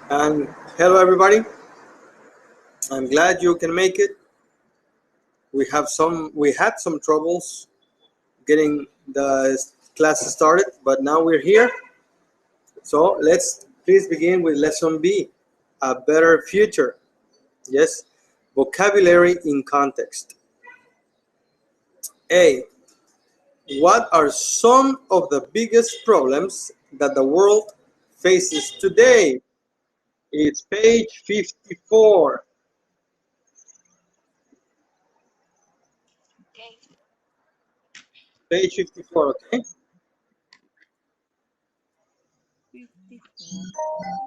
And hello everybody. I'm glad you can make it. We had some troubles getting the class started, but now we're here. So let's please begin with lesson B, a better future. Yes, vocabulary in context. A, what are some of the biggest problems that the world faces today? It's page 54. Okay. Page 54, okay? 54.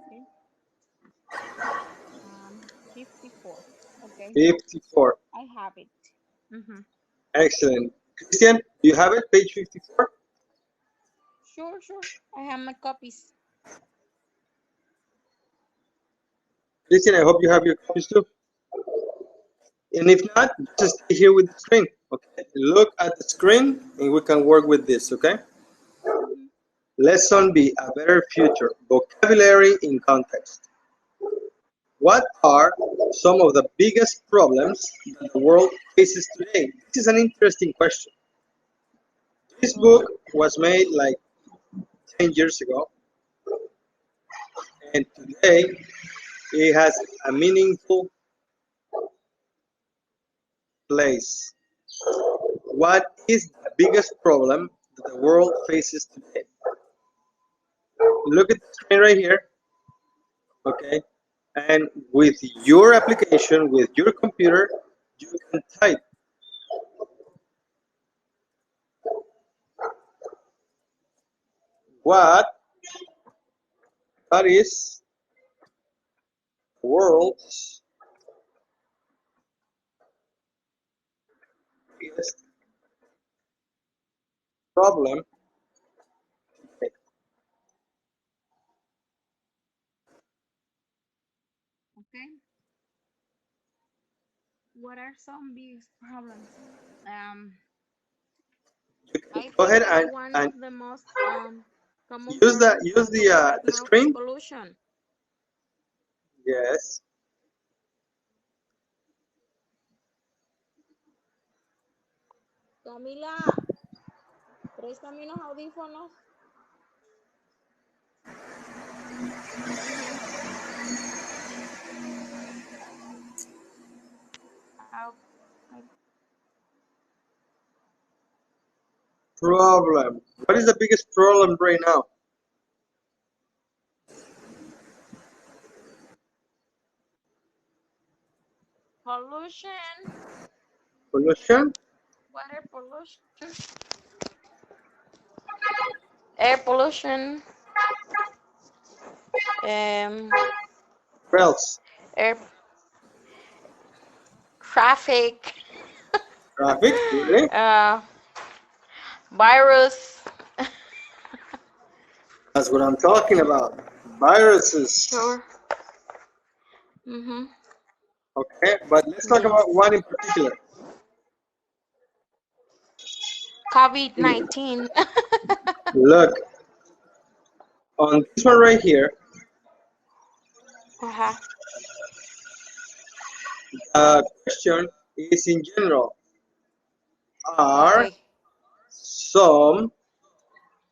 Okay. 54. Okay. 54. I have it. Mm-hmm. Excellent. Christian, do you have it? Page 54? Sure. I have my copies. Christian, I hope you have your copies too. And if not, just stay here with the screen. Okay. Look at the screen and we can work with this, okay? Mm-hmm. Lesson B, a better future. Vocabulary in context. What are some of the biggest problems that the world faces today? This is an interesting question. This book was made like 10 years ago, and today it has a meaningful place. What is the biggest problem that the world faces today? Look at the screen right here, okay? And with your application, with your computer, you can type. What is the world's biggest problem today? Okay. What are some big problems? I Go think ahead that one and of the most common use problems that we have right the now is screen. pollution. Yes. Camila, préstame unos audífonos. Problem. What is the biggest problem right now? Pollution, Pollution? water pollution, air pollution, What else? air traffic, Traffic? Really? virus. That's what I'm talking about. Viruses. Sure. Mm-hmm. Okay, but let's talk Yes. about one in particular. COVID-19. Look, on this one right here, Uh-huh. the question is in general. Are Okay. some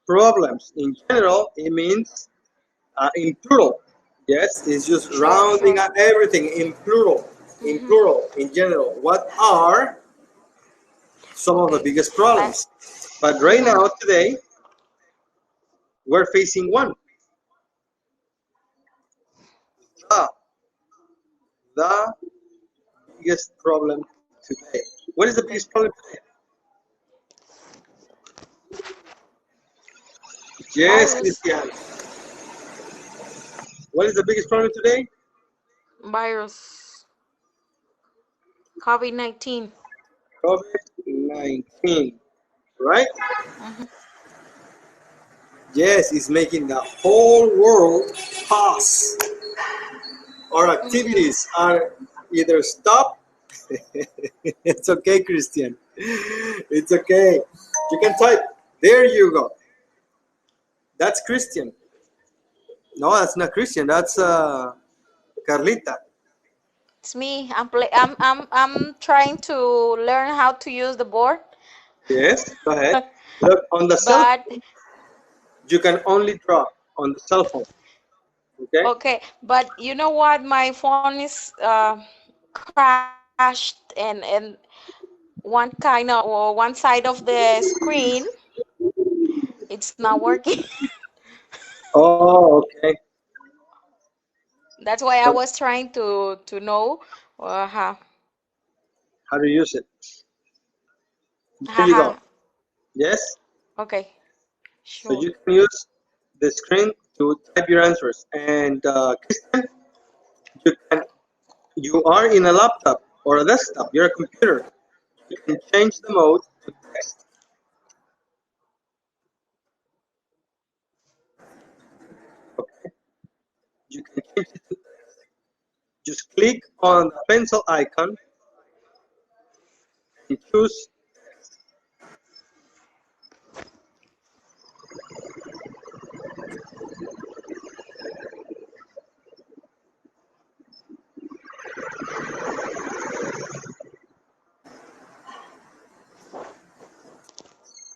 problems? In general, it means in plural. Yes, it's just rounding Sure. up everything in plural. In Mm-hmm. plural, in general. What are some of the Okay. biggest problems? But right now, today, we're facing one. The, the biggest problem today. What is the biggest problem today? Yes, Virus. Christian. What is the biggest problem today? Virus. COVID-19. COVID-19, right? Mm-hmm. Yes, it's making the whole world pause. Our Mm-hmm. activities are either stopped. It's okay, Christian. It's okay. You can type. There you go. That's Christian. No, that's not Christian. That's Carlita. It's me. I'm trying to learn how to use the board. Yes, go ahead. Look, on the cell But phone, you can only draw on the cell phone. Okay? okay, but you know what? My phone is crashed and one kind of or one side of the screen it's not working. Oh, okay. That's why I So, was trying to know how. how to use it? Here you Haha. go. Yes? Okay, So sure. you can use the screen to type your answers. And Christian, you can. You are in a laptop or a desktop. You're a computer. You can change the mode to text. Okay? You can change it to text. Just click on the pencil icon and choose.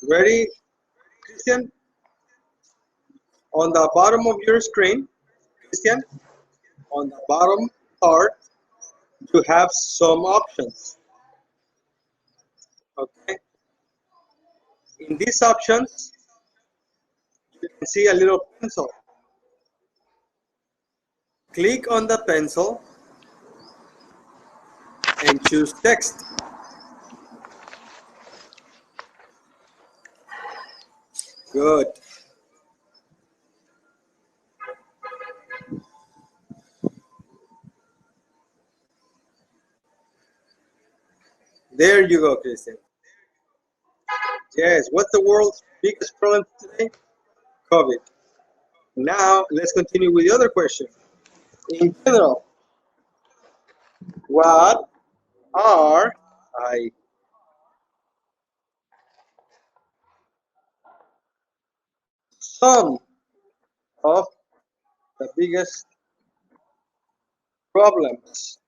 Ready, Christian? On the bottom of your screen, Christian, on the bottom part, you have some options. Okay? In these options, you can see a little pencil. Click on the pencil and choose text. Good. There you go, Christian. Yes, what's the world's biggest problem today? COVID. Now, let's continue with the other question. In general, what are I some of the biggest problems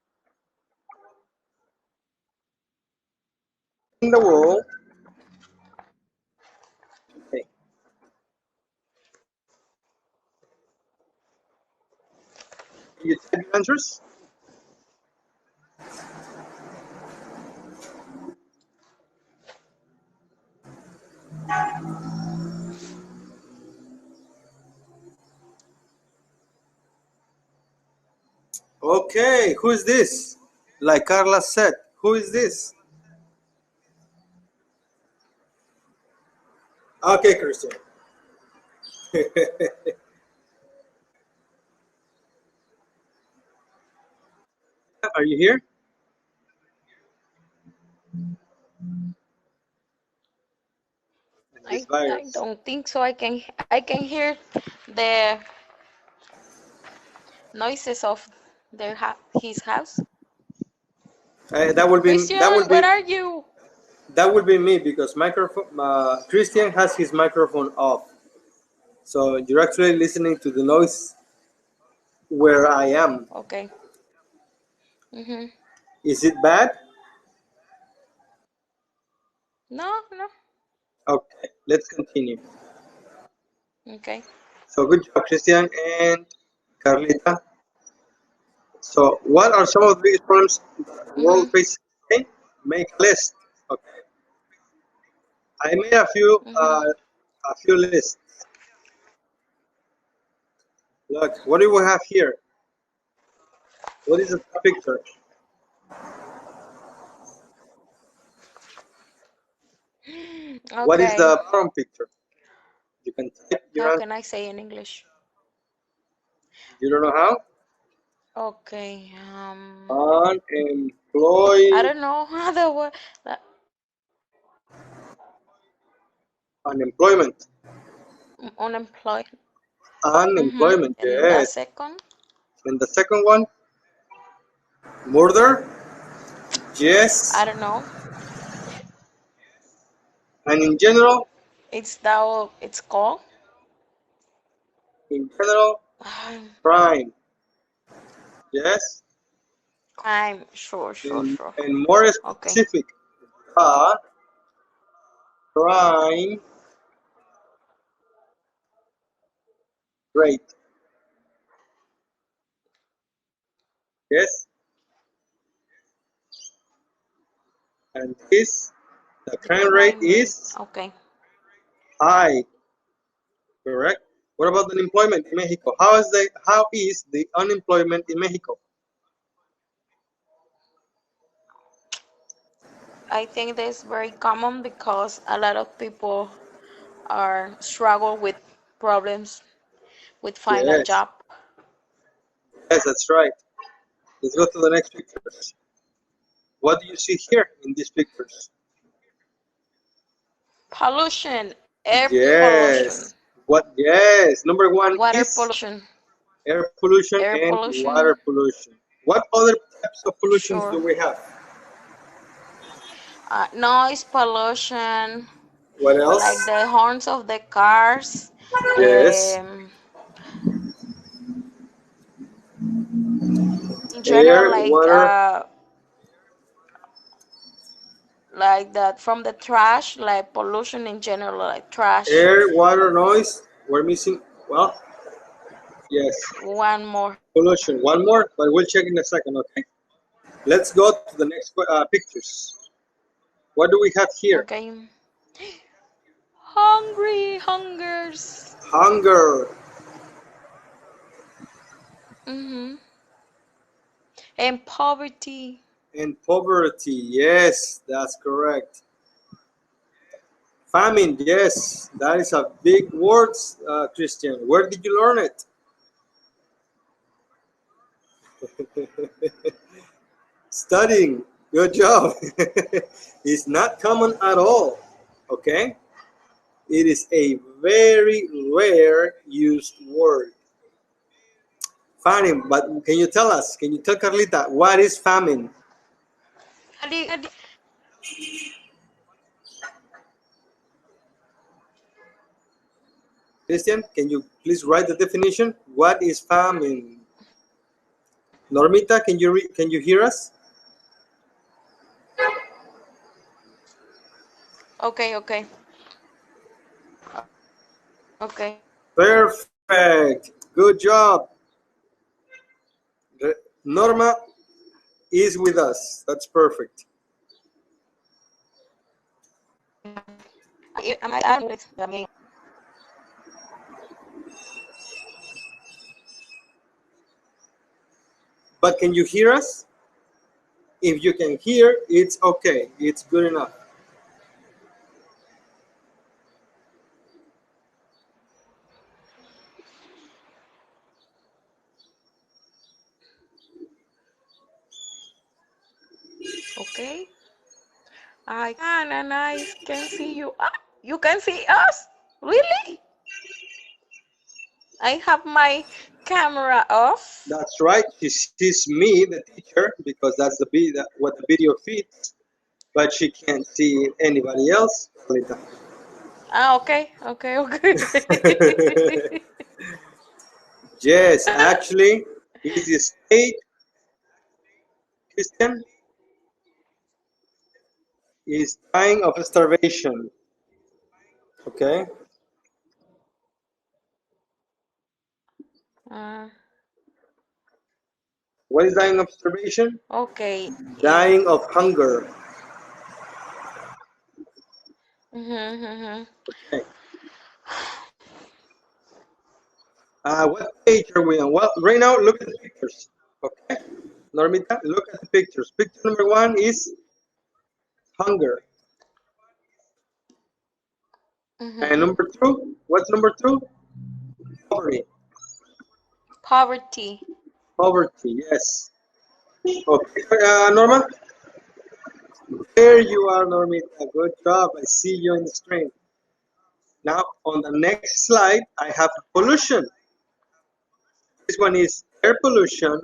in the world today? Can you type your answers? Okay, who is this? Like Carla said, who is this? Okay, Christian. Are you here? And this I virus. don't think so. I can hear the noises of his house. That will Christian, be where are you? that will be me because microphone. Christian has his microphone off, so you're actually listening to the noise where I am. Okay. Mhm. Is it bad? No, no. Okay, let's continue. Okay. So good job, Christian and Carlita. So, what are some of the biggest problems that the world Mhm. faces today? Make a list. Okay, I made Mhm. a few lists. Look, what do we have here? What is the top picture? What is Okay. the bottom picture? You can type your How answer. can I say in English? You don't know how? Okay. I Unemployed, don't know how the word. unemployment, Unemployed. unemployment. And the Yes. second. And the second one, murder. Yes. I don't know. And in general, It's called. in general, Crime. Yes. Crime. Sure, sure, sure. And more Okay. specific, the crime rate. Yes. And this, the The crime rate crime rate. is Okay. high. Correct. What about the unemployment in Mexico? How is the unemployment in Mexico? I think that is very common because a lot of people are struggle with problems with find a Yes. job. Yes, that's right. Let's go to the next pictures. What do you see here in these pictures? Pollution, air pollution, Yes. What? Yes. Number one water is pollution, air pollution air and water pollution. pollution. What other types of pollutions Sure. do we have? Noise pollution, What like else? the horns of the cars. Yes. Um, in general, Air, water, like that from the trash, like pollution in general, like trash. air, water, noise. We're missing. Well, yes. One more. Pollution. One more, but we'll check in a second. Okay. Let's go to the next pictures. What do we have here? Okay. Hungers. Hunger Mm-hmm. And poverty. and poverty. Yes, that's correct. Famine. Yes, that is a big word, Christian. Where did you learn it? Studying. Good job. It's not common at all. Okay. It is a very rare used word. Famine. But can you tell us? Can you tell Carlita what is famine? Christian, can you please write the definition? What is famine? Normita, can you hear us? Okay, okay. Okay. Perfect. Good job. Norma is with us. That's perfect. Am I on with the meeting? But can you hear us? If you can hear, it's okay. It's good enough. Okay. I can and I can see you. Ah, you can see us? Really? I have my camera off. That's right. She sees me, the teacher, because that's what the video feeds. But she can't see anybody else. Ah, okay, okay, okay. Yes, actually, is the state, Christian, is dying of starvation. Okay. uh, What is dying of starvation? okay. Dying of hunger. Mm-hmm. Okay. What page are we on? Well, right now, look at the pictures. Okay. Normita, look at the pictures. Picture number one is hunger. And Mm-hmm. number two, what's number two? Poverty. Poverty. Poverty, yes. Okay, Norma? There you are, Normita. Good job. I see you on the screen. Now, on the next slide, I have pollution. This one is air pollution.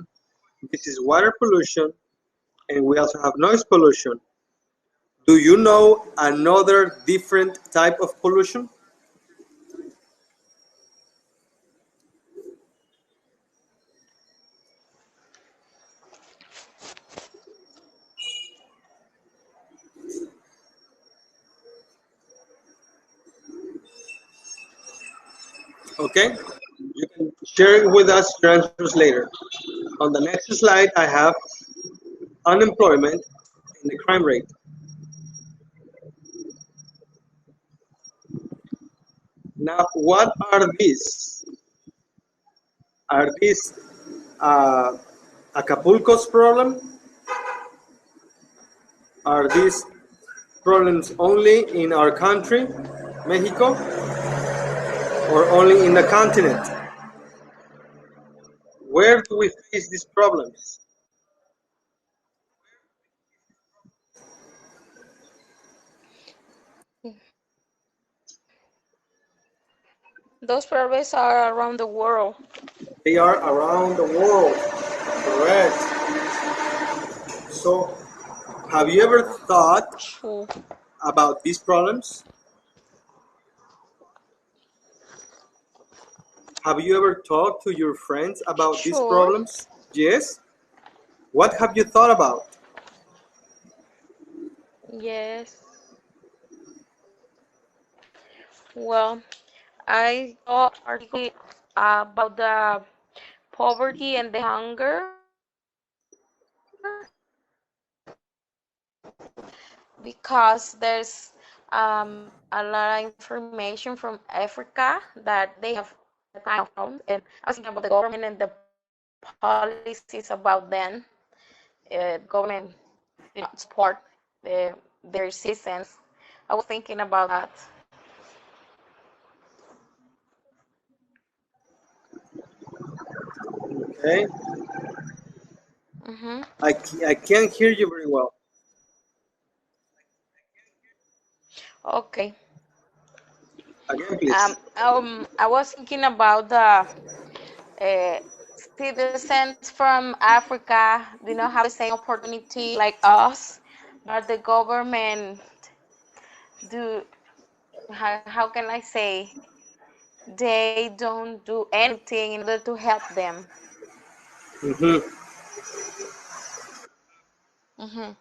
This is water pollution. And we also have noise pollution. Do you know another different type of pollution? Okay, you can share with us your answers later. On the next slide, I have unemployment and the crime rate. Now, what are these? Are these uh, Acapulco's problem? Are these problems only in our country, Mexico, or only in the continent? Where do we face these problems? Those problems are around the world. They are around the world, correct. So, have you ever thought True. about these problems? Have you ever talked to your friends about these Sure. problems? Yes. What have you thought about? Yes. Well, I saw article about the poverty and the hunger because there's a lot of information from Africa that they have that kind of problems. And I was thinking about the government and the policies about them. Government support their citizens. I was thinking about that. Okay. I can't hear you very well. Okay. Again, please. I was thinking about the citizens from Africa do not have the same opportunity like us, but the government do. How can I say? They don't do anything in order to help them. Mm-hmm. hmm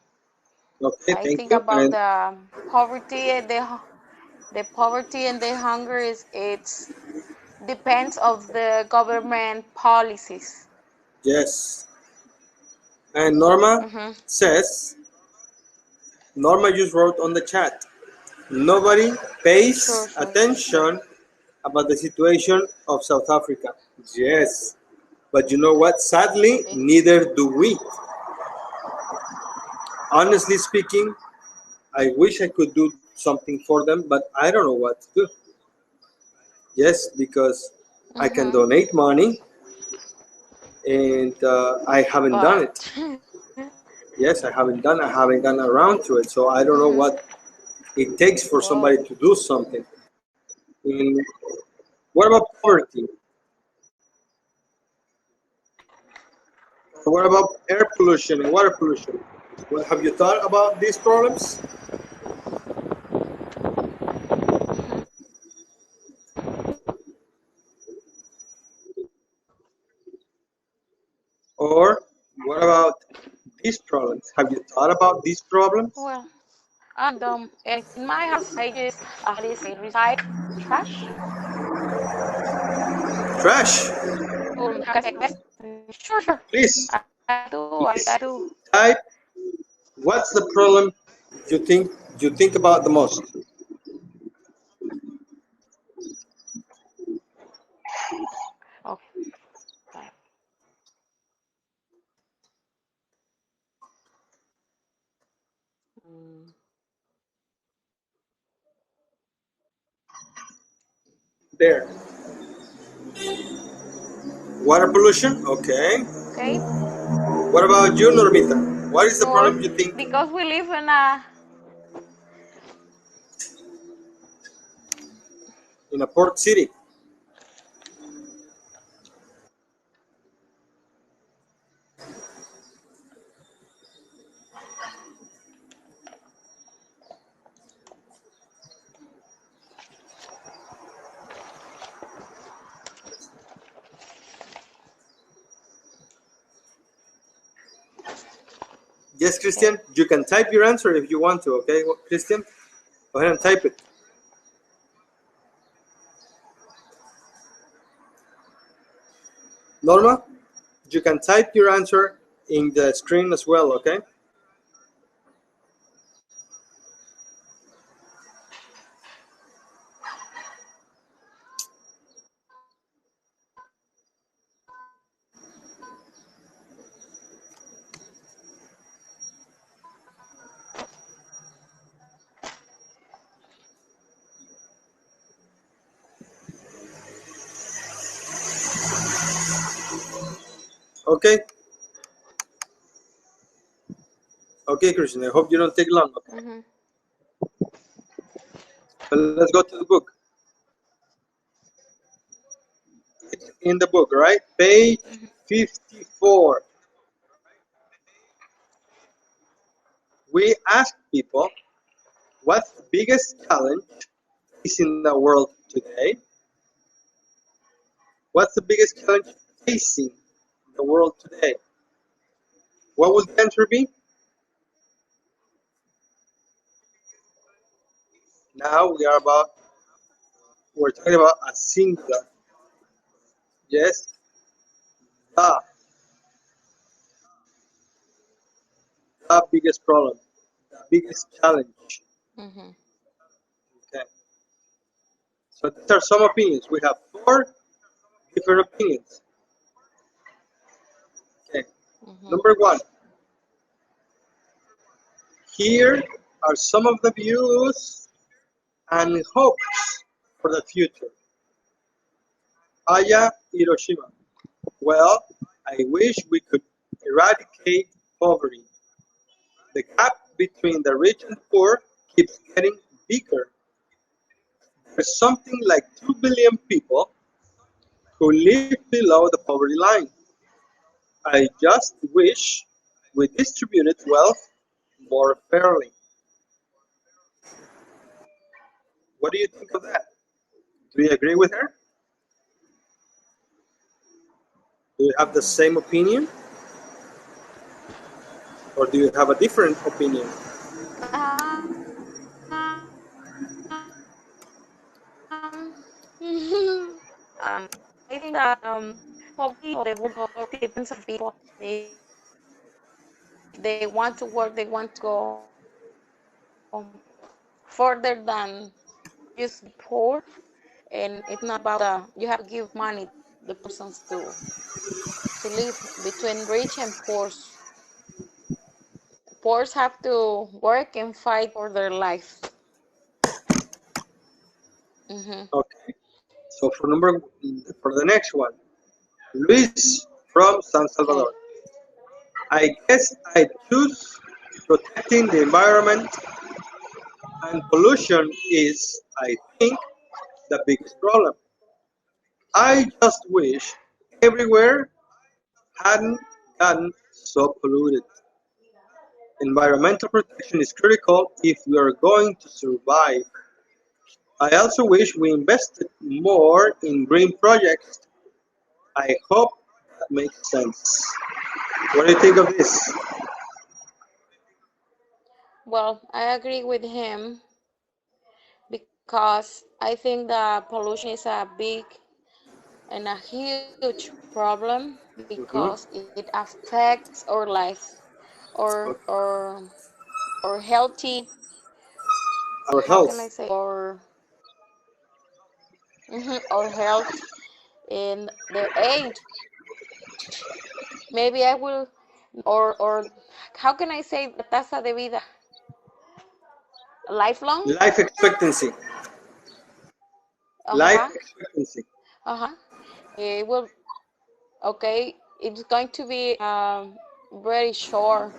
Okay, I thank think you. about the poverty and the poverty and the hunger is it's depends of the government policies. Yes. And Norma Mm-hmm. says, Norma just wrote on the chat, nobody Sure, pays sure. attention about the situation of South Africa. Yes. But you know what? Sadly, Okay. neither do we. Honestly speaking, I wish I could do something for them, but I don't know what to do. Yes, because I can Mm-hmm. donate money and I haven't done it. But Yes, I haven't done. I haven't gotten around to it, so I don't know mm-hmm. what it takes for Well, somebody to do something. And what about poverty? What about air pollution and water pollution? Well, have you thought about these problems? Or what about these problems? Have you thought about these problems? well, in my house, I just how do you say recycle trash. Trash. How can I say invest? Sure, sure. Please, I do. I please do. type. What's the problem you think about the most? Okay. Mm, There. Water pollution. Okay. okay. What about you, Normita? What is the Sure. problem you think Because we live in a in a port city? Yes, okay. Christian. You can type your answer if you want to. Okay, Christian, go ahead and type it. Norma, you can type your answer in the screen as well, okay? Okay, okay, Christian. I hope you don't take long. Okay, Mm-hmm. but let's go to the book. It's in the book, right? Page 54. We ask people, what's the biggest challenge facing the world today? What's the biggest challenge facing the world today? What would the answer be? Now we're talking about a singular. Yes, the, the biggest problem, the biggest challenge. Mm-hmm. Okay. So these are some opinions. We have four different opinions. Okay. Mm-hmm. Number one, here are some of the views and hopes for the future. Aya Hiroshima. Well, I wish we could eradicate poverty. The gap between the rich and poor keeps getting bigger. There's something like 2 billion people who live below the poverty line. I just wish we distributed wealth more fairly. What do you think of that? Do you agree with her? Do you have the same opinion? Or do you have a different opinion? I think that poverty or the world poverty depends on people. If they want to work, they want to go further than just be poor. And it's not about you have to give money to the persons to live between rich and poor. Poors have to work and fight for their life. Mm-hmm. Okay. So for the next one, Luis from San Salvador. Okay. I guess I choose protecting the environment, and pollution is, I think, the biggest problem. I just wish everywhere hadn't gotten so polluted. Environmental protection is critical if we are going to survive. I also wish we invested more in green projects. I hope that makes sense. What do you think of this? Well, I agree with him because I think that pollution is a big and a huge problem because Hmm. it affects our lives, or Okay. healthy, Our how can health. I say, or health in the age. Maybe I will, or how can I say the tasa de vida, lifelong. Life expectancy. Life Uh-huh. expectancy. Uh-huh. It will, okay, it's going to be very short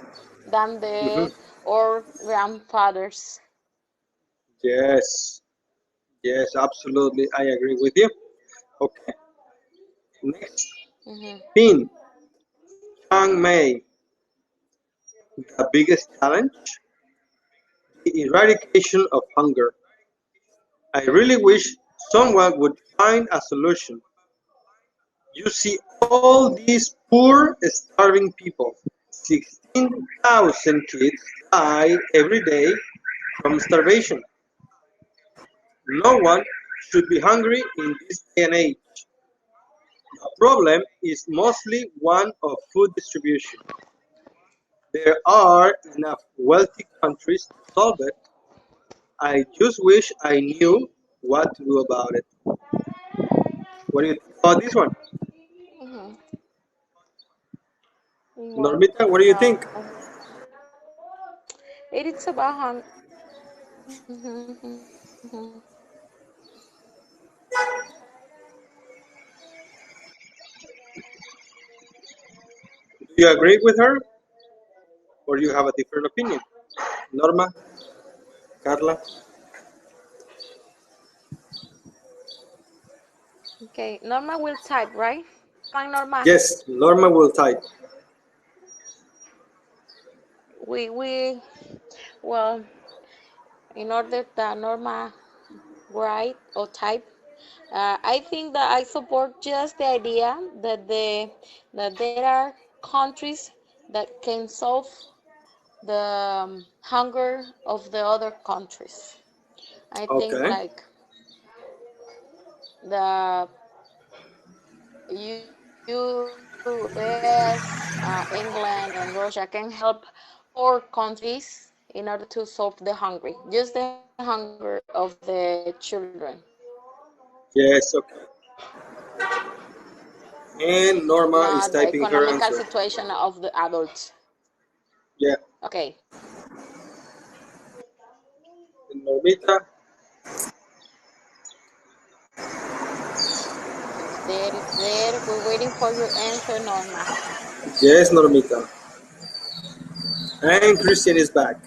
than Hmm. the our grandfathers. Yes. Yes, absolutely. I agree with you. Okay. Next, Hmm. Pin Chang Mei. The biggest challenge? The eradication of hunger. I really wish someone would find a solution. You see all these poor, starving people. 16,000 kids die every day from starvation. No one should be hungry in this day and age. The problem is mostly one of food distribution. There are enough wealthy countries to solve it. I just wish I knew what to do about it. What do you think about this one? Mhm. Normita, what do you Well, think? it is about Do you agree with her or you have a different opinion? Norma, Carla? okay. Norma will type, right? Fine, Norma. Yes, Norma will type. We well, in order that Norma write or type, I think that I support just the idea that there are countries that can solve the hunger of the other countries. I think Okay. like the US, England, and Russia can help four countries in order to solve the hungry, just the hunger of the children, Yes, okay. And not Norma the is typing economical her answer. situation of the adults. Yeah. Okay, And Normita, it's there. We're waiting for your answer, Norma. yes, Normita. And Christian is back.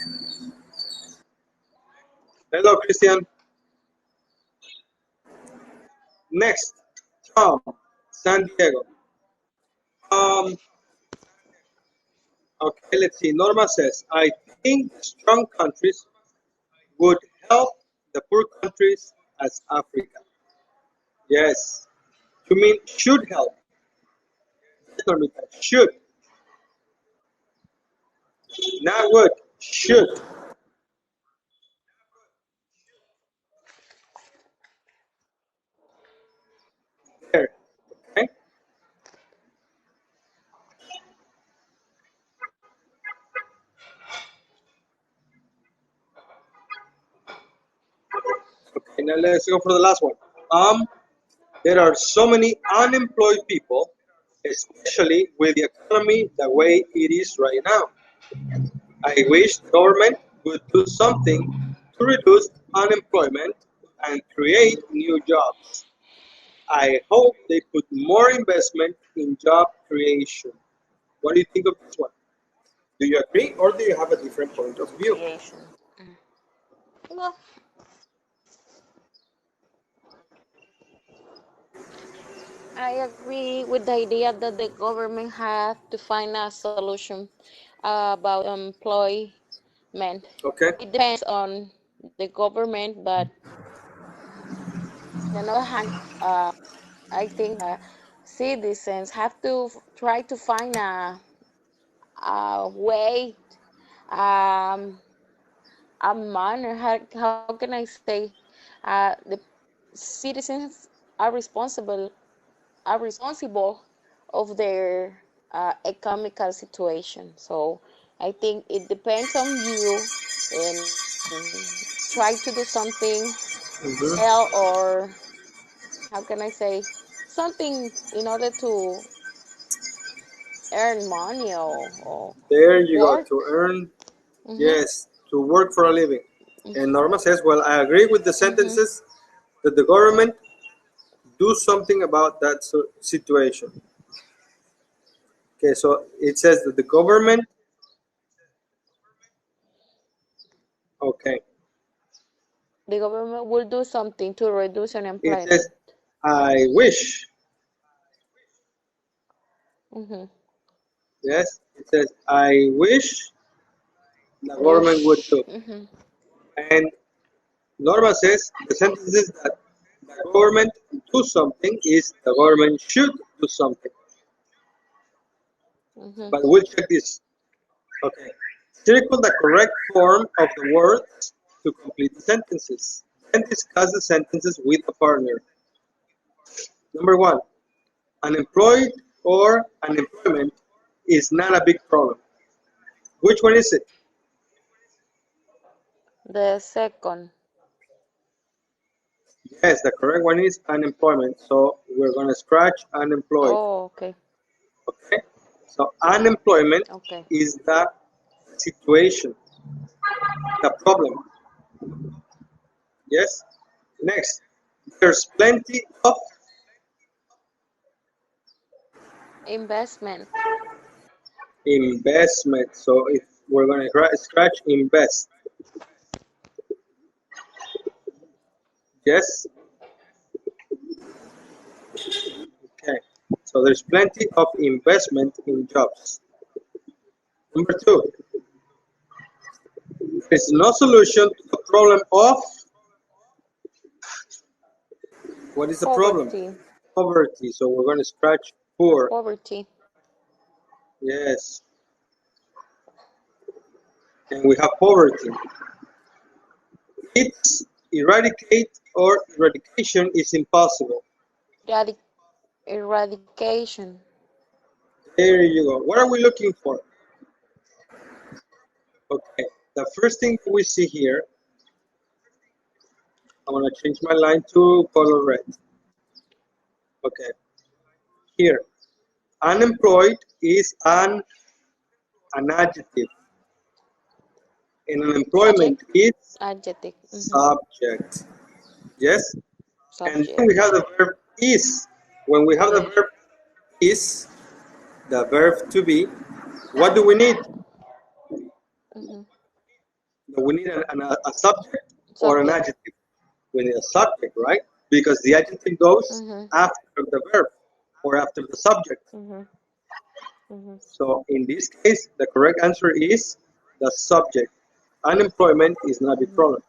Hello, Christian. Next, Tom, San Diego. Um, okay, let's see. Norma says, I think strong countries would help the poor countries as Africa. Yes. You mean should help? Yes, Normita, should. Not would. Should. There. Okay. Okay, now let's go for the last one. There are so many unemployed people, especially with the economy the way it is right now. I wish the government would do something to reduce unemployment and create new jobs. I hope they put more investment in job creation. What do you think of this one? Do you agree or do you have a different point of view? Creation. Well, I agree with the idea that the government have to find a solution about employment. Okay. It depends on the government, but on the other hand, I think citizens have to try to find a way, um, a manner. How can I say? The citizens are responsible of their economical situation. So I think it depends on you and try to do something well, Hmm. or how can I say, something in order to earn money or There you go. work. To earn, Mm-hmm. yes, to work for a living. And Norma says, well, I agree with the Mm-hmm. sentences that the government do something about that situation. Okay, so it says that the government, okay, The government will do something to reduce it says, unemployment. I wish, Mm-hmm. yes, it says, I wish the government would Wish. do. Mm-hmm. And Norma says the sentences that the government do something is the government should do something. Mm-hmm. But we'll check this. Okay. Circle the correct form of the words to complete the sentences. Then discuss the sentences with a partner. Number one, Unemployed or unemployment is not a big problem. Which one is it? The second. Yes, the correct one is unemployment. So we're going to scratch unemployed. Oh, okay. Okay. So unemployment Okay. is the situation, the problem. Yes. Next, there's plenty of Investment. investment. So if we're going to scratch invest. Yes. Okay. So there's plenty of investment in jobs. Number two, there's no solution to the problem of what is the problem? Poverty. Poverty. So we're going to scratch poor. Poverty. Yes. And we have poverty. Its eradicate or eradication is impossible. Eradication. There you go. What are we looking for? Okay. The first thing we see here, I'm going to change my line to color red. Okay. Here, unemployed is an adjective. And unemployment is Adjective. subject. Yes? And then Subject. we have the verb is. When we have the verb is, the verb to be, what do we need? We need a subject or an Subject. adjective. We need a subject, right? Because the adjective goes after the verb or after the subject. So in this case, the correct answer is the subject. Unemployment is not a big problem.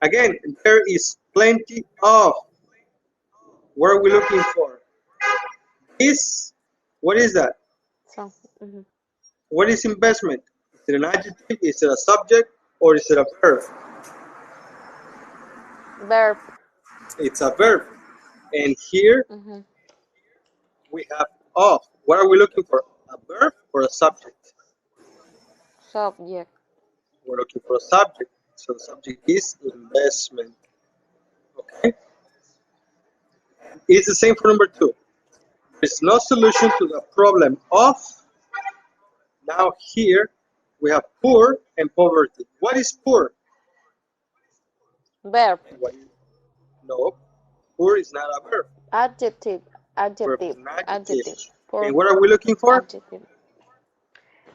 Again, there is plenty of. What are we looking for? Is, what is that? So, What is investment? Is it an adjective? Is it a subject? Or is it a verb? verb. It's a verb. And here we have of. What are we looking for? A verb or a subject? Subject. We're looking for a subject. So the subject is investment. Okay? It's the same for number two. There's no solution to the problem of. Now here we have poor and poverty. What is poor? Verb. No, poor is not a verb. Adjective. Verb Adjective. is an adjective. Adjective. And what are we looking for? Adjective.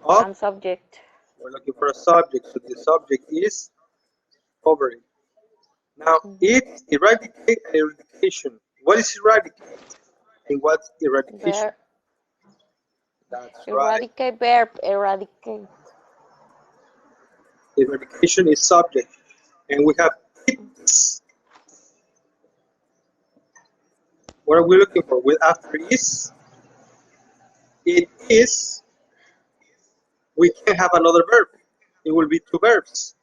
Of. And subject. We're looking for a subject. So the subject is poverty. Now, it's eradicate and eradication. What is eradicate? And what's eradication? Verb. That's right. Eradicate. Verb. Eradicate. Eradication is subject. And we have its. What are we looking for? With after is, it is. We can have another verb. It will be two verbs.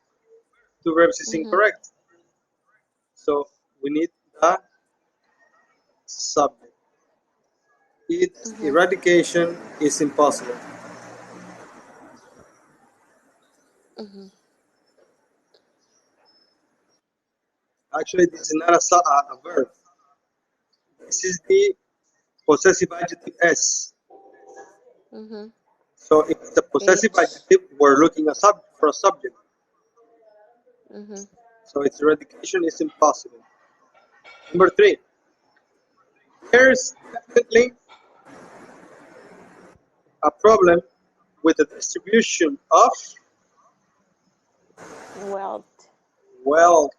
Two verbs is incorrect. So we need the subject. Its eradication is impossible. Actually, this is not a verb. This is the possessive adjective s. So if it's a possessive adjective, we're looking for a subject. So its eradication is impossible. Number three, there's definitely a problem with the distribution of Wealth. wealth.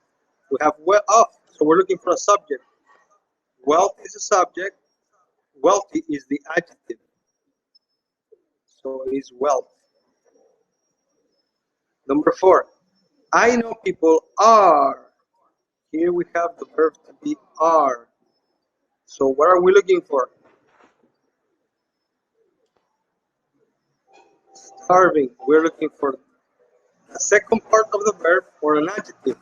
We have wealth, so we're looking for a subject. Wealth is a subject. Wealthy is the adjective. So it is wealth. Number four, I know people are. Here we have the verb to be are. So what are we looking for? Starving. We're looking for the second part of the verb or an adjective.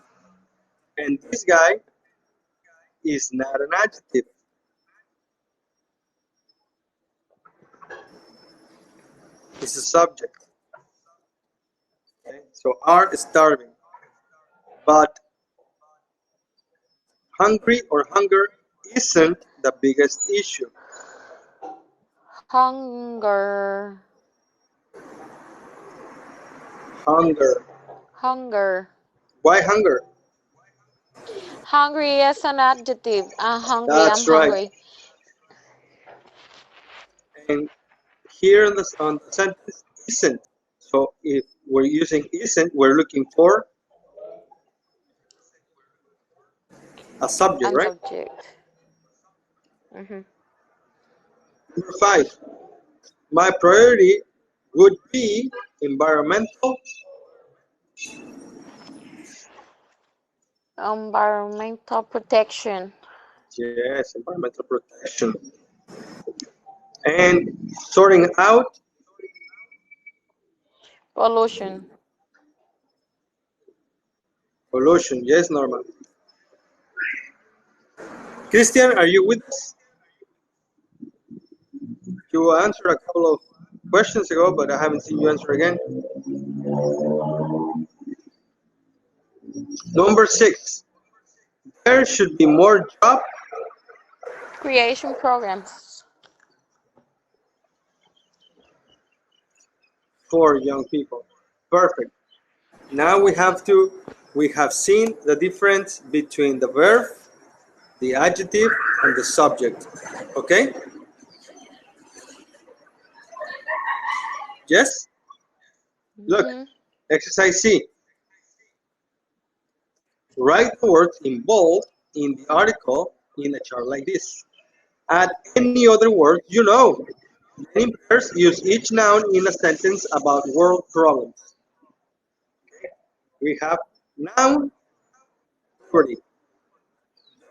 And this guy is not an adjective. is a subject. Okay? So are starving. But hungry or hunger isn't the biggest issue. Hunger. Hunger. Hunger. Why hunger? Hungry is an adjective. I'm hungry. I'm That's right. hungry. And here on the sentence, isn't. So if we're using isn't, we're looking for a subject, And right? subject. Mm-hmm. Number 5, my priority would be environmental. Environmental protection. Yes, environmental protection. And sorting out Pollution. pollution. Yes, Norma. Christian, are you with us? You answered a couple of questions ago, but I haven't seen you answer again. Number 6, there should be more job Creation programs. for young people. Perfect. Now we have seen the difference between the verb, the adjective, and the subject. Okay? Yes? Look, Mm-hmm. exercise C. Write the words involved in the article in a chart like this. Add any other words you know. Then in pairs, use each noun in a sentence about world problems. We have noun, property.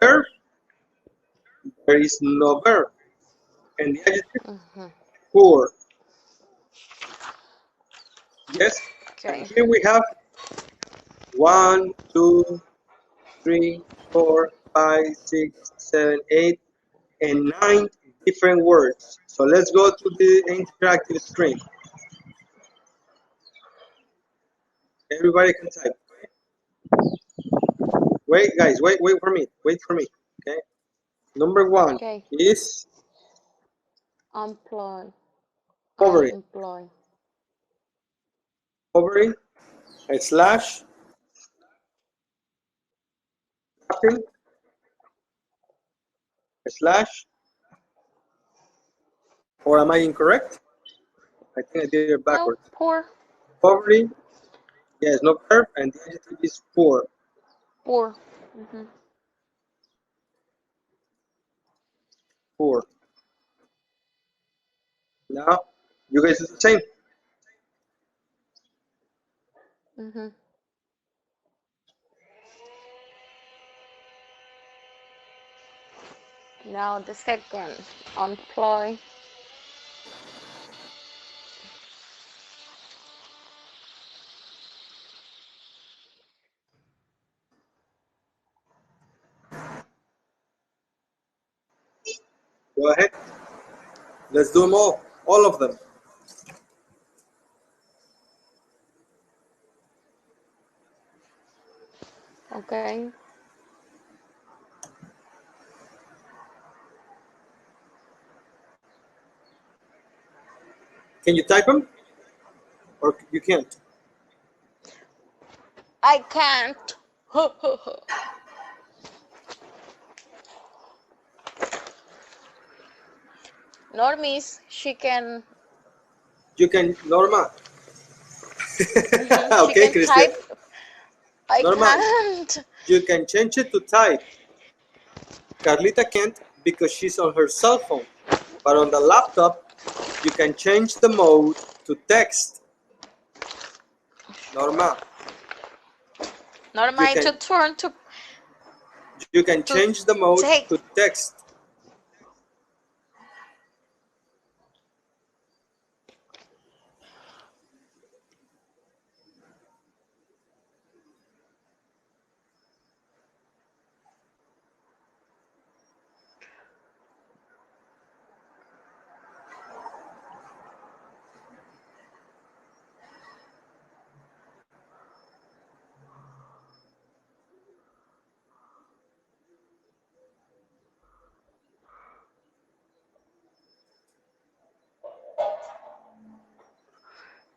Verb, there is no verb. And the adjective, Mm-hmm. poor. Yes? And Okay. here we have 1, 2, 3, 4, 5, 6, 7, 8, and 9 different words. So let's go to the interactive screen. Everybody can type. Wait, guys, wait for me. Wait for me. Okay. Number 1 Okay. is Employ. poverty. Unemployed. Poverty slash nothing slash. Or am I incorrect? I think I did it No, backwards. poor. Poverty. Yes, no verb, and the adjective is poor. Poor. Mm-hmm. Poor. Now, you guys do the same. Mm-hmm. Now the second. Employ. Go ahead. Let's do them all of them. Okay. Can you type them? Or you can't? I can't. Normies, she can. You can, Norma. Mm-hmm, she Okay, can Christian. type. I Norma, can't. you can change it to type. Carlita can't because she's on her cell phone. But on the laptop, you can change the mode to text. Norma, you Norma, it's can your turn you can to change the mode take. to text.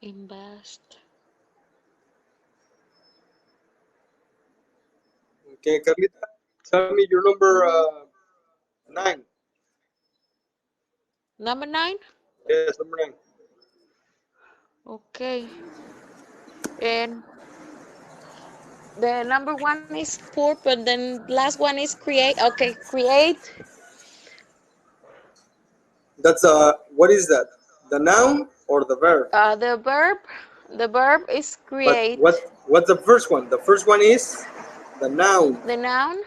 Invest. Okay, Carlita, tell me your number Mm-hmm. 9. Number 9. Yes, number 9. Okay. And the number 1 is support, but then last one is create. Okay, create. That's what is that? The noun or the verb? The verb is But create. what's the first one? The first one is the noun. The noun,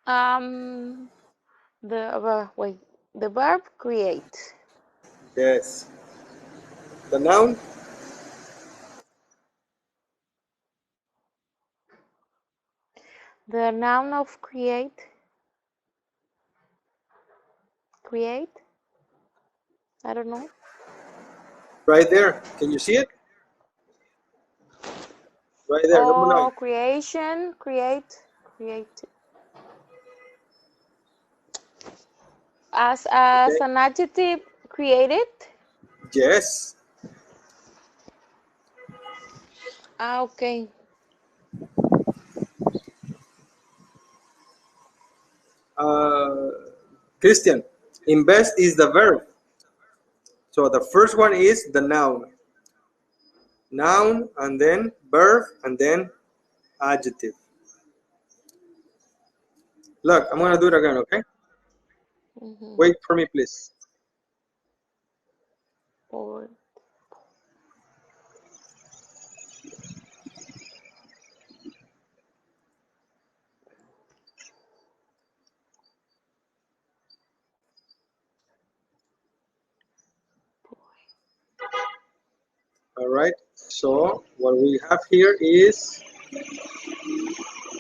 um, wait, the verb create. Yes. The noun, The noun of create. Create. I don't know. right there. Can you see it? Right there, number 9. Oh, creation, create. As Okay. an adjective, created. Yes. Ah, okay. Uh, Christian, invest is the verb. So the first one is the noun. Noun and then verb and then adjective. Look, I'm gonna do it again, okay? Mm-hmm. Wait for me, please. Forward. All right. So what we have here is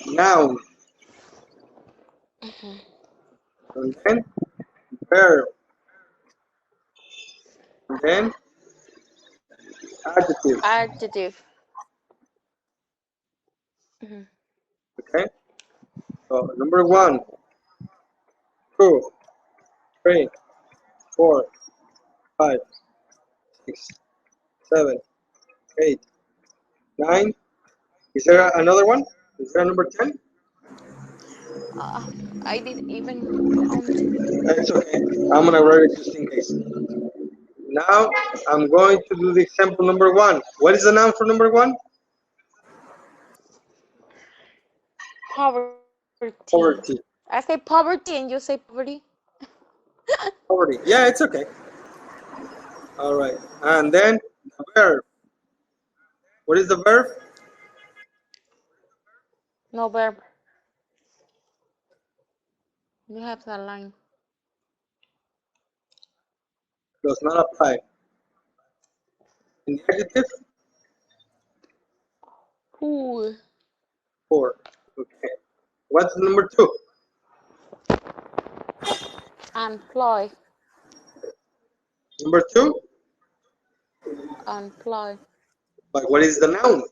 noun Mm-hmm. and then verb and then adjective. Adjective. Mm-hmm. Okay. So number 1, 2, 3, 4, 5, 6, 7, 8, 9. Is there another one? Is there a number 10? Uh, I didn't even count. It's okay. I'm gonna write it just in case. Now I'm going to do the example number 1. What is the noun for number 1? Poverty. Poverty. I say poverty and you say poverty. Poverty. Yeah, it's okay. All right. And then the verb. What is the verb? No verb. You have that line. Does not apply. And the adjective? Cool. For. Okay. What's number 2? Employ. Number 2? Employ. But what is the noun?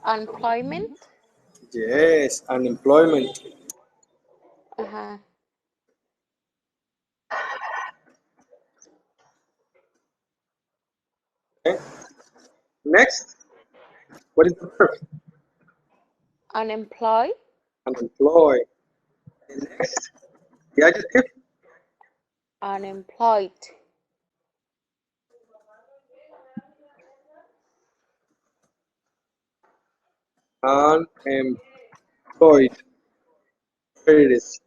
Employment. Yes, unemployment. Uh-huh. Okay. Next, what is the verb? Unemployed. Unemployed. And next, the adjective? Unemployed. Unemployed. There it is.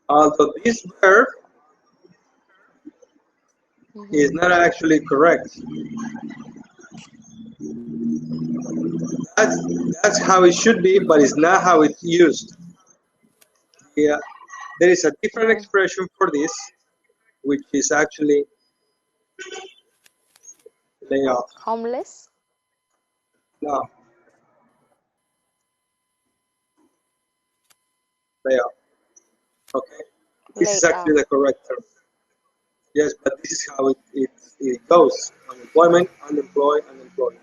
Although this verb is Mm-hmm. not actually correct. That's, that's how it should be, but it's not how it's used. Yeah, there is a different Mm-hmm. expression for this, which is actually lay off. Homeless. No, lay off. Okay, this is Laid actually off. the correct term. Yes, but this is how it goes. Unemployment, unemployed, unemployed.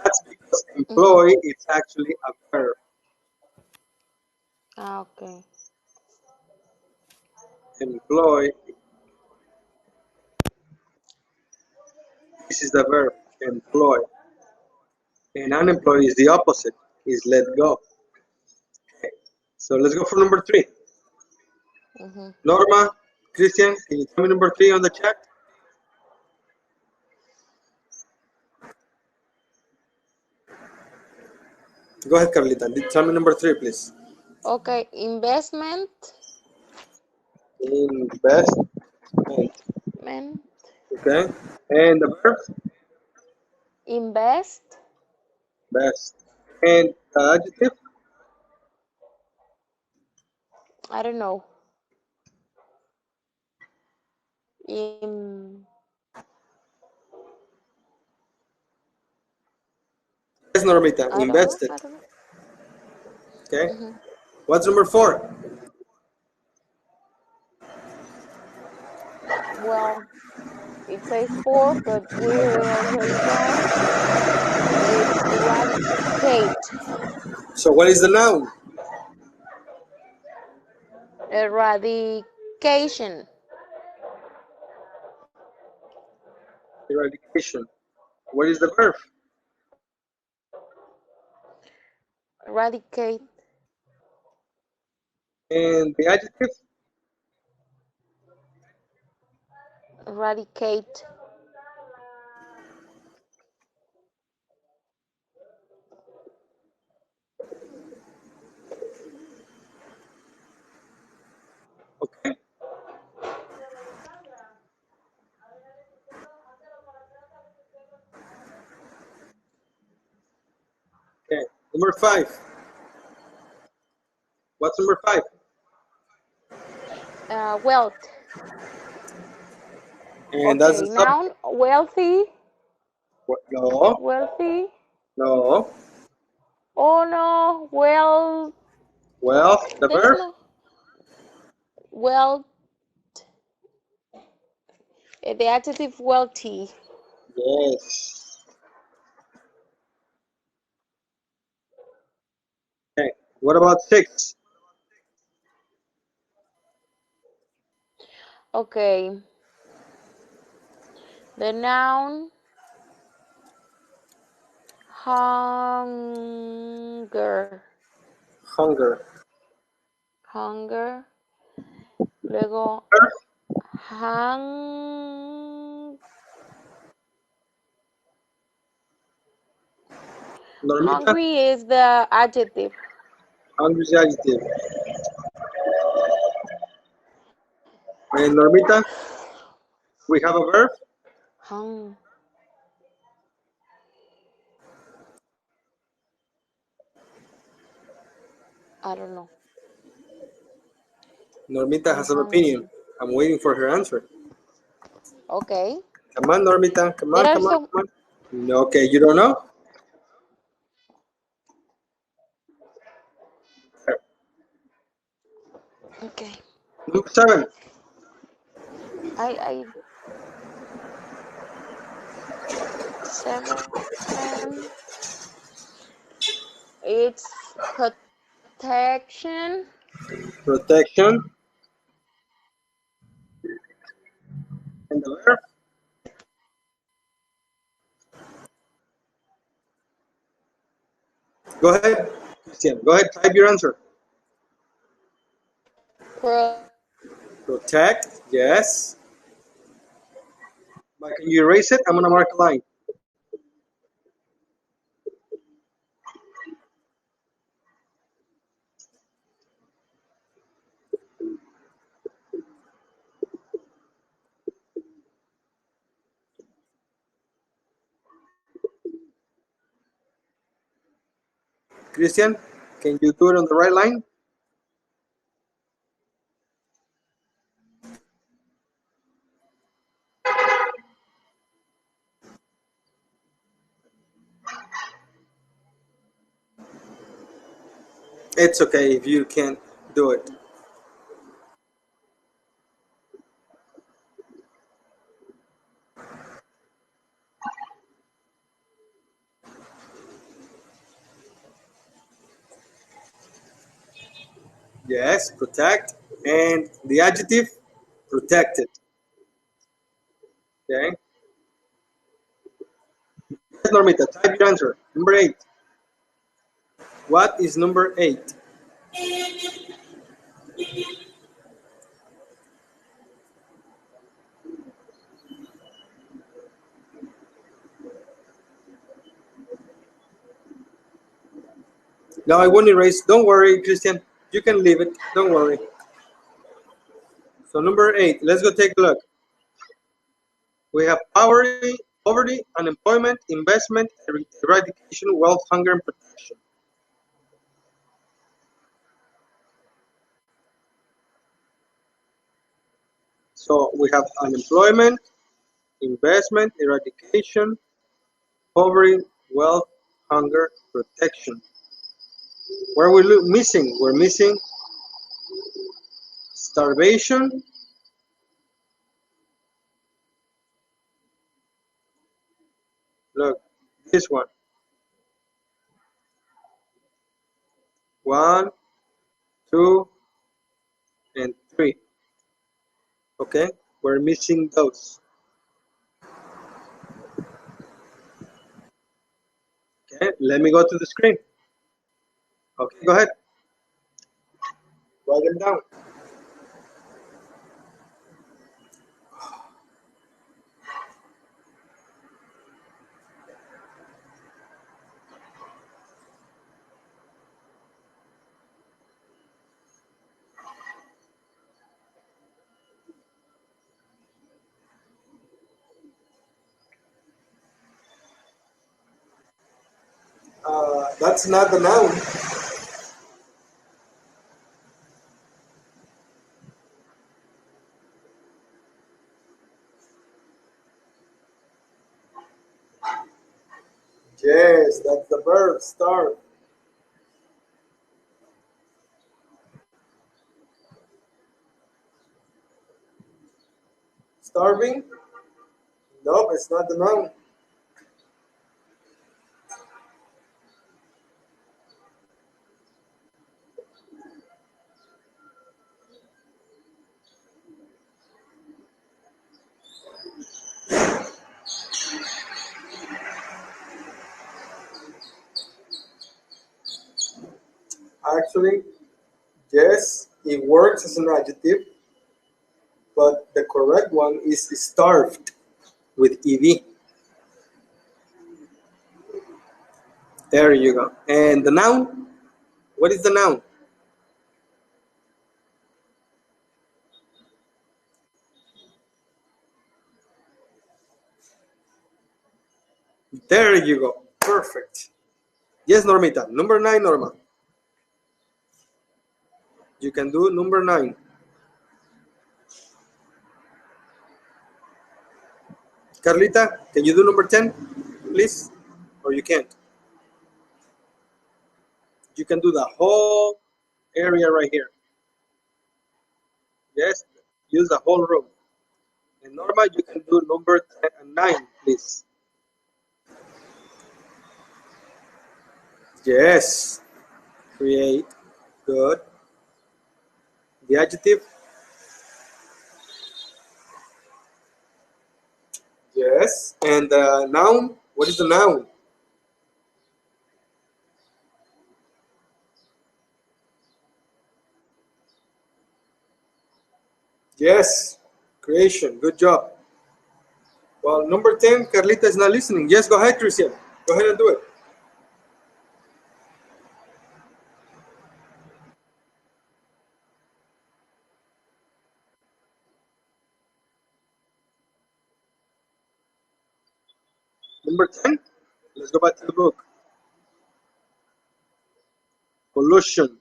That's because Mm-hmm. employ is actually a verb. Ah, okay. Employ, this is the verb, employ. And unemployed is the opposite, is let go. Okay. So let's go for number three. Mm-hmm. Norma, Christian, can you tell me number three on the chat? Go ahead, Carlita. Tell me number three, please. Okay, investment. Investment. Men, Okay. And the verb? invest. Best. And the adjective? I don't know. In Yes, Normita. I don't know. Invested. I don't know. Okay. Mm-hmm. What's number four? Well, it says four, but we're already done. It's eradicate. So what is the noun? Eradication. Eradication. What is the verb? Eradicate. And the adjective? Eradicate. Okay. Okay. Number five. What's number five? Wealth. And that's the Okay, subject. noun wealthy. No. Wealthy. No. Oh no, well, Well, the there is verb? no well. The adjective wealthy. Yes. Okay. What about six? Okay, the noun hunger. Hunger. Hunger. Luego Verb? hung. Normita? Hungry is the adjective. Hungry is the adjective. And Normita, we have a verb? Hung. I don't know. Normita I'm has an opinion. hungry. I'm waiting for her answer. Okay. Come on, Normita. Come There on, are come on, some. come on. No, okay, you don't know? Okay. Number seven. I 7. It's protection. Protection. And the verb? Go ahead, Christian. Go ahead, type your answer. Protect, yes. But can you erase it? I'm going to mark a line. Christian, can you do it on the right line? It's okay if you can't do it. Yes, protect. And the adjective, protected. Okay. Yes, Normita, type your answer. Number 8. What is number 8? Now I won't erase. Don't worry, Christian. You can leave it. Don't worry. So number 8. Let's go take a look. We have poverty, unemployment, investment, eradication, wealth, hunger, and protection. So we have unemployment, investment, eradication, poverty, wealth, hunger, protection. Where are we missing? We're missing starvation. Look, this one. 1, 2, and 3. Okay, we're missing those. Okay, let me go to the screen. Okay, go ahead. Write them down. That's not the noun. Yes, that's the verb, starve. Starving? Nope, it's not the noun. Actually, yes, it works as an adjective, but the correct one is starved with ed. There you go. And the noun? What is the noun? There you go. Perfect. Yes, Normita. Number 9, Norma. You can do number 9. Carlita, can you do number 10, please? Or you can't? You can do the whole area right here. Yes, use the whole room. And Norma, you can do number 9, please. Yes, create, good. The adjective, yes. And the noun, what is the noun? Yes, creation, good job. Well, number 10, Carlita is not listening. Yes, go ahead, Christian. Go ahead and do it. Number 10, let's go back to the book. Pollution.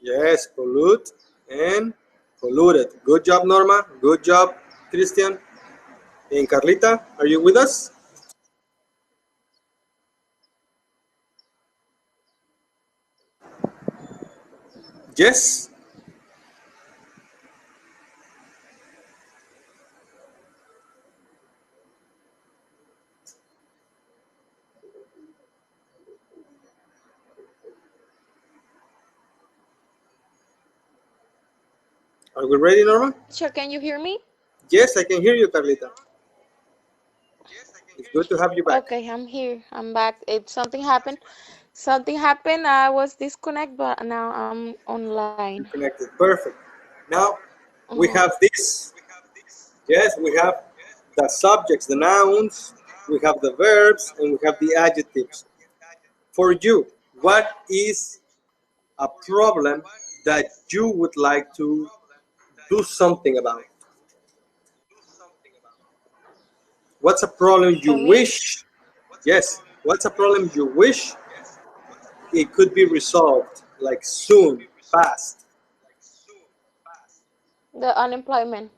Yes, pollute and polluted. Good job, Norma. Good job, Christian. And Carlita, are you with us? Yes. Are we ready, Norma? Teacher, can you hear me? Yes, I can hear you, Carlita. It's good to have you back. Okay, I'm here. I'm back. It something happened. Something happened. I was disconnected, but now I'm online. You're connected. Perfect. Now we Mhm. have this. Yes, we have the subjects, the nouns, we have the verbs, and we have the adjectives. For you, what is a problem that you would like to do something about? What's a problem For you me, wish? Yes, what's a problem you wish it could be resolved, like soon, fast? the unemployment.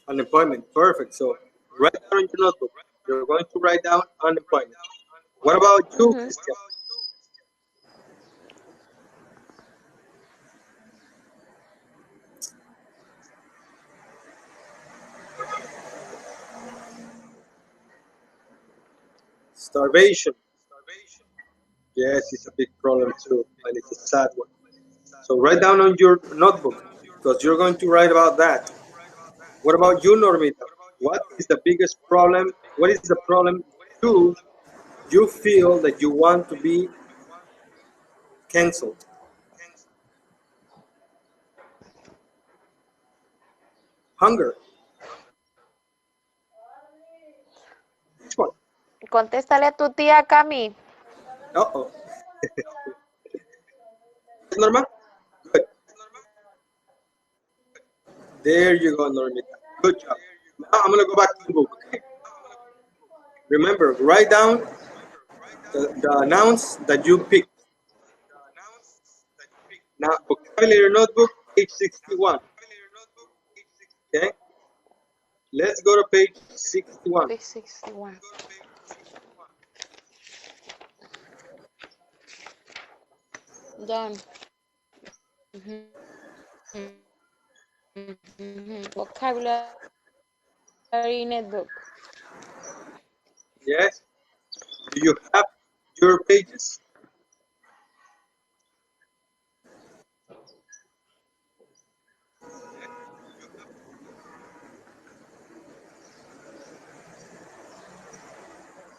Unemployment, perfect. So write down in your notebook. You're going to write down unemployment. What about you, Mhm. Christian? Starvation. Yes, it's a big problem too, and it's a sad one. So write down on your notebook because you're going to write about that. What about you, Normita? What is the biggest problem? What is the problem you feel that you want to be canceled? Hunger. Which one? Contéstale a tu tía Cami. Uh-oh. Yes, Norma? Good. There you go, Normita. Good job. Now I'm gonna go back to the book. Okay? Remember, write down the nouns that you picked. Now, vocabulary notebook, page 61. Okay? Let's go to page 61. Page 61. Done. Vocabulary netbook. Yes? Do you have your pages?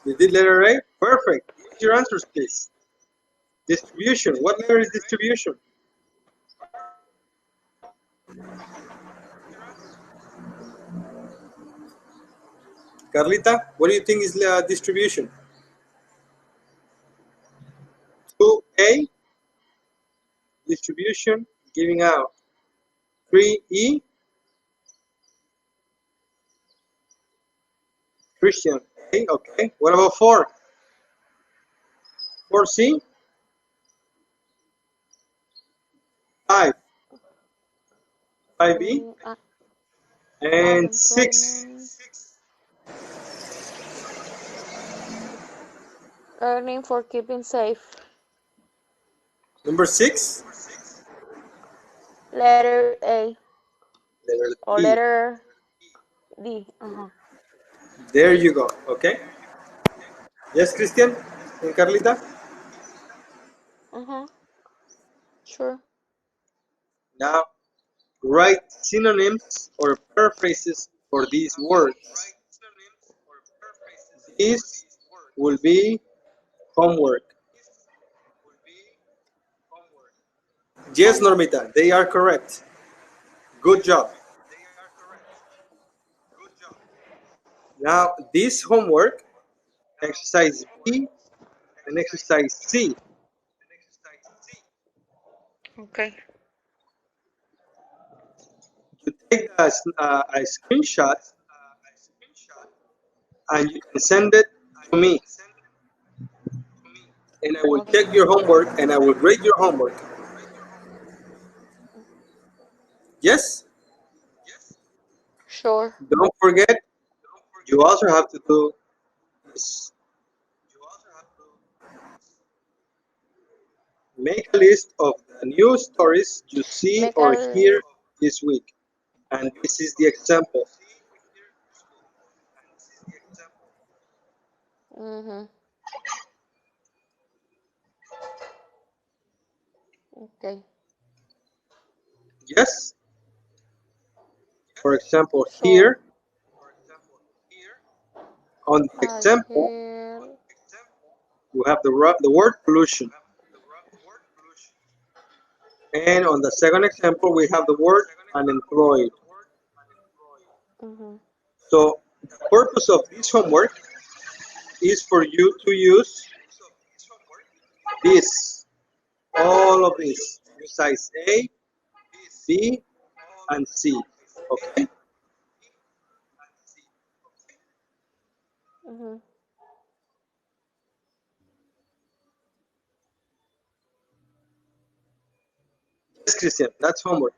You did letter A? Perfect. What's your answers, please? Distribution. What letter is distribution? Carlita, what do you think is distribution? 2A, distribution, giving out. 3E, Christian. A, okay. What about 4? 4C, 5, 5E, and 6. Unemployment. Earning for keeping safe. Number 6, Letter A letter or E. letter D. There you go. Okay. Yes, Christian and Carlita. Uh-huh. Sure. Now write synonyms or paraphrases for these words. This will be homework. Yes, Homework. Normita, they are correct. Good job. Now, this homework, exercise B and exercise C, Okay. you take a screenshot and you can send it to me. And I will Okay. check your homework and I will grade your homework. Yes? Sure. Don't forget, you also have to do this. Make a list of the new stories you see Make or a. hear this week. And this is the example. Mhm. Okay. Yes? For example, So here on the example, here. we have the word pollution. And on the second example, we have the word unemployed. Mhm. So the purpose of this homework is for you to use this, all of this, size A, B, and C. Okay? Mhm. Yes, Christian, that's homework.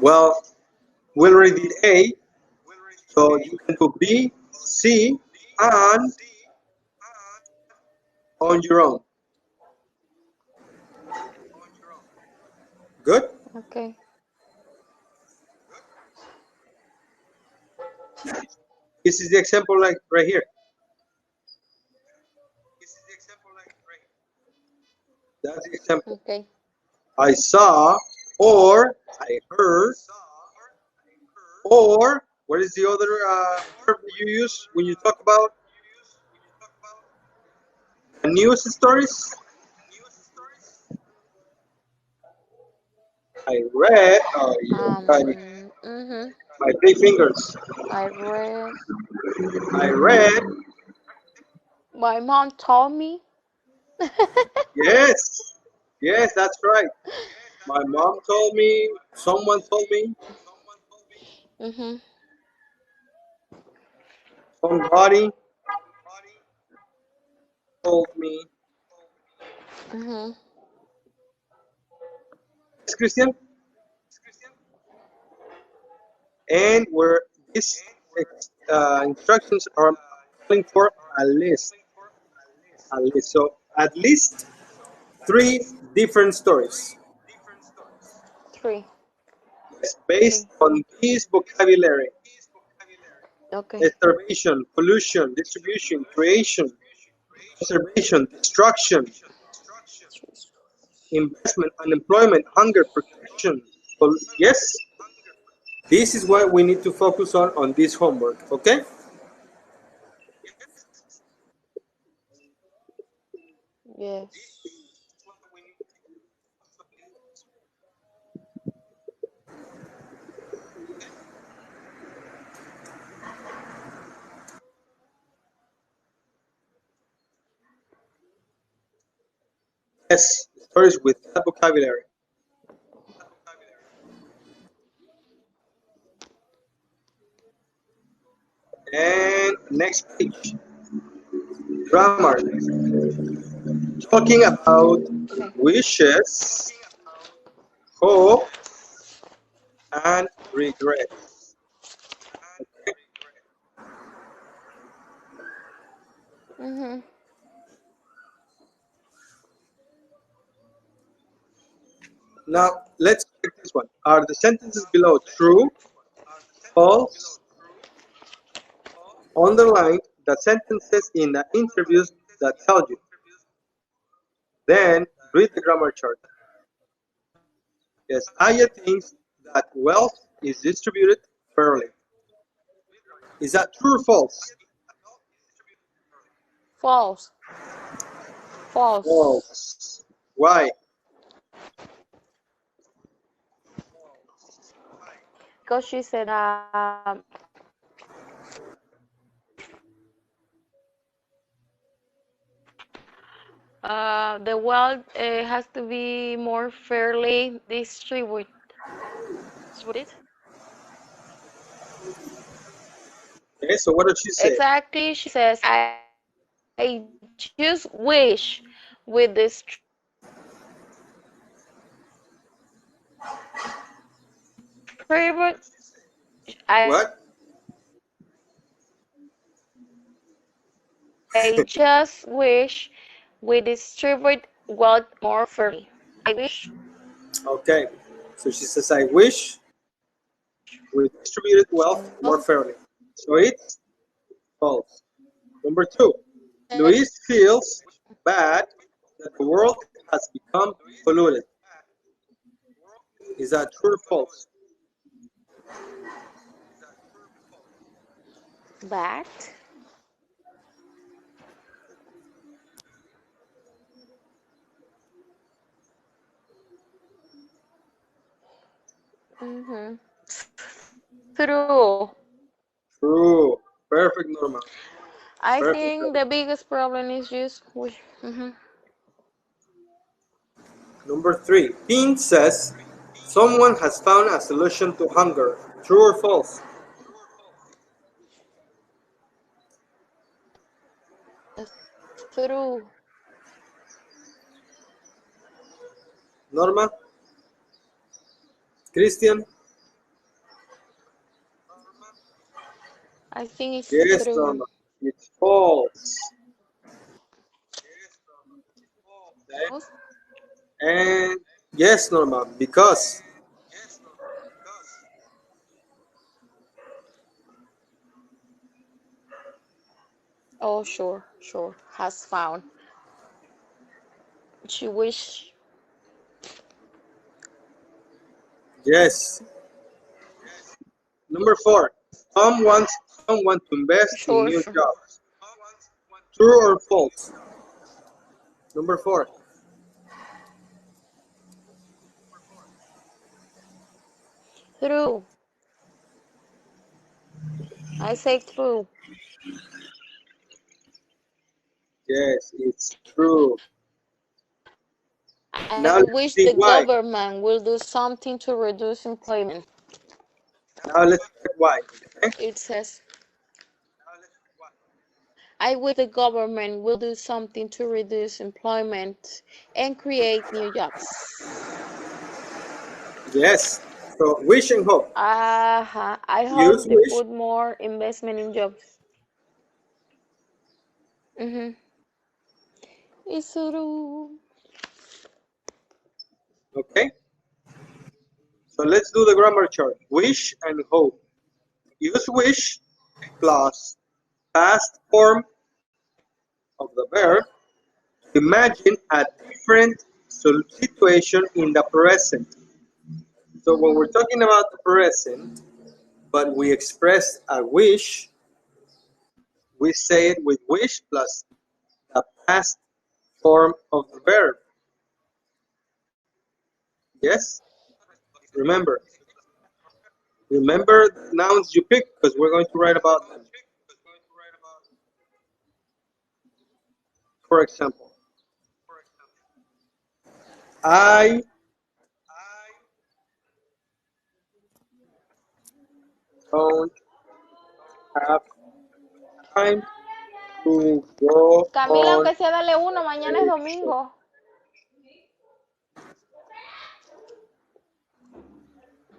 Well, we already did A, so you can do B, C, and on your own. Good? Okay. This is the example like right here. That's the example. Okay. I saw, or I heard, or what is the other verb you use when you talk about news stories? I read, oh yeah, Mhm. my three fingers. I read. I read, My mom told me. yes, yes, that's right. My mom told me, someone told me, Mhm. somebody told me. Mhm. Yes, Christian? And where these instructions are calling for a list. A list. So at least three different stories. Three. Yes, based Three. on this vocabulary. Okay. Starvation, pollution, distribution, creation, conservation, destruction, investment, unemployment, hunger, protection. Yes, this is what we need to focus on this homework, okay? Yes. Yes, stories with that vocabulary. And next page, grammar. Talking about Okay. wishes, hope, and regrets. Mhm. Now, let's check this one. Are the sentences below true, false, underline the sentences in the interviews that tell you? Then read the grammar chart. Yes, Aya thinks that wealth is distributed fairly. Is that true or false? False. False. False. Why? Because she said the wealth has to be more fairly distributed. Okay, so what did she say? Exactly, she says, I just wish with distribute, What? I just wish we distribute wealth more fairly. I wish. Okay, so she says, I wish we distributed wealth more No. fairly. So it's false. Number two, Uh, Luis feels bad the world has become polluted. Is that true or false? But mm-hmm. True. True. Perfect, Norma. I Perfect. think the biggest problem is just we. Mm-hmm. Number 3. Pink says someone has found a solution to hunger. True or false? True. Norma? Christian? I think it's Yes, true. Norma. It's false. Okay. And yes, Norma, because Oh, sure, sure. Has found. She wish. yes. Number 4. Tom wants someone to invest in Sure, new sure. jobs. True or false? Number 4. True. I say true. Yes, it's true. I Now let's wish see the why. government will do something to reduce employment. Now let's check why. Okay? It says, I wish the government will do something to reduce employment and create new jobs. Yes. So wish and hope. I Use hope they wish. put more investment in jobs. Mm-hmm. It's true. Okay. So let's do the grammar chart. Wish and hope. Use wish plus past form of the verb. Imagine a different situation in the present. So when we're Mm-hmm. talking about the present, but we express a wish, we say it with wish plus the past form of the verb. Yes? Remember. Remember the nouns you pick because we're going to write about them. For example, I don't have time to go Camila, on aunque sea dale uno, mañana es vacation. domingo.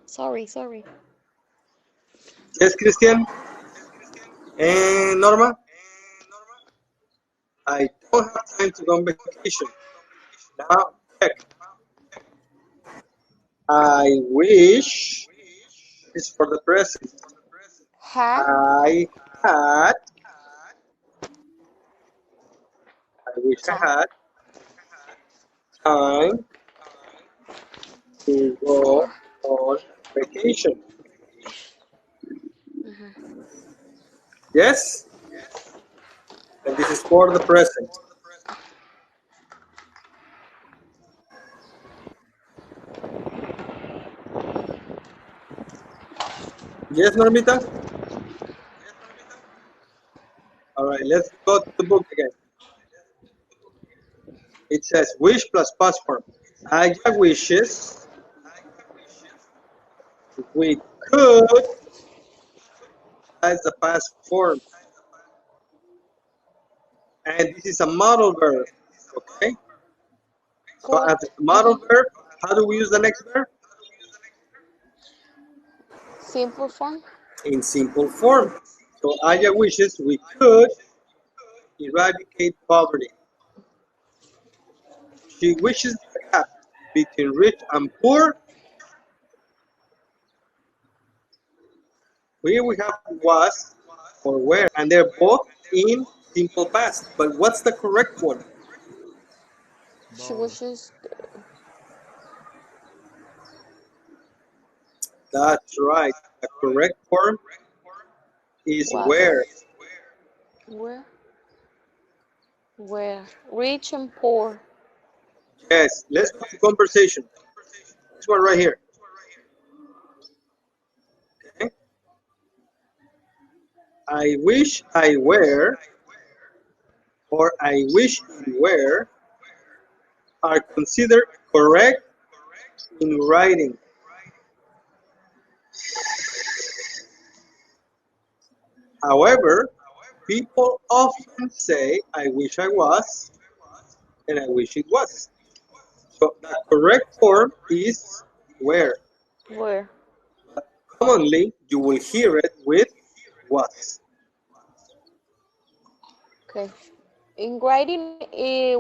Sorry, sorry. Yes, Christian and Norma, I don't have time to go on vacation. Now, check. I wish is for the present. Had I had, I wish I time. had time to go For on vacation. mhm. Yes? And this is for the present. Yes, Normita? All right, let's go to the book again. It says wish plus past form. Aya wishes we could as the past form. And this is a modal verb. Okay? So Could. as a modal Mhm. verb, how do we use the next verb? Simple form. In simple form. So Aya wishes we could eradicate poverty. She wishes the gap between rich and poor. Here we have was or were, and they're both in simple past. But what's the correct one? She wishes. That's right. The correct form is Was. where. Where? Where? Rich and poor. Yes. Let's go to conversation. This one right here. Okay. I wish I were, or I wish you were, are considered correct in writing. However, people often say, I wish I was, and I wish it was. So the correct form is where. Where? Commonly, you will hear it with was. Okay. In writing,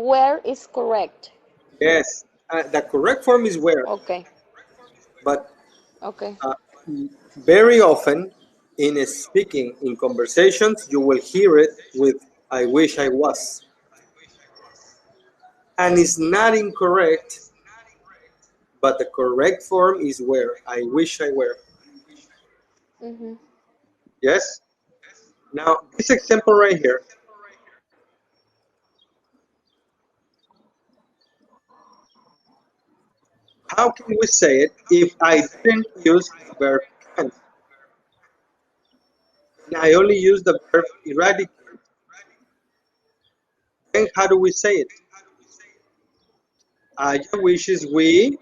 where is correct. Yes, the correct form is where, Okay. but Okay. uh, very often in speaking, in conversations, you will hear it with I wish I was. And it's not incorrect, but the correct form is where. I wish I were. Mhm. Yes? Now, this example right here, how can we say it if I didn't use the verb can? And I only use the verb eradicate. Then how do we say it? Aya wishes we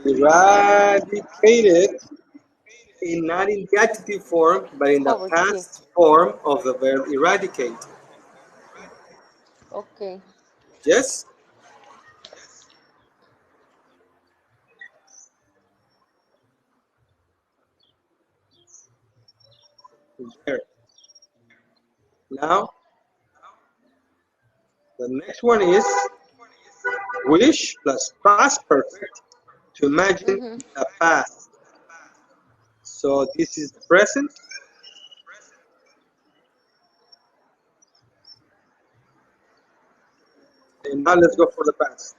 eradicated, in not in the adjective form, but in the Poverty. past form of the verb eradicate. Okay. Yes? There. Now, the next one is wish plus past perfect to imagine Mhm. the past. So this is the present. And now let's Mhm. go for the past.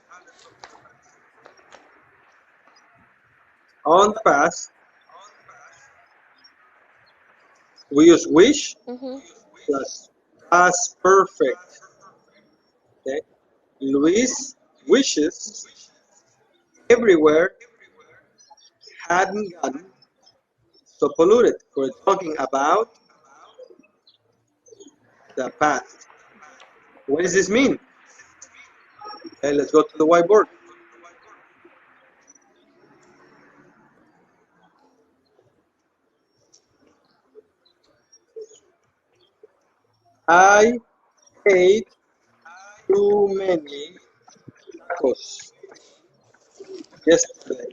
On the past, we use wish Mhm. plus past perfect. Okay? Luis wishes everywhere hadn't gotten so polluted. We're talking about the past. What does this mean? Okay, let's go to the whiteboard. I ate too many tacos yesterday.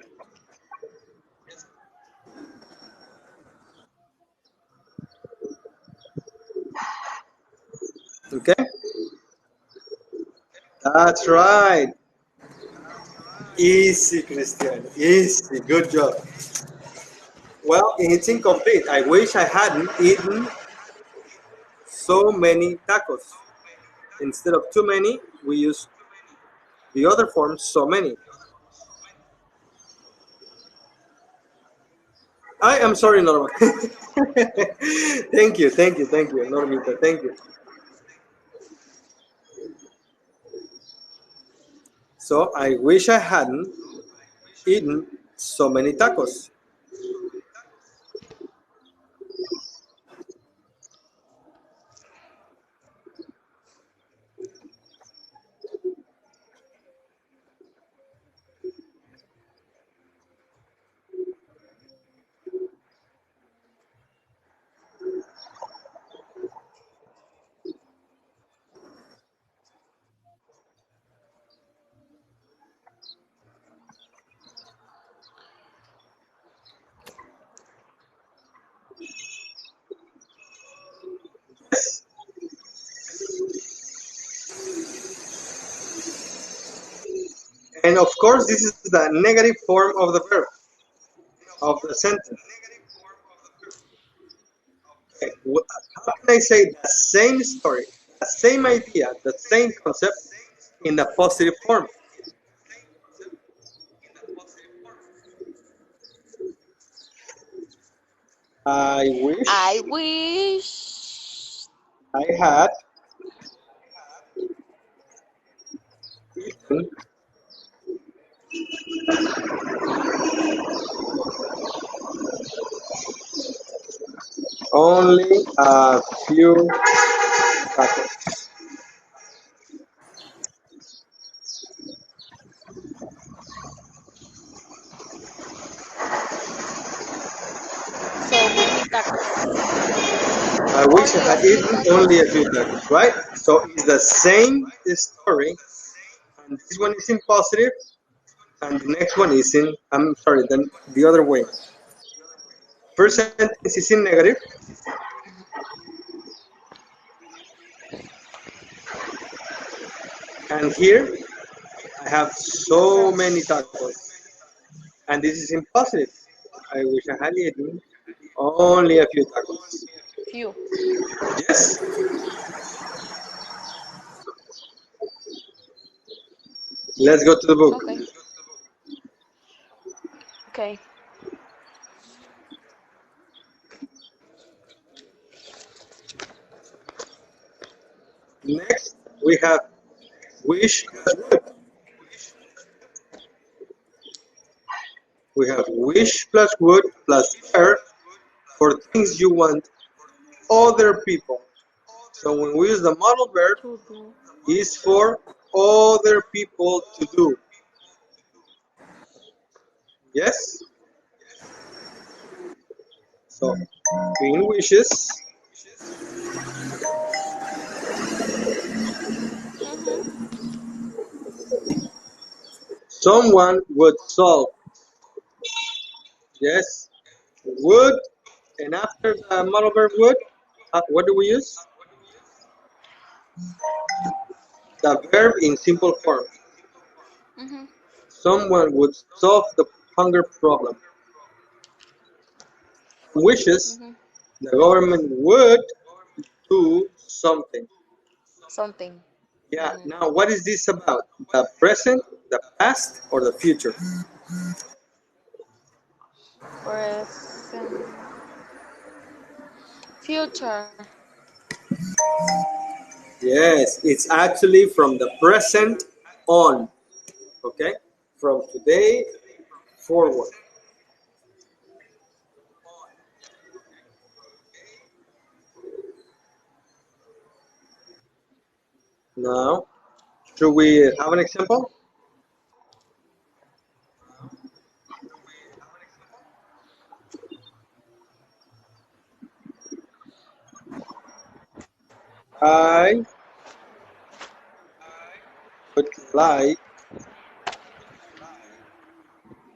Okay, that's right. Easy, Christian. Easy. Good job. Well, it's incomplete. I wish I hadn't eaten so many tacos. Instead of too many, we use the other form, so many. I am sorry, Norma. Thank you, Normita. Thank you. So I wish I hadn't eaten so many tacos. Yes. And of course, this is the negative form of the verb, of the sentence. Okay. How can I say the same story, the same idea, the same concept, in the positive form. I I wish wish. I had eaten only a few tacos. So many tacos. I wish I Only a had few eaten only a tacos. few tacos, right? So it's the same story, and this one is in positive, and the next one is in, I'm sorry, then the other way. First sentence is in negative, and here I have so Okay. many tacos, and this is in positive. I wish I had eaten only a few tacos. Few. Yes, let's go to the book. Okay. Okay. Next, we have wish plus would. We have wish plus would plus verb for things you want other people. So when we use the modal verb, To do. is for other people to do. Yes? So in wishes, Mm-hmm. someone would solve. Yes? Would, and after the modal verb would, what do we use? The verb in simple form. Mm-hmm. Someone would solve the hunger problem. Wishes, Mm-hmm. the government would do something. Something. Yeah, Mm-hmm. now what is this about? The present, the past, or the future? Present. Future. Yes, it's actually from the present on, okay? From today forward. Now, should we have an example? I would like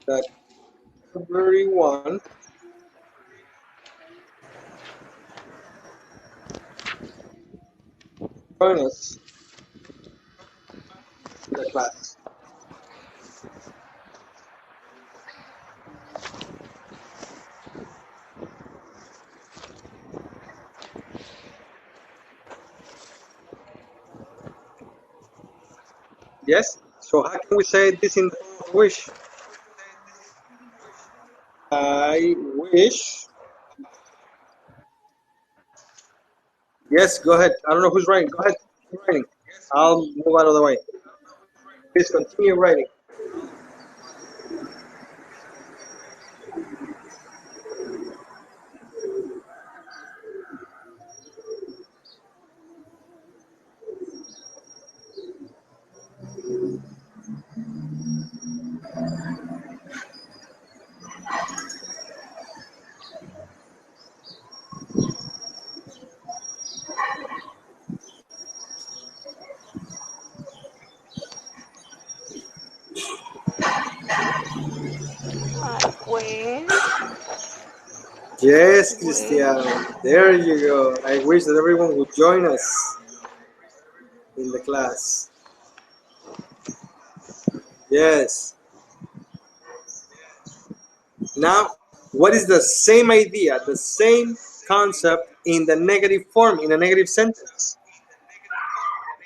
that everyone join us in the class. Yes? So how can we say this in the form of a wish? I wish. Yes, go ahead. I don't know who's writing. Go ahead. Keep writing. I'll move out of the way. Please continue writing. I wish. Yes, Christian. Wish. There you go. I wish that everyone would join us in the class. Yes. Now, what is the same idea, the same concept in the negative form, in a negative sentence?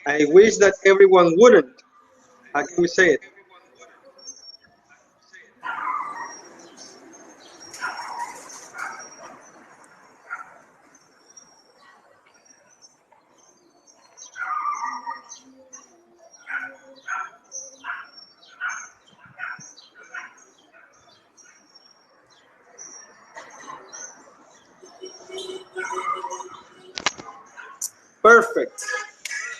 I wish that everyone wouldn't. How can we say it? Perfect.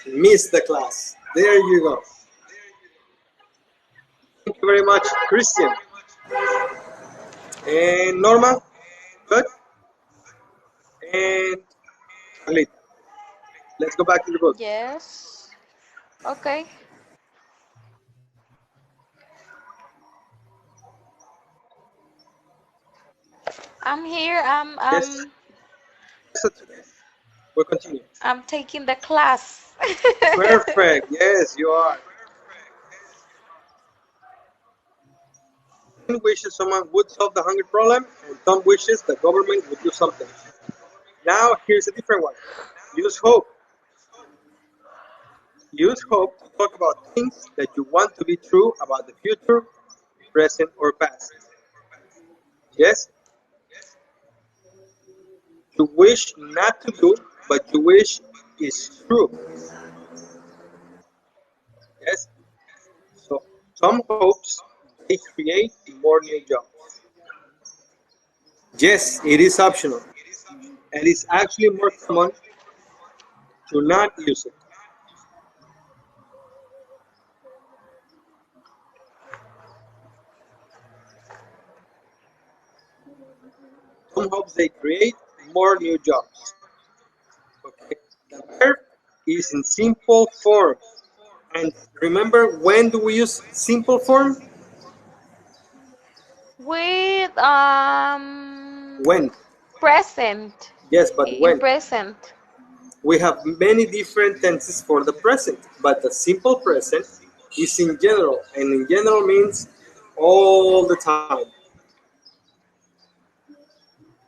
Miss the class. There you go. Thank you very much, Christian. And Norma, good. And Carlita. Let's go back to the book. Yes. Okay. I'm here. Yes. So we'll continue. I'm taking the class. Perfect. Yes, you are. Ken wishes someone would solve the hunger problem, and Tom wishes the government would do something. Now, here's a different one. Use hope. Use hope to talk about things that you want to be true about the future, present, or past. Yes? You wish not to do, but you wish is true. Yes? So, some hopes, they create more new jobs. Yes, it is optional. And it's actually more common to not use it. Some hopes they create more new jobs. Okay. The verb is in simple form. And remember, when do we use simple form? With When? present. Yes, but In when? present. We have many different tenses for the present, but the simple present is in general, and in general means all the time.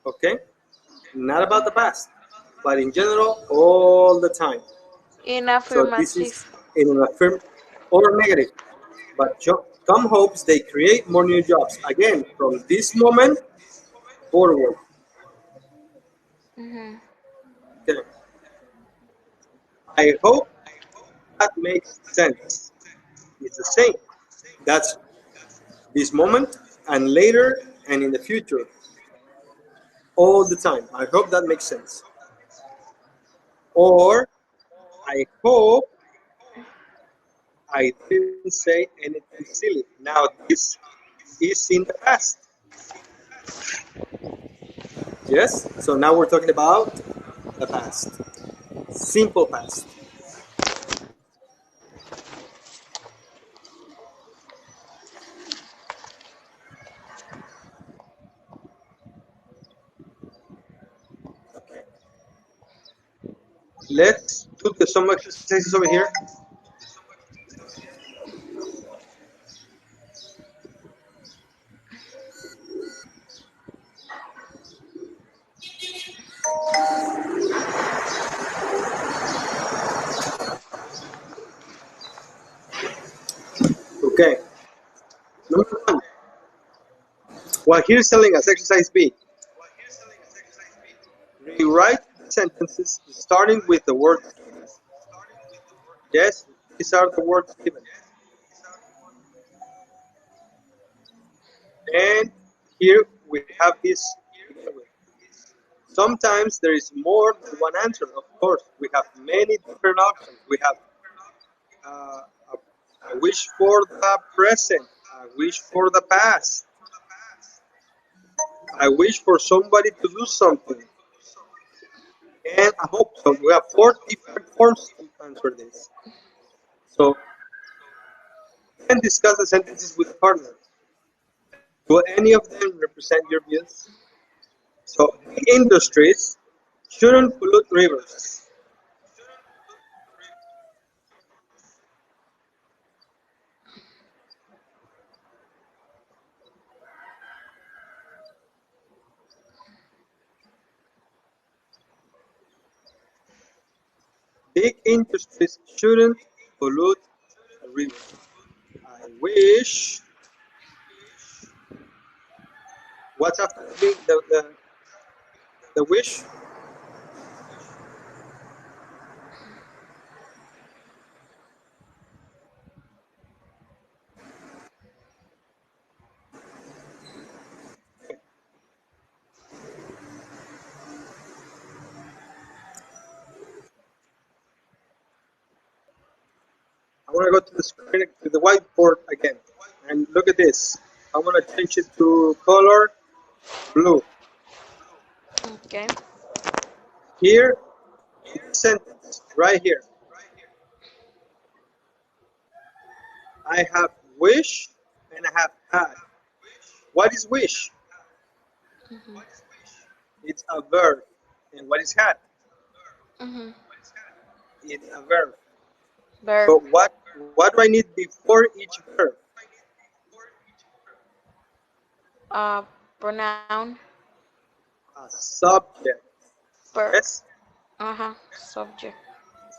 Okay? Not about the past, but in general, all the time. In So this is affirmative. in an affirm or negative. But Tom hopes they create more new jobs again from this moment forward. Hmm. Okay. I hope that makes sense. It's the same. That's this moment and later and in the future. All the time. I hope that makes sense. Or I hope I didn't say anything silly. Now this is in the past. Yes? So now we're talking about the past. Simple past. Let's do some exercises over here. Okay. Number one. Well, here's telling us exercise B. Rewrite the sentences starting with the word given. Yes, these are the words given. And here we have this to begin with. Sometimes there is more than one answer. Of course, we have many different options. We have a wish for the present, a wish for the past, I wish for somebody to do something, and I hope so. We have four different forms to answer this. So, then discuss the sentences with a partner. Do any of them represent your views? So, big industries shouldn't pollute rivers. Big industries shouldn't pollute a river. wish. What's after the wish? I want to go to the screen, to the whiteboard again, and look at this. I want to change it to color blue. Okay. Here, in this sentence, right here, I have wish and I have had. What is wish? Mm-hmm. It's a verb. And what is had? Mm-hmm. It's a verb. Verb. So what do I need before each verb? Uh, Pronoun. A subject. Verb. Yes. Uh-huh. Subject.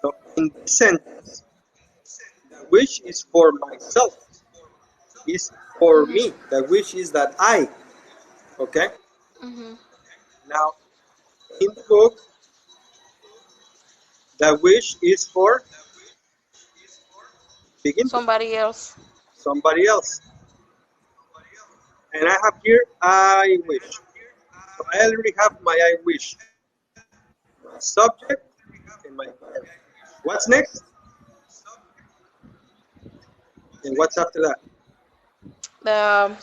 So in this sentence, the wish is for myself. Is for Mm-hmm. me. The wish is that I. Okay. Mm-hmm. Now in the book, the wish is for big industry, Somebody else. somebody else. And I have here I wish. So I already have my I wish, my subject, and my verb. What's next? And what's after that? The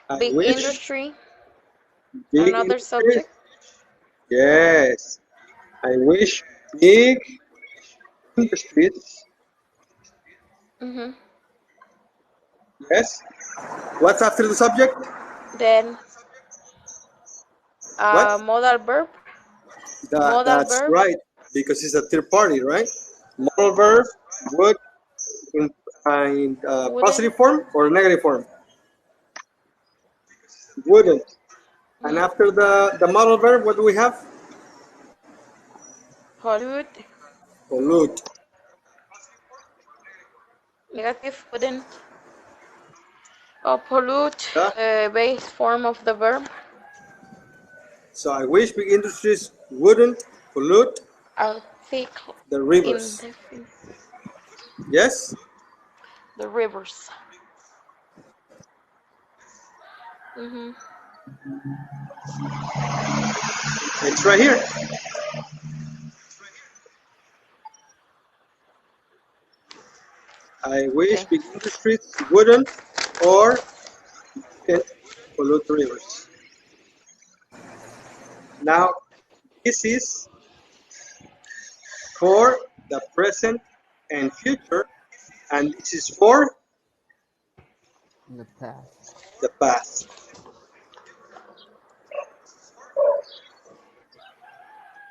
I big wish, industry. big Another industries. subject. Yes. I wish big industries. Mm-hmm. Yes. What's after the subject? Then What? modal verb. Modal That's verb. right. Because it's a third party, right? Moral verb would in, Wouldn't. positive form or negative form? Wouldn't. And Mm-hmm. after the modal verb, what do we have? Pollute. Pollute. Negative. Wouldn't. Pollute. Yeah. Base form of the verb. So I wish big industries wouldn't pollute Article the rivers. indefinite. Yes? The rivers. Mm-hmm. It's right here. I wish Okay. big industries wouldn't or didn't pollute the rivers. Now, this is for the present and future, and this is for in the past. the past.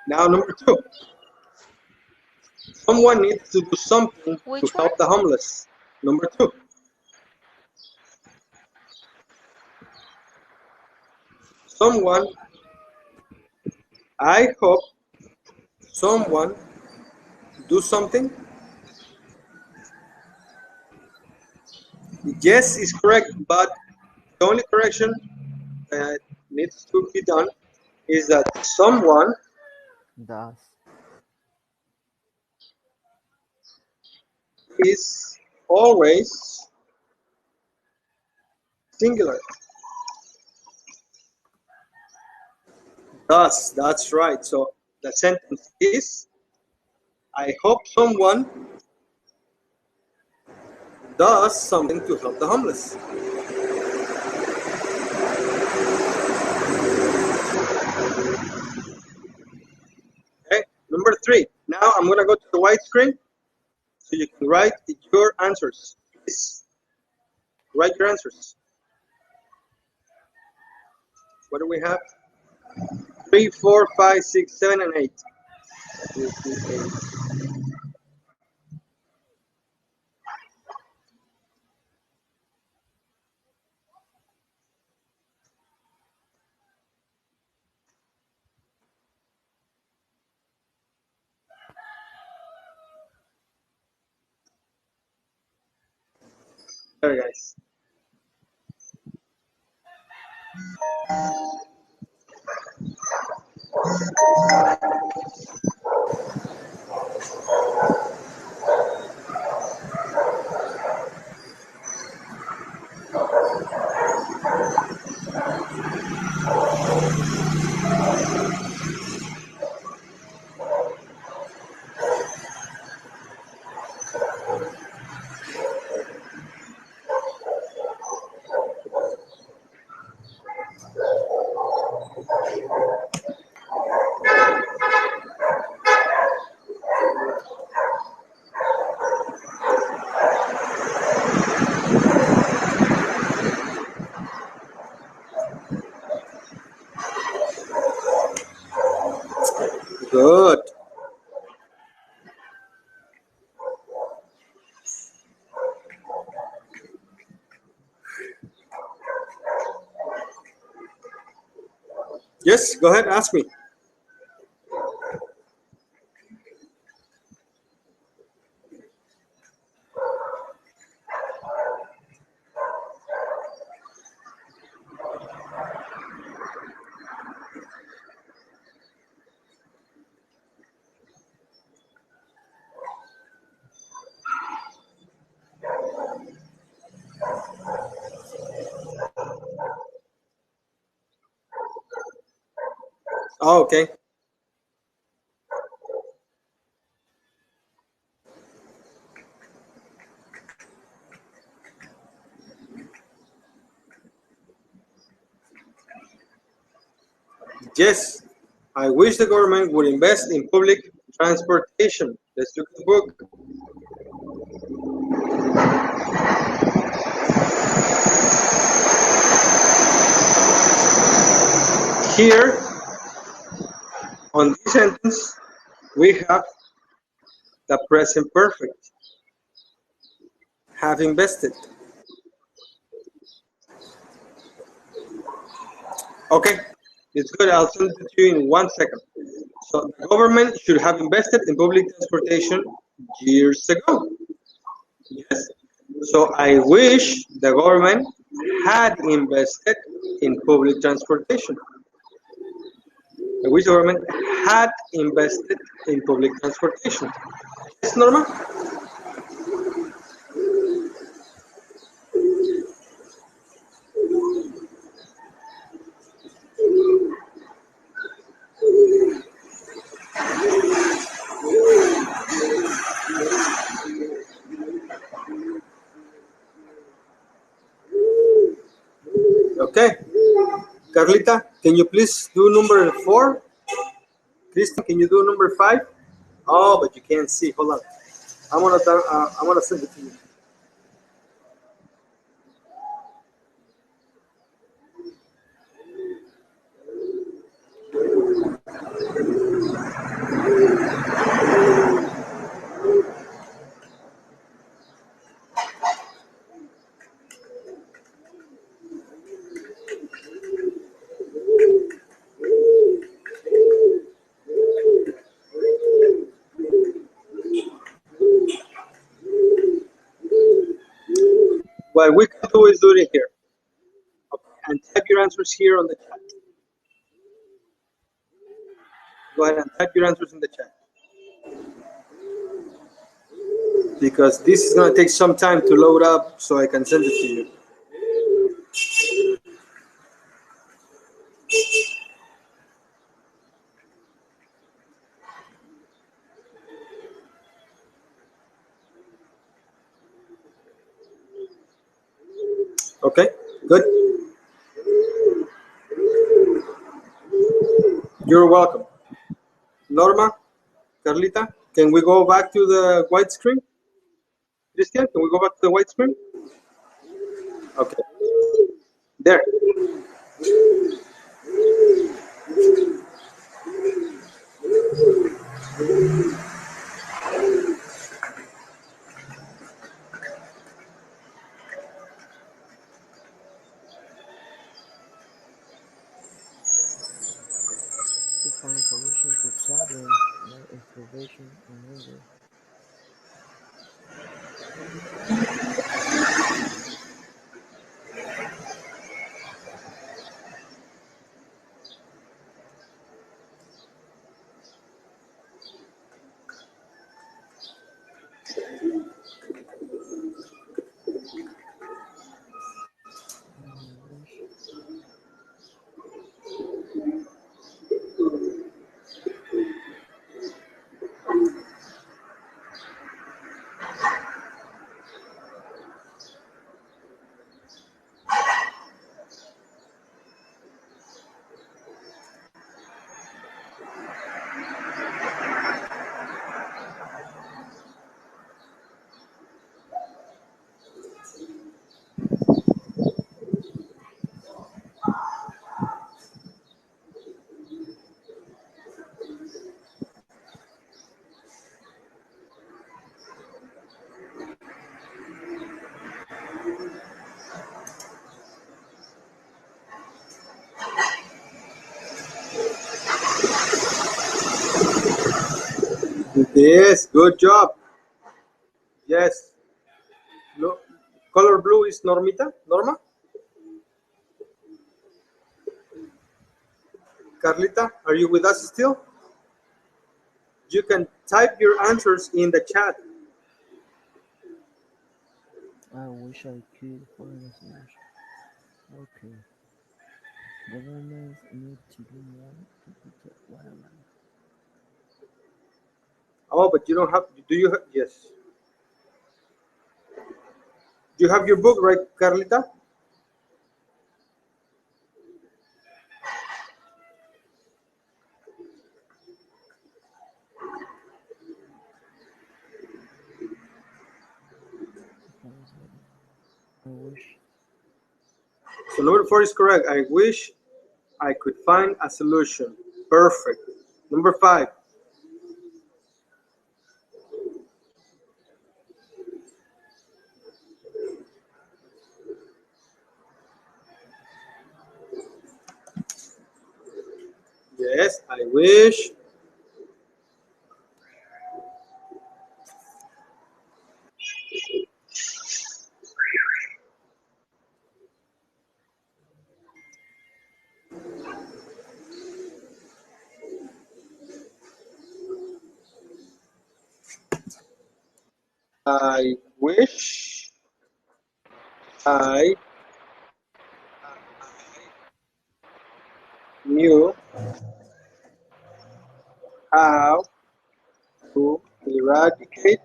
Now, number two, someone needs to do something to Which one? help the homeless. Number two, someone, I hope someone do something. Yes is correct, but the only correction that needs to be done is that someone Thus, is always singular. Thus, that's right. So the sentence is I hope someone does something to help the homeless. Okay, number three. Now I'm going to go to the white screen so you can write your answers. Please write your answers. What do we have? 3, 4, 5, 6, 7, and 8. There, guys. Good. Yes, go ahead, ask me. Oh, okay. Yes, I wish the government would invest in public transportation. Let's look at the book. Here, on this sentence, we have the present perfect. Have invested. Okay, it's good. I'll send it to you in 1 second. So the government should have invested in public transportation years ago. Yes. So I wish the government had invested in public transportation. I wish the government had invested in public transportation. Yes, Norma? Okay. Carlita, can you please do number 4? Christian, can you do number 5? Oh, but you can't see. Hold on. I'm gonna send it to you. What we can do is do it here. Okay. And type your answers here on the chat. Go ahead and type your answers in the chat. Because this is going to take some time to load up so I can send it to you. Okay, good. You're welcome. Norma, Carlita, can we go back to the white screen? Christian, can we go back to the white screen? Okay. There. To find solution to problems like starvation and hunger. Yes, good job. Yes. No, color blue is Normita? Norma? Carlita, are you with us still? You can type your answers in the chat. I wish I could find a solution. Okay. Governments need to do more to protect wildlife. Oh, but you don't have, do you have, yes. You have your book, right, Carlita? I wish So number 4 is correct. I wish I could find a solution. Perfect. Number 5. Yes, I wish. I wish I knew how to eradicate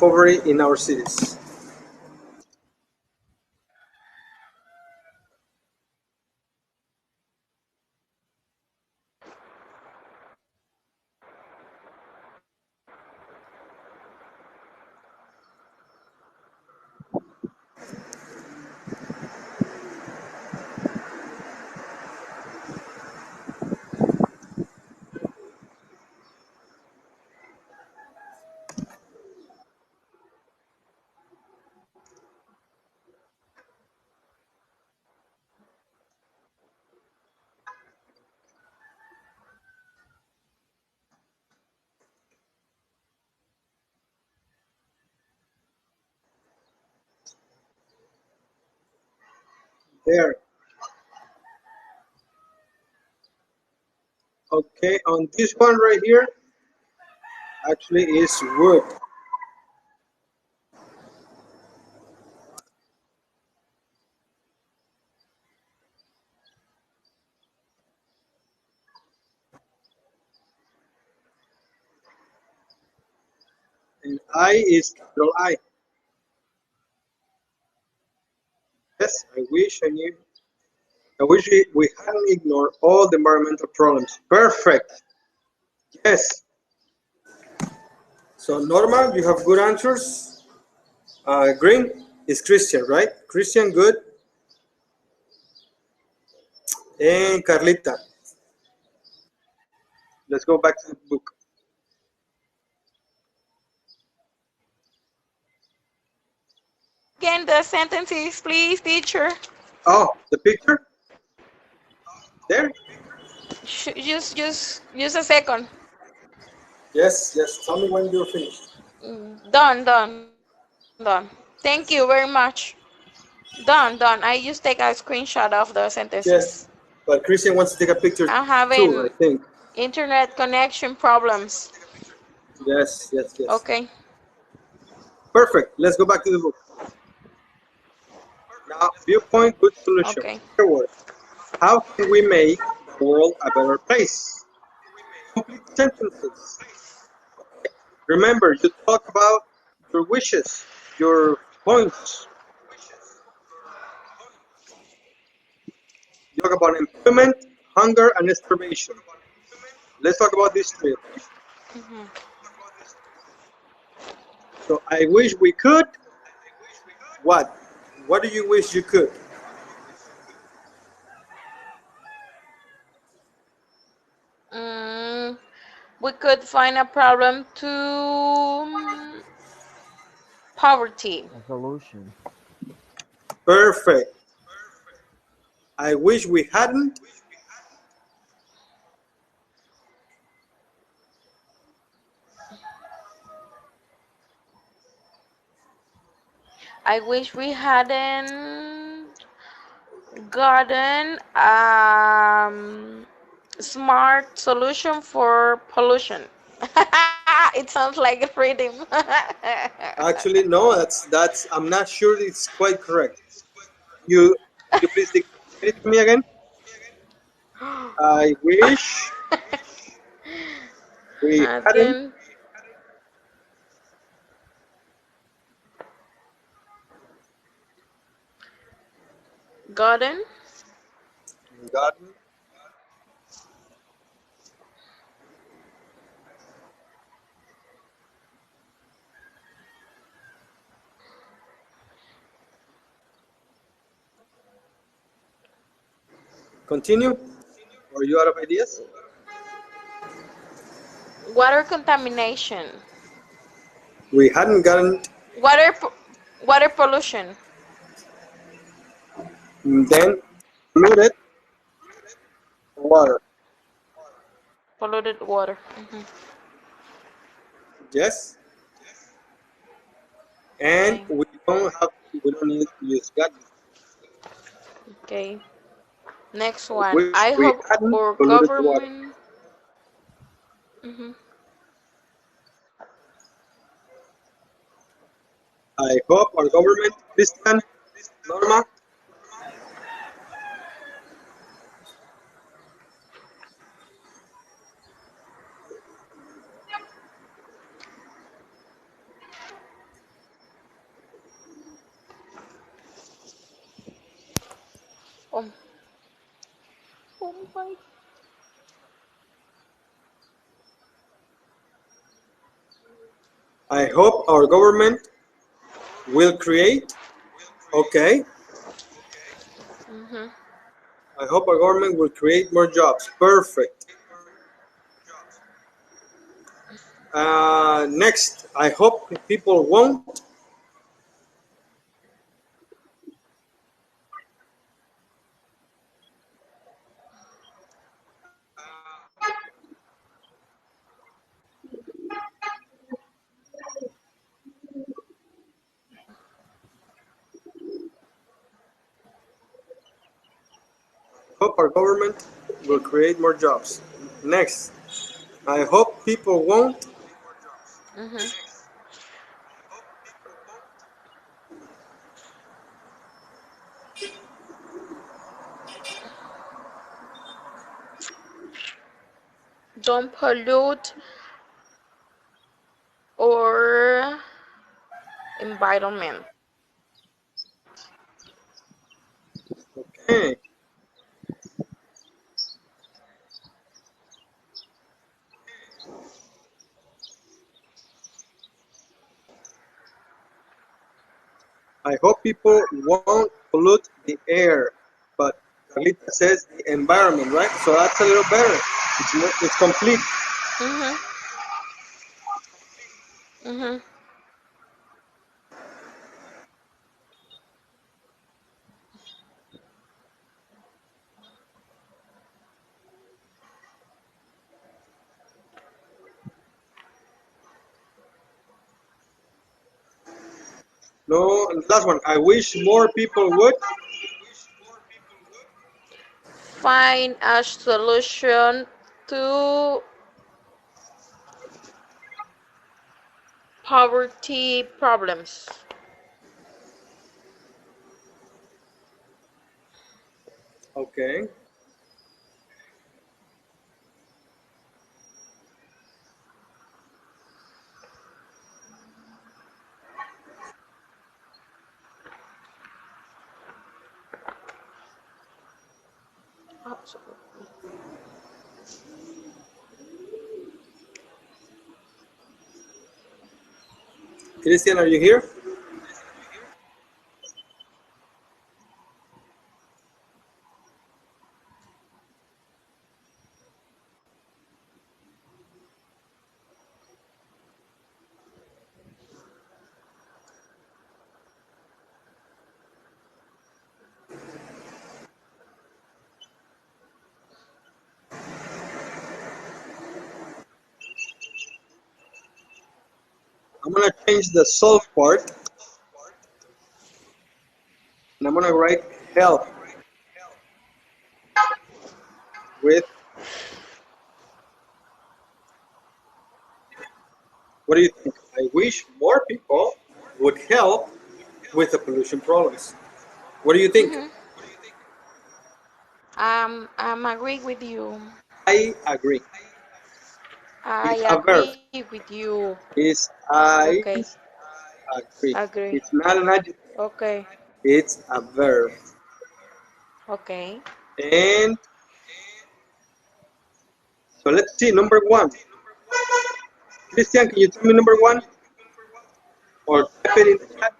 poverty in our cities. There. Okay, on this one right here, actually is wood. And I is capital I. Yes, I wish I knew. I wish we hadn't ignored all the environmental problems. Perfect. Yes. So Norma, you have good answers. Green is Christian, right? Christian, good. And Carlita. Let's go back to the book. Again, the sentences, please, teacher. Oh, the picture there. Just a second. Yes, yes. Tell me when you're finished. Done. Thank you very much. Done. I just take a screenshot of the sentences. Yes, but Christian wants to take a picture I'm too, having I think. internet connection problems. Yes, yes, yes. Okay. Perfect. Let's go back to the book. Now, viewpoint, good solution. Okay. Forward. How can we make the world a better place? Complete sentences. Remember, you talk about your wishes, your points. You talk about employment, hunger, and starvation. Let's talk about these three. Mhm. So I wish we could. What? What do you wish you could? Mm, we could find a problem to poverty. A solution. Perfect. I wish we hadn't. I wish we hadn't gotten smart solution for pollution. It sounds like a freedom. Actually, no. That's. I'm not sure it's quite correct. You could you please repeat it to me again? I wish we hadn't Hadn't gotten gotten. Continue. Are you out of ideas? water contamination, We hadn't gotten. water po- water pollution, Then polluted water. polluted water. Yes. And Okay, we don't need to use gotten. okay. Next I one. wish I we hope hadn't our polluted water. government. Mhm. I hope our government, Christian, Norma, Oh, oh my. I hope our government will create. Okay. Mhm. I hope our government will create more jobs. Perfect. Next, I hope people won't. Hope our government will Okay. create more jobs. Next, I hope people won't. Mhm. Don't pollute our environment. Okay. I hope people won't pollute the air. But Carlita says the environment, right? So that's a little better. It's complete. Mhm. Mhm. No, last one. I wish more people would. Find a solution to poverty problems. Okay. Absolutely. Christian, are you here? I'm gonna change the solve part and I'm gonna write help with, what do you think? I wish more people would help with the pollution problems. What do you think? Mm-hmm. I'm agree with you. I agree. I It's a verb. agree with you. It's Okay. I agree. Agree. It's not an adjective. Okay. It's a verb. Okay. And so let's see, number one. Christian, can you tell me number one? Or type it in the chat?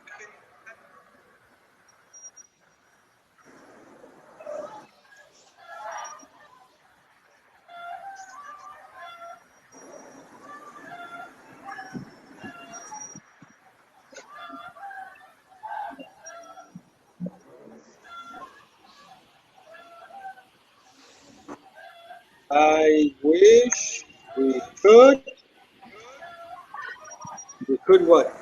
I wish we could what?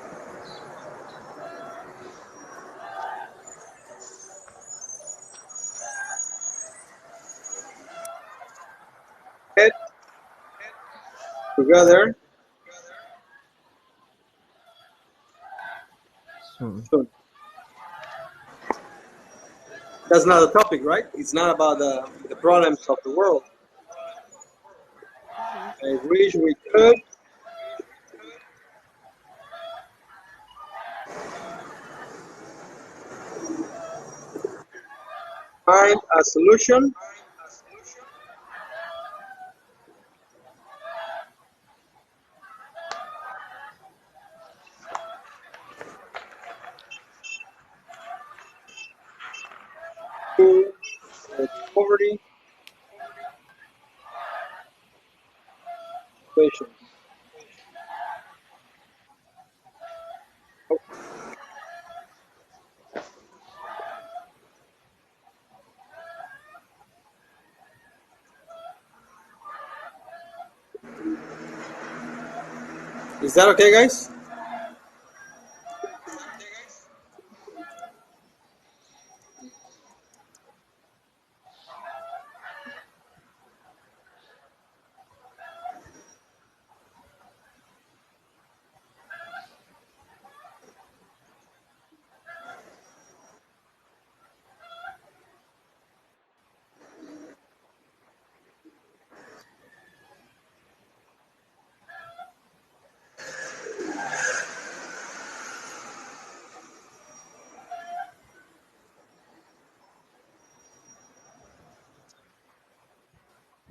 Get together Soon. soon. That's not the topic, right? It's not about the problems of the world. I wish we could find a solution to the poverty situation. Is that okay, guys?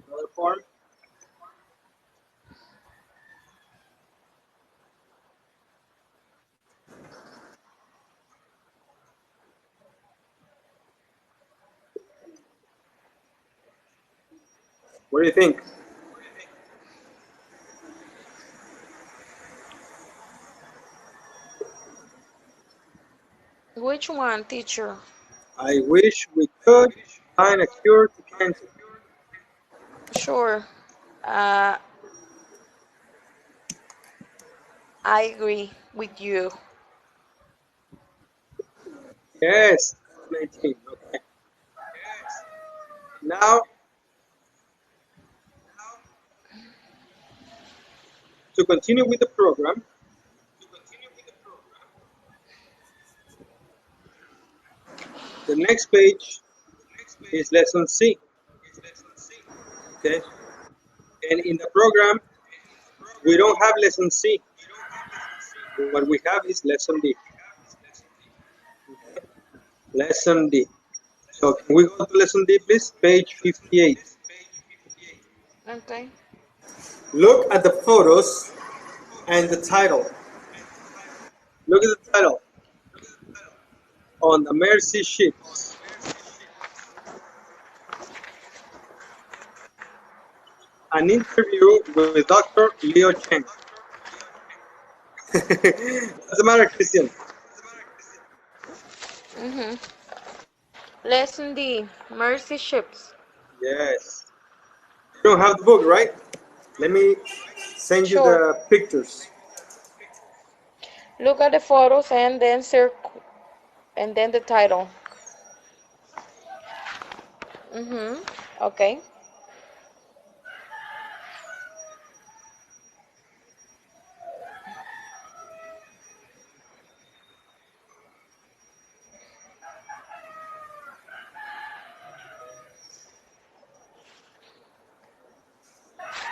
Another form. What do you think? Which one, teacher? I wish we could find a cure to cancer. Sure. Uh, I agree with you. Yes, 19. Okay. Now, to continue with the program, the next page is lesson C. Okay. And in the program, we don't have lesson C. What we have is lesson D. Lesson D. So can we go to lesson D, please? Page 58. Okay. Look at the photos and the title. Look at the title. On the Mercy ships. An interview with Dr. Leo Cheng. What's the matter, Christian? Mm-hmm. Lesson D. Mercy ships. Yes. You don't have the book, right? Let me send you Sure. the pictures. Look at the photos and then and then the title. Okay.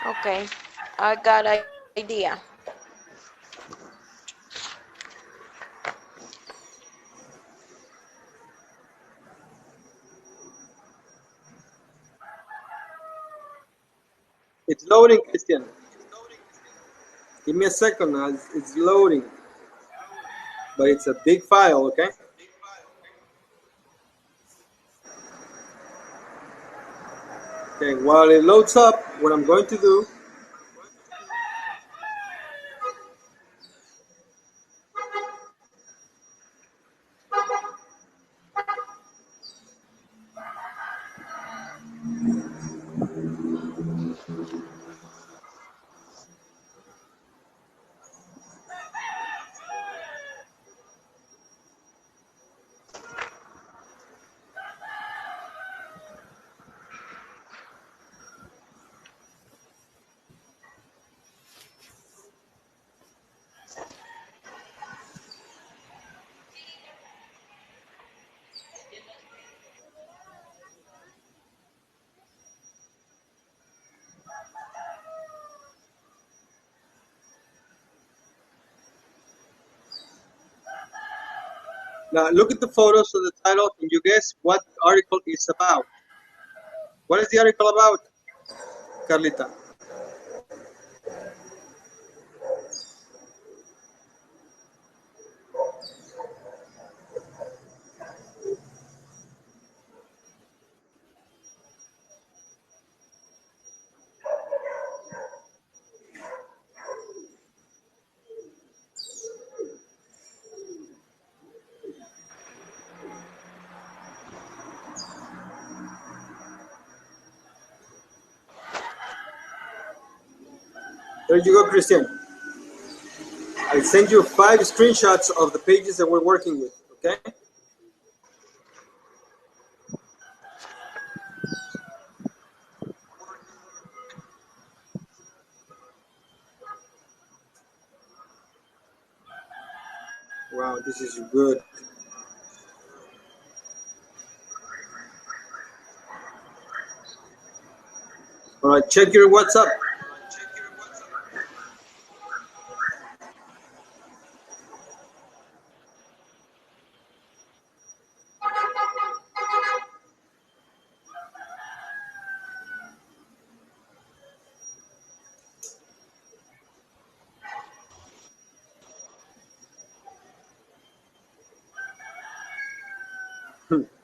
Okay. I got idea. It's loading, Christian. Give me a second. It's loading, but it's a big file. Okay. Okay. While it loads up, what I'm going to do. Now look at the photos of the title. Can you guess what the article is about? What is the article about, Carlita? There you go, Christian. I send you 5 screenshots of the pages that we're working with. Okay. Wow, this is good. All right, check your WhatsApp.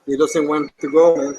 He doesn't want to go, man.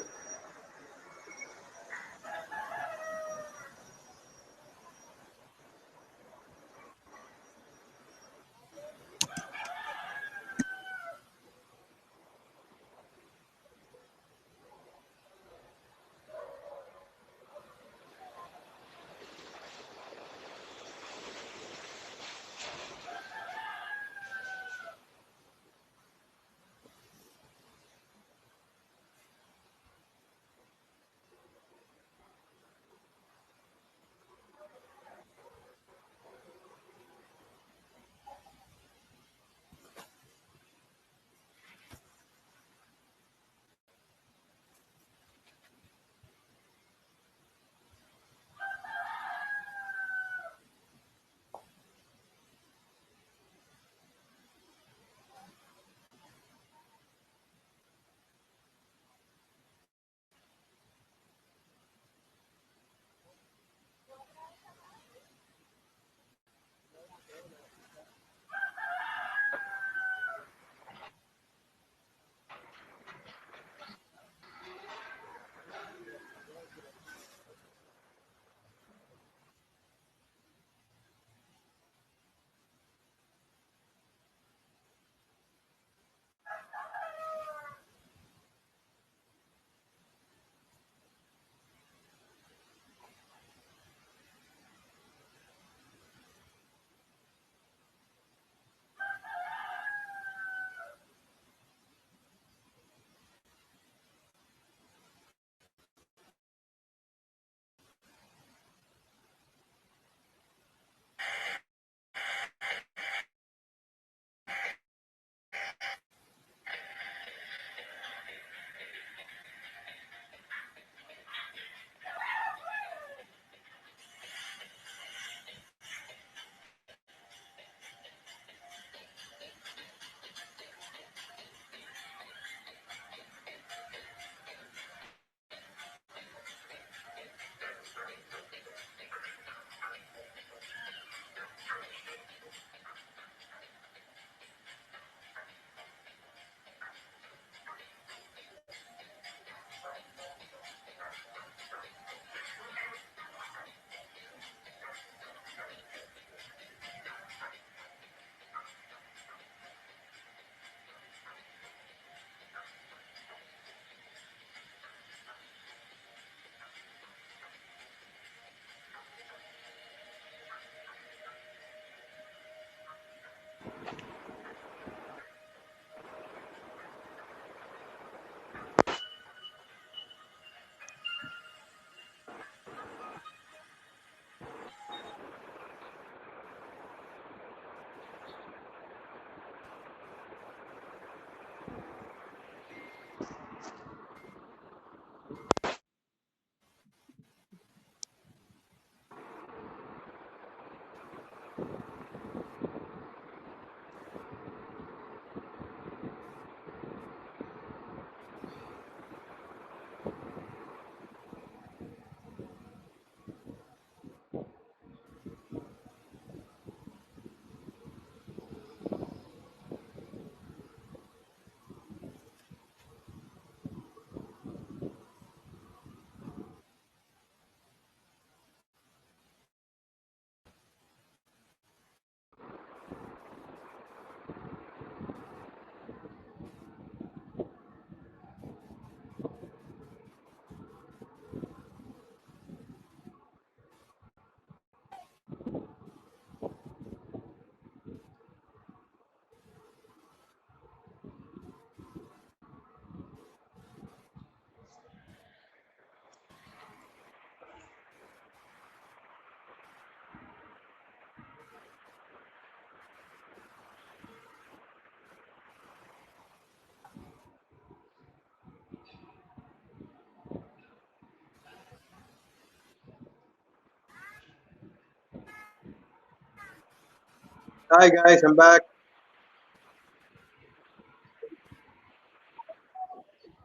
Hi guys, I'm back.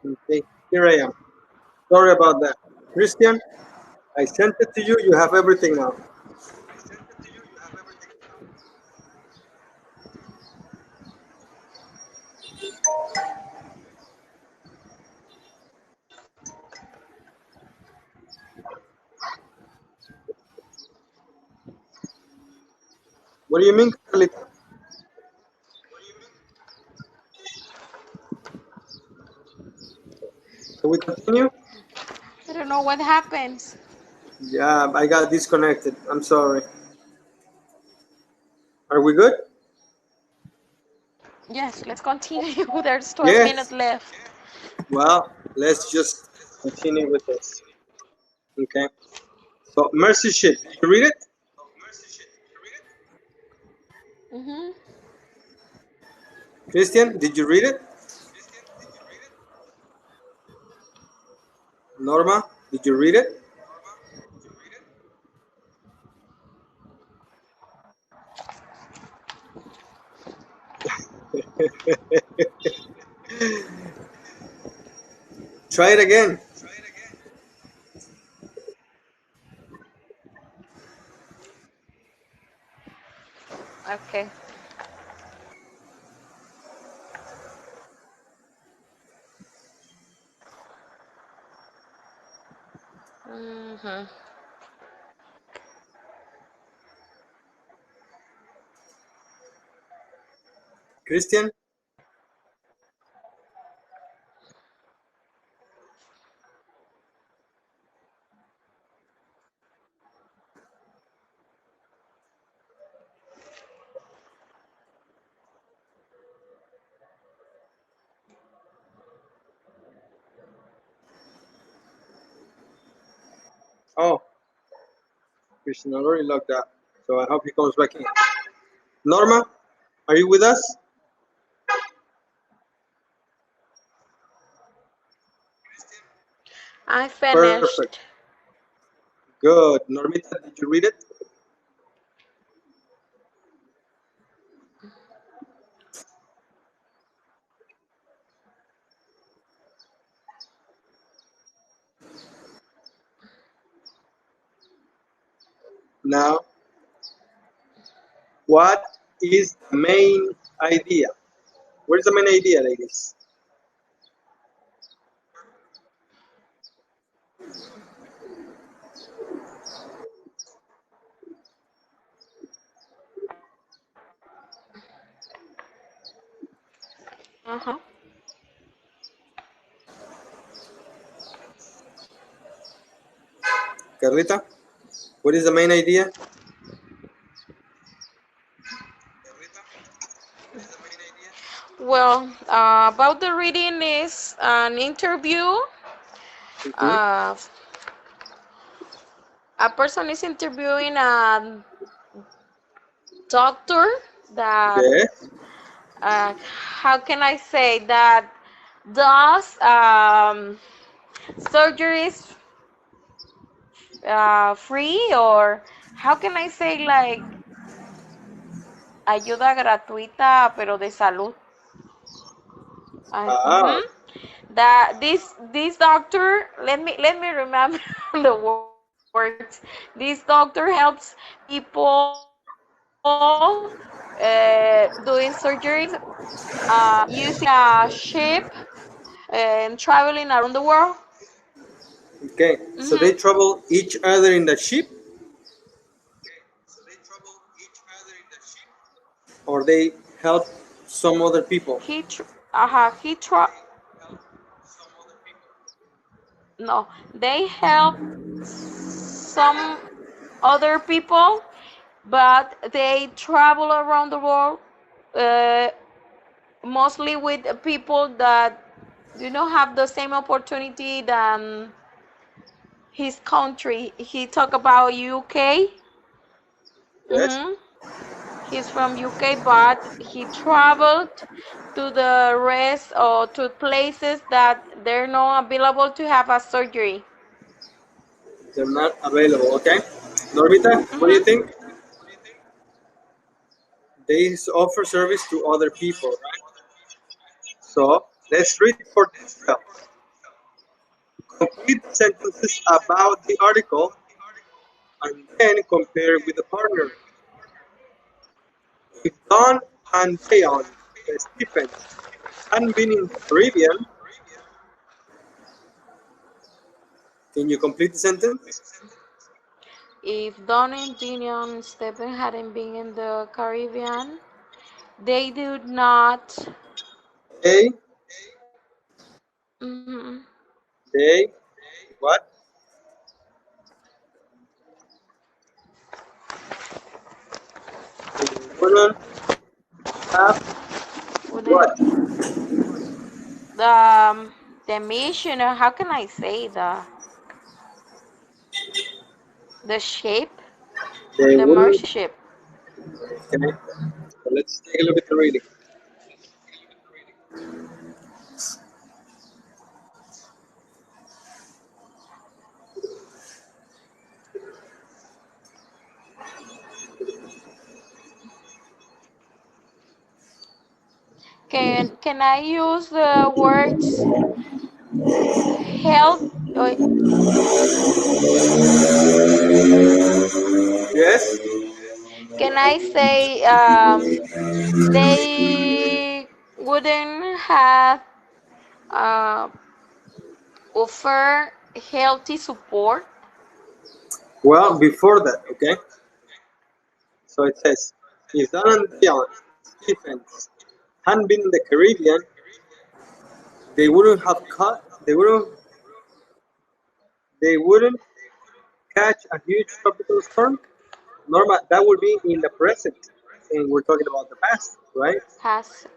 Okay, here I am. Sorry about that. Christian, I sent it to you. You have everything now. What do you mean, Carlita? Can we continue? I don't know what happens. Yeah, I got disconnected. I'm sorry. Are we good? Yes, let's continue. There's 12 Yes. minutes left. Well, let's just continue with this. Okay. So, mercy ship. Did you read it? Mm-hmm. Christian, did you read it? Norma, did you read it? Try it again. Okay. Mm-hmm. Christian? Oh, Christian already logged out. So I hope he comes back in. Norma, are you with us? I Perfect. finished. Good. Normita, did you read it? Now, what is the main idea? Where's the main idea, ladies? Uh-huh. Carlita, what is the main idea? Well, about the reading is an interview. Mm-hmm. Uh, a person is interviewing a doctor that, Yes. how can I say, that does surgeries free, or how can I say, like ayuda gratuita pero de salud. Ah, That this doctor, let me remember the words. This doctor helps people doing surgeries using a ship and traveling around the world. okay. So they hmm trouble each other in the ship, or they help some other people? He tr- he try no, they help some other people, but they travel around the world, uh, mostly with people that do not have the same opportunity than his country. He talked about UK. Yes. hmm He's from UK, but he traveled to the rest or to places that they're not available to have a surgery. They're not available. Okay. Normita, what do you hmm think? They offer service to other people, right? So let's read for themselves. Complete the sentences about the article and then compare with the partner. If Don and Dion Stephens hadn't been in the Caribbean, can you complete the sentence? If Don and Dion and Stephen hadn't been in the Caribbean, they did not. They, Mhm. they, what? They wouldn't have what? Wouldn't the mission, or how can I say the shape, They the wouldn't. mercy ship? Okay. So let's take a look at the reading. Can I use the words health? Or Yes. can I say they wouldn't have uh, offer healthy support? Well, before that, okay. So it says, if Don and Dion Stephens hadn't been in the Caribbean, they wouldn't have caught. They wouldn't catch a huge tropical storm. Normal. That would be in the present, and we're talking about the past, right? Has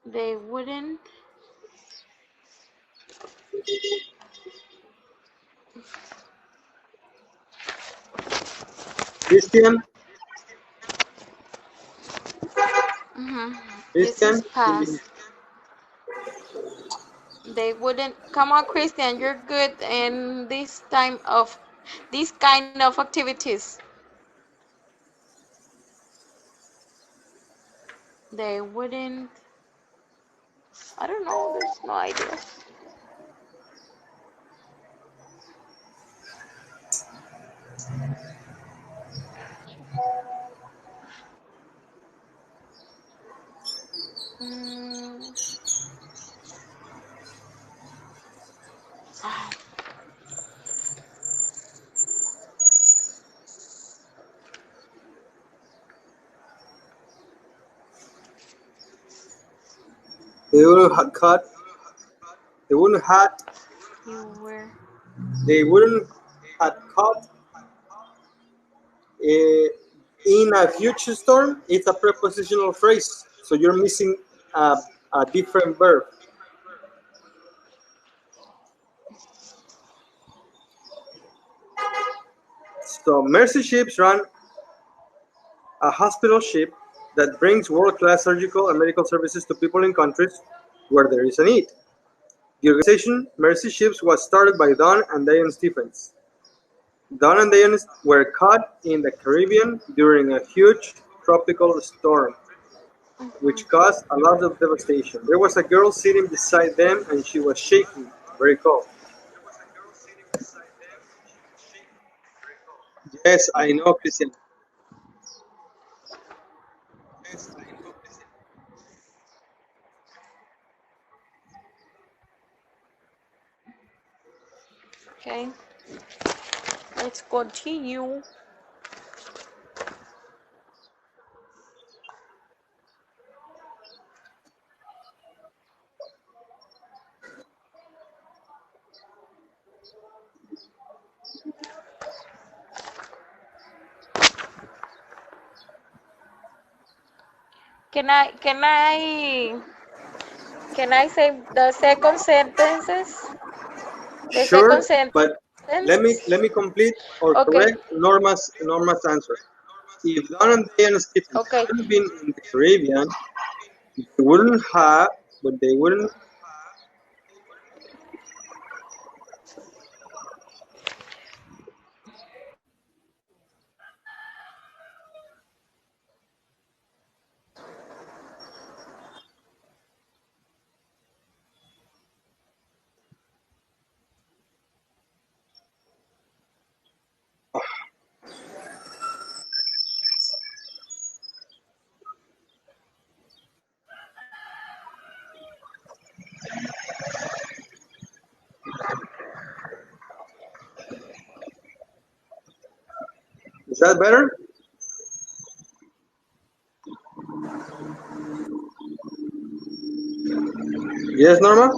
they wouldn't. Christian, This is Christian, past. They wouldn't. Come on, Christian, you're good in this kind of activities. They wouldn't. I don't know. There's no idea. Mm, ah, they wouldn't have caught. They wouldn't had. you were. They wouldn't had caught a, in a future storm. It's a prepositional phrase, so you're missing a different verb. So mercy ships run a hospital ship that brings world-class surgical and medical services to people in countries where there is a need. The organization Mercy Ships was started by Don and Diane Stephens. Don and Diane were caught in the Caribbean during a huge tropical storm, which caused a lot of devastation. There was a girl sitting beside them and she was shaking, very cold. Yes, I know, Christian. Okay. Let's continue. Can I can I can I say the second sentences? The second Sure, sentence? but let me complete or Okay. correct Norma's answer. If Don and Diane Stephens Okay. hadn't been in the Caribbean, they wouldn't have, but they wouldn't. Is that better? Yes, Norma?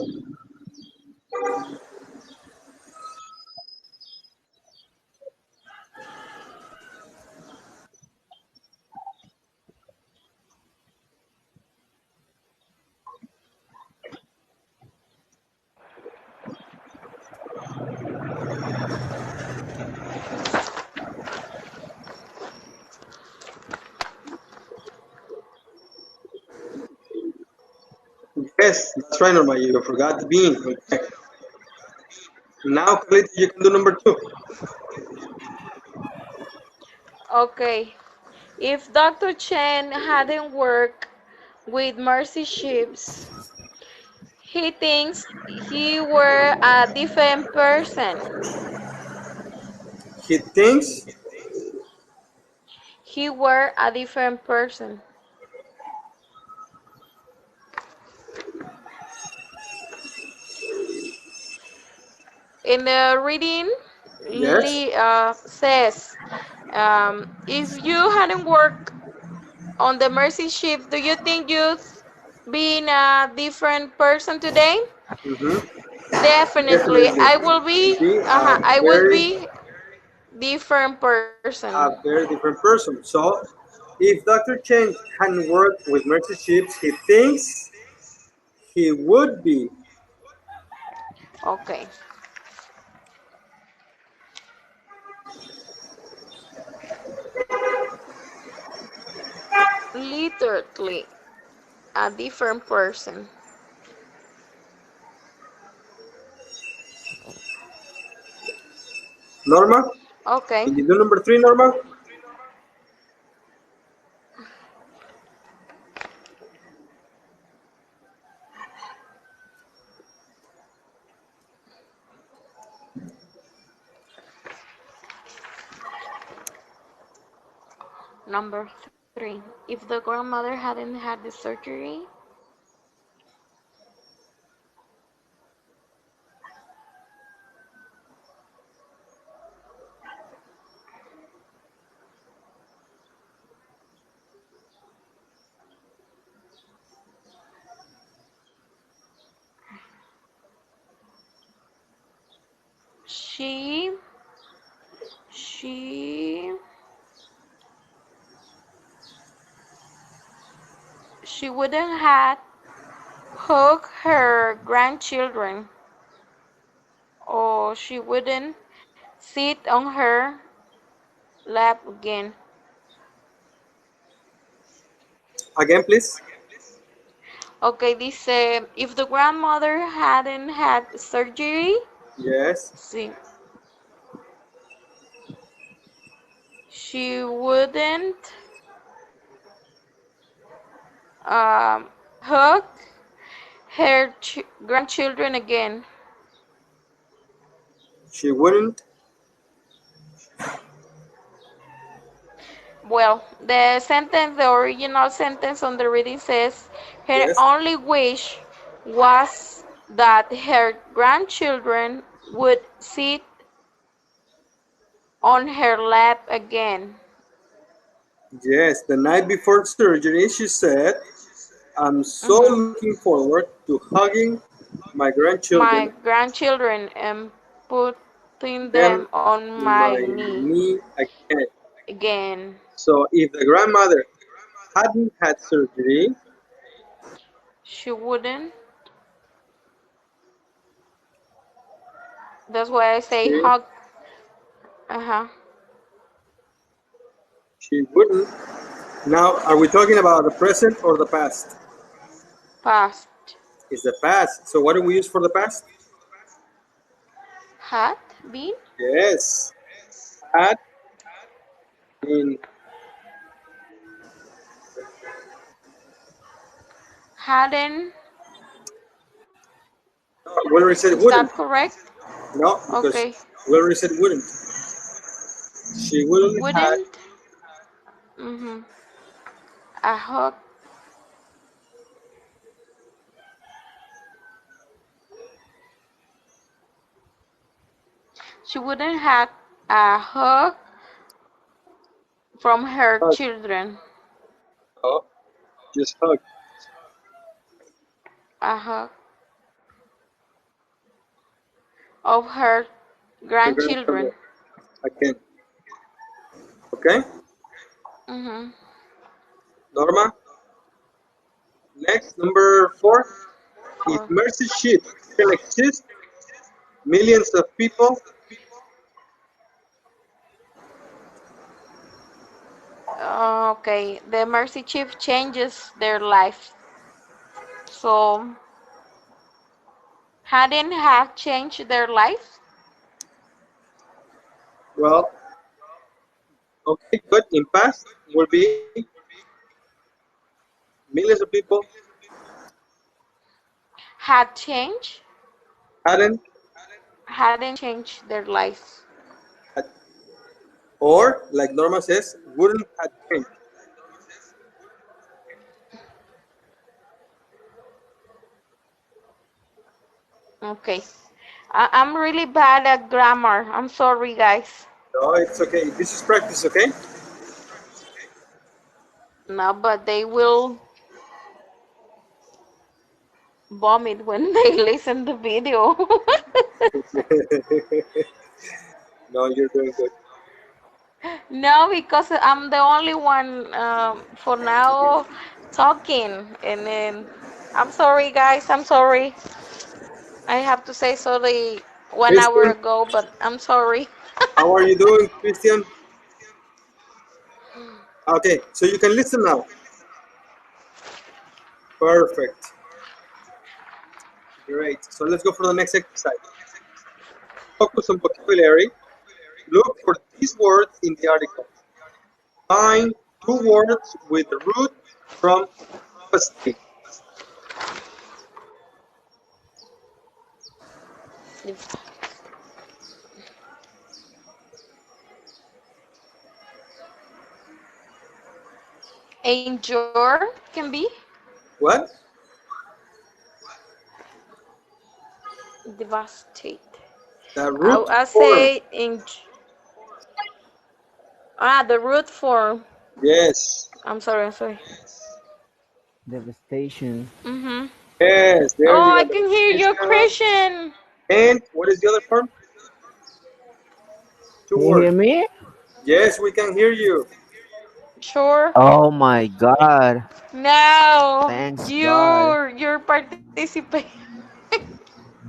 Yes, that's right, Norma. You forgot the bean. Okay. Now, Carlita, you can do number two. Okay. If Dr. Chen hadn't worked with Mercy Ships, he thinks he were a different person. He thinks He were a different person. In the reading, yes. says, if you hadn't worked on the Mercy ship, do you think you'd been a different person today? Mm-hmm. Definitely. Definitely. Be a I would very be different person. a very different person. So, if Dr. Chen hadn't worked with Mercy Ships, he thinks he would be. Okay. Literally a different person. Norma, Okay. can you do number three, Norma? Number three. If the grandmother hadn't had the surgery, she she she wouldn't have hugged her grandchildren, or she wouldn't sit on her lap again. Again, please. Okay, this if the grandmother hadn't had surgery, Yes. see, she wouldn't hug her grandchildren again. She wouldn't. Well, the original sentence on the reading says, her Yes. only wish was that her grandchildren would sit on her lap again. Yes. The night before surgery, she said, I'm so Mhm. looking forward to hugging my My grandchildren, grandchildren and putting them them on in my my knee knee again. again. So if the grandmother hadn't had surgery, She wouldn't. That's why I say she hug. Uh huh. she wouldn't. Now, are we talking about the present or the past? Past. It's the past. So what do we use for the past? Had been. Yes. Had been. Hadn't. No, we already said Is that wouldn't. correct? No, because Okay. we already said wouldn't. She wouldn't had. Wouldn't. Mhm. A hug. She wouldn't have a hug from her Hug. children. Oh, just hug. Uh-huh. Of her Your grandfather. grandchildren. Again. Okay. Mm-hmm. Norma. Next, number 4. If For mercy ship can exist, millions of people. okay, the mercy chief changes their life. So hadn't have changed their life? Well, okay, good. In past will be millions of people Had changed? hadn't Hadn't changed their lives. had, or like Norma says, wouldn't have changed. Okay. I'm really bad at grammar. I'm sorry, guys. No, it's okay. This is practice, okay? No, but they will vomit when they listen the video. No, you're doing good. No, because I'm the only one for now talking, and then I'm sorry, guys. I'm sorry. I have to say sorry 1 hour Christian, ago, but I'm sorry. how are you doing, Christian? Okay, so you can listen now. Perfect. Great. So let's go for the next exercise. Focus on vocabulary. Look for these words in the article. Find 2 words with the root from devastate. Endure can be What? devastate. The I, root I form. say in the root form. Yes. I'm sorry. I'm sorry. Devastation. Mhm. Yes, there Oh, you I go. can hear your Devastation. Christian. And what is the other form? Two Can you hear words. me? Yes, we can hear you. Sure. Oh my god. No, Thanks God. you're participating.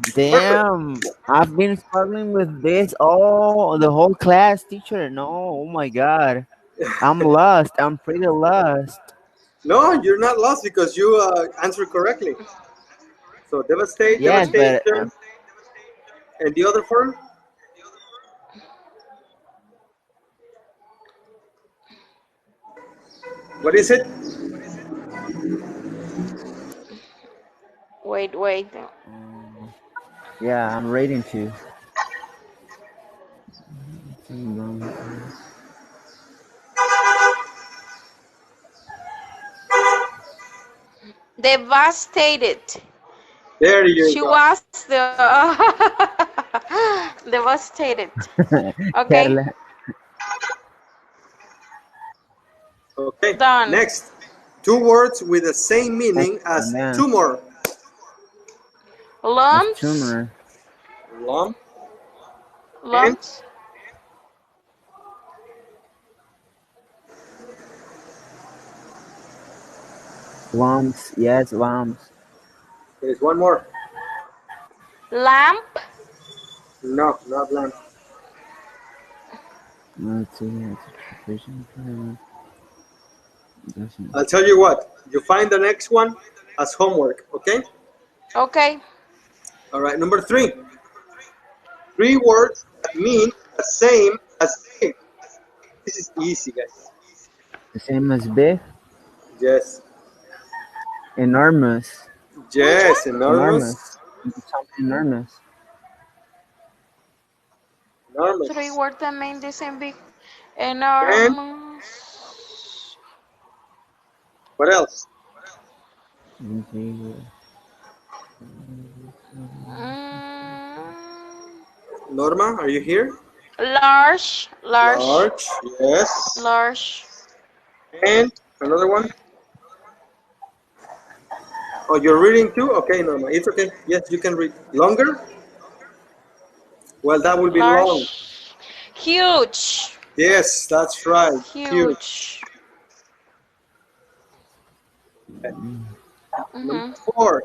Perfect. Damn. I've been struggling with this all the whole class, teacher. No, oh my god. I'm lost. I'm pretty lost. No, you're not lost because you answered correctly. So devastate, Yes, but devastation, and the other form. What is it? Wait, wait. um, yeah, I'm reading to. Devastated. There you She go. was the devastated. Okay, Carla. Okay. done. Next, 2 words with the same Next meaning one, as yeah. tumor. As Lumps, tumor. Lump and lumps, Lumps. Yes, lumps. there's one more. lamp, No, not lump. Let's see. It's a vision. Doesn't. I'll tell you what. You find the next one as homework. Okay. okay. All right. Number 3. 3 words that mean the same as big. This is easy, guys. The same as big. Yes. Enormous. Which Yes. one? Enormous. Enormous. Something enormous. Three Enormous. words that mean the same big. And Enormous. what else? Mm, Norma, are you here? Large, large, Large. Yes. large. And another one. Oh, you're reading too? Okay, no, no, it's okay. Yes, you can read. Longer? Well, that will be long. Large. Huge. Yes, that's right. Huge. Huge. Number Mm-hmm. 4.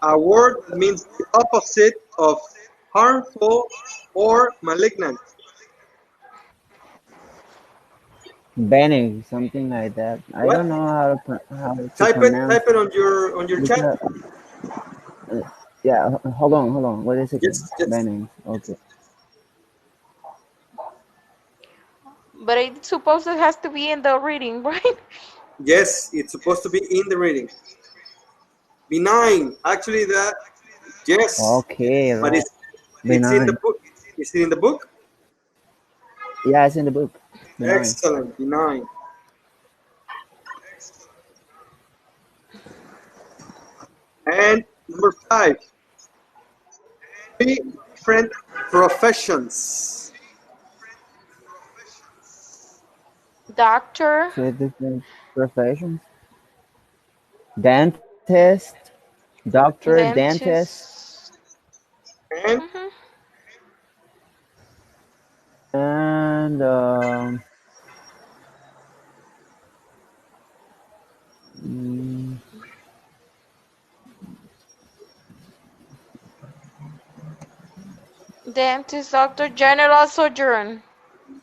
A word that means the opposite of harmful or malignant. Benny, something like that. I What? don't know how to Type it. pronounce Type it on your chat. because uh, yeah. Hold on. Wait a second. Yes, yes, Benny. Okay. But it's supposed it has to be in the reading, right? yes. It's supposed to be in the reading. Benign. Actually, that yes, Okay. but Right. it's in the Benign. book. Is it in the book? Yeah, it's in the book. Benign. Excellent. Benign. And number 5. 3 different professions. Doctor, Three different professions. Dentist. Doctor. Dentist. dentist. And Mm-hmm. And mm, Dentist, doctor, general surgeon.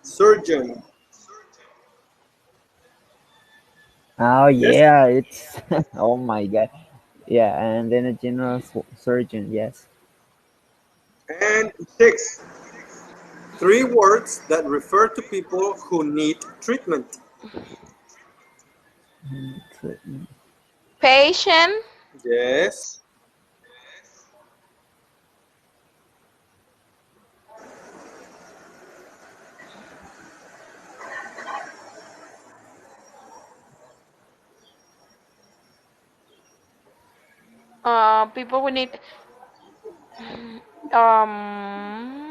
surgeon. oh Yes. yeah, it's oh my god. Yeah, and then a general surgeon. Yes. And 6. 3 words that refer to people who need treatment. Treatment. Patient, Yes. people we need um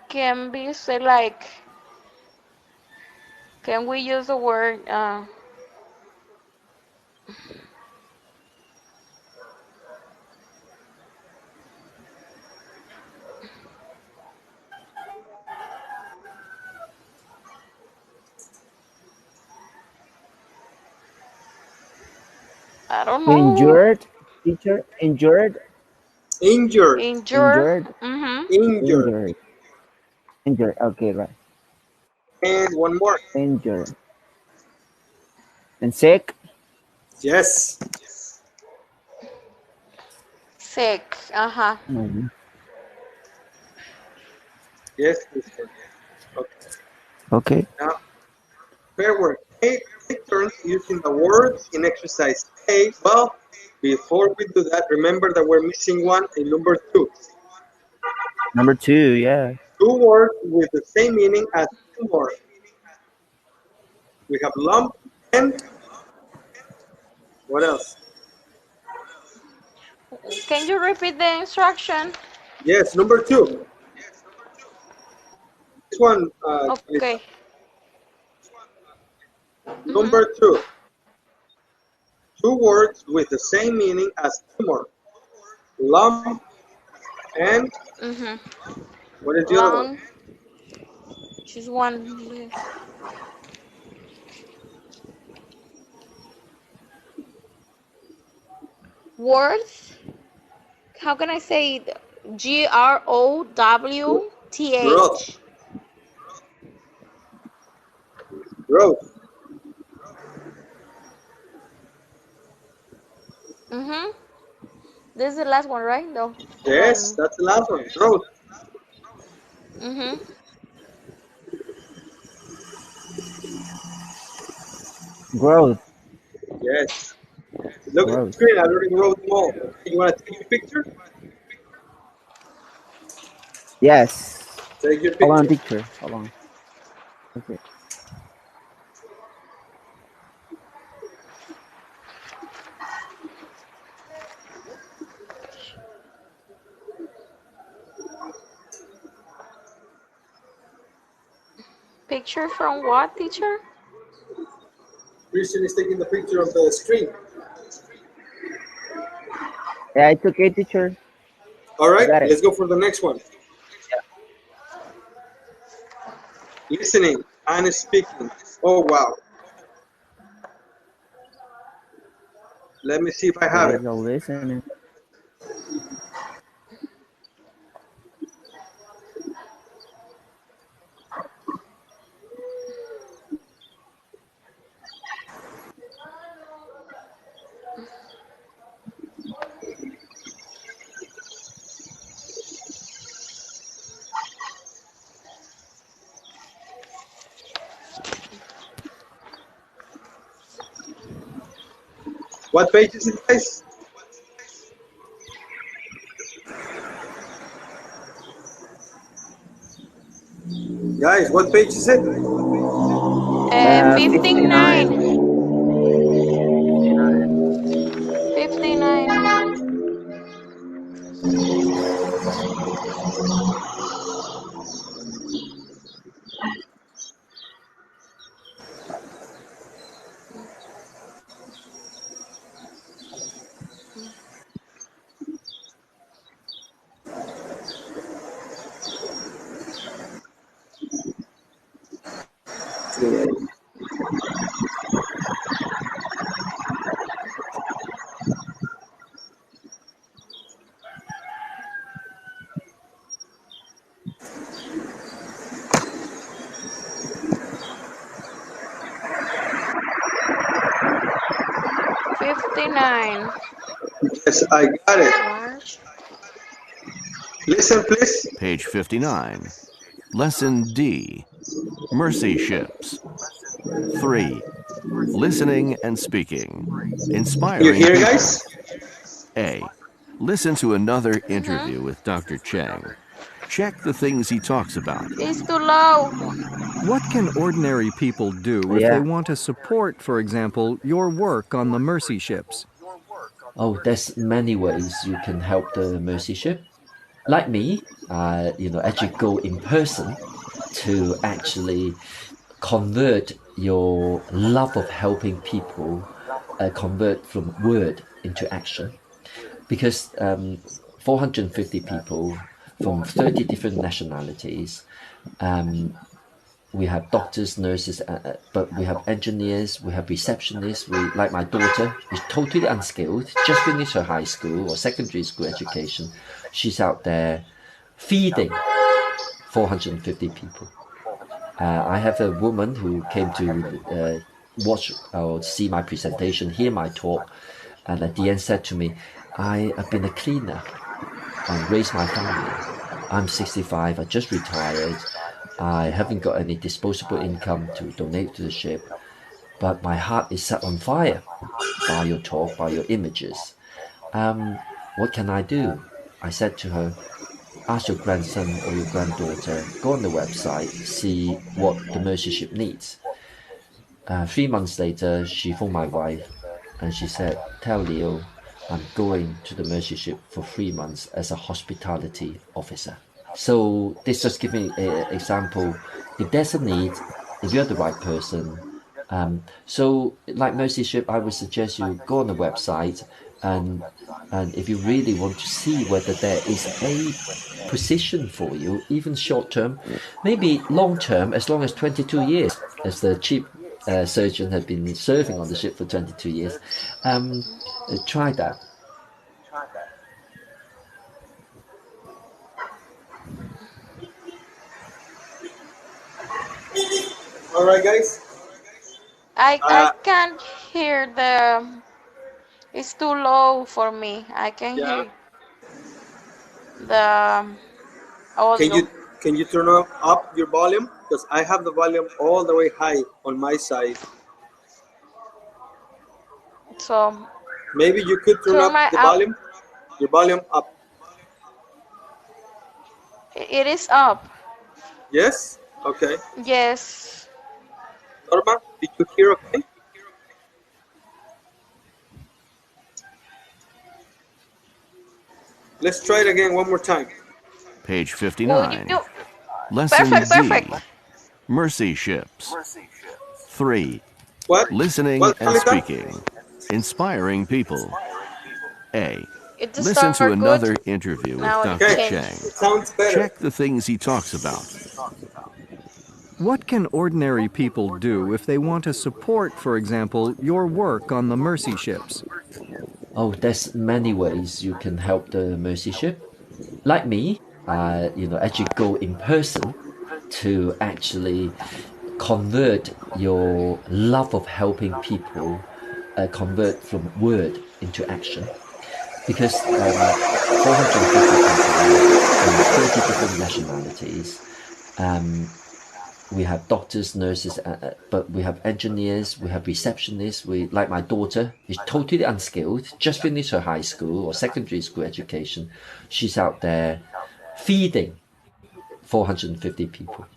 can be say like can we use the word I don't know. Injured. Teacher. Injured. Injured. Injure. Injured. Mm-hmm. Injured. Injured. Injured. Okay, right. And one more. Injured. And sick. Yes. Sick. Uh-huh. Mhm. Yes, mister. Okay. Okay. Now, fair word. Take turns using the words in exercise A. Well, before we do that, remember that we're missing one in number 2. Number two. Yeah. 2 words with the same meaning as tumor. We have lump and what else? Can you repeat the instruction? Yes, number 2. This one, Okay. Lisa. Mm-hmm. Number 2. 2 words with the same meaning as tumor. Lump and Mm-hmm. what is the other one? Long. Just one left. Worth. How can I say it? Growth. Growth. Growth. Mm-hmm. This is the last one, right? No. Yes, that's the last one. Growth. Mm-hmm. Growth. Yes. Look at the Growth. screen. I already wrote them all. Okay, you want to take your picture? Yes. Take your Hold on, picture. picture. Hold on. Okay. Picture from what, teacher? Christian is taking the picture of the screen. Yeah, it's okay, teacher. All I right, got it. let's go for the next one. Listening and speaking. Oh, wow. Let me see if I have There it. you go, listening. What page is it, guys? Guys, what page is it? 59. 59. 59. 59. Yeah. 59. Yes, I got it. Watch. Listen, please. Page 59. Lesson D. Mercy Ships. 3. Listening and speaking. You Inspiring hear, people. guys? A. Listen to another Mm-hmm. interview with Dr. Cheng. Check the things he talks about. It's too low. What can ordinary people do if they Yeah. want to support, for example, your work on the mercy ships? Oh, there's many ways you can help the mercy ship. Like me, actually go in person to actually convert your love of helping people, convert from word into action. Because 450 people from 30 different nationalities, um, we have doctors, nurses, but we have engineers, we have receptionists. We, like my daughter, is totally unskilled, just finished her high school or secondary school education. She's out there feeding 450 people. I have a woman who came to watch or see my presentation, hear my talk, and at the end said to me, I have been a cleaner and raised my family. I'm 65, I just retired. I haven't got any disposable income to donate to the ship, but my heart is set on fire by your talk, by your images. What can I do? I said to her, ask your grandson or your granddaughter, go on the website, see what the mercy ship needs. 3 months later, she phoned my wife and she said, tell Leo I'm going to the mercy ship for 3 months as a hospitality officer. So this just giving an example. If there's a need, if you're the right person, so like Mercy Ship, I would suggest you go on the website and if you really want to see whether there is a position for you, even short term, maybe long term, as long as 22 years, as the chief surgeon had been serving on the ship for 22 years, try that. All right, guys. I Uh, can't hear It's too low for me. I can Yeah. hear the Can audio. you turn up your volume? Because I have the volume all the way high on my side. So Maybe you could turn turn up my the up. volume, your volume up. It is up. Yes? Okay. Yes. Norma, did you hear okay? Let's try it again one more time. Page Would you? 59. Lesson Perfect. Perfect. D. Mercy Ships. 3. What? Listening What, and Carlita? speaking. Inspiring people. A. It just Listen start to good. another interview with Now it Dr. Okay. Chang. changes. Sounds better. Check the things he talks about. What can ordinary people do if they want to support, for example, your work on the mercy ships? Oh, there's many ways you can help the mercy ship. Like me, actually go in person to actually convert your love of helping people, convert from word into action. Because 450 people from 30 different nationalities, we have doctors, nurses, but we have engineers, we have receptionists. We, like my daughter, is totally unskilled, just finished her high school or secondary school education. She's out there feeding 450 people.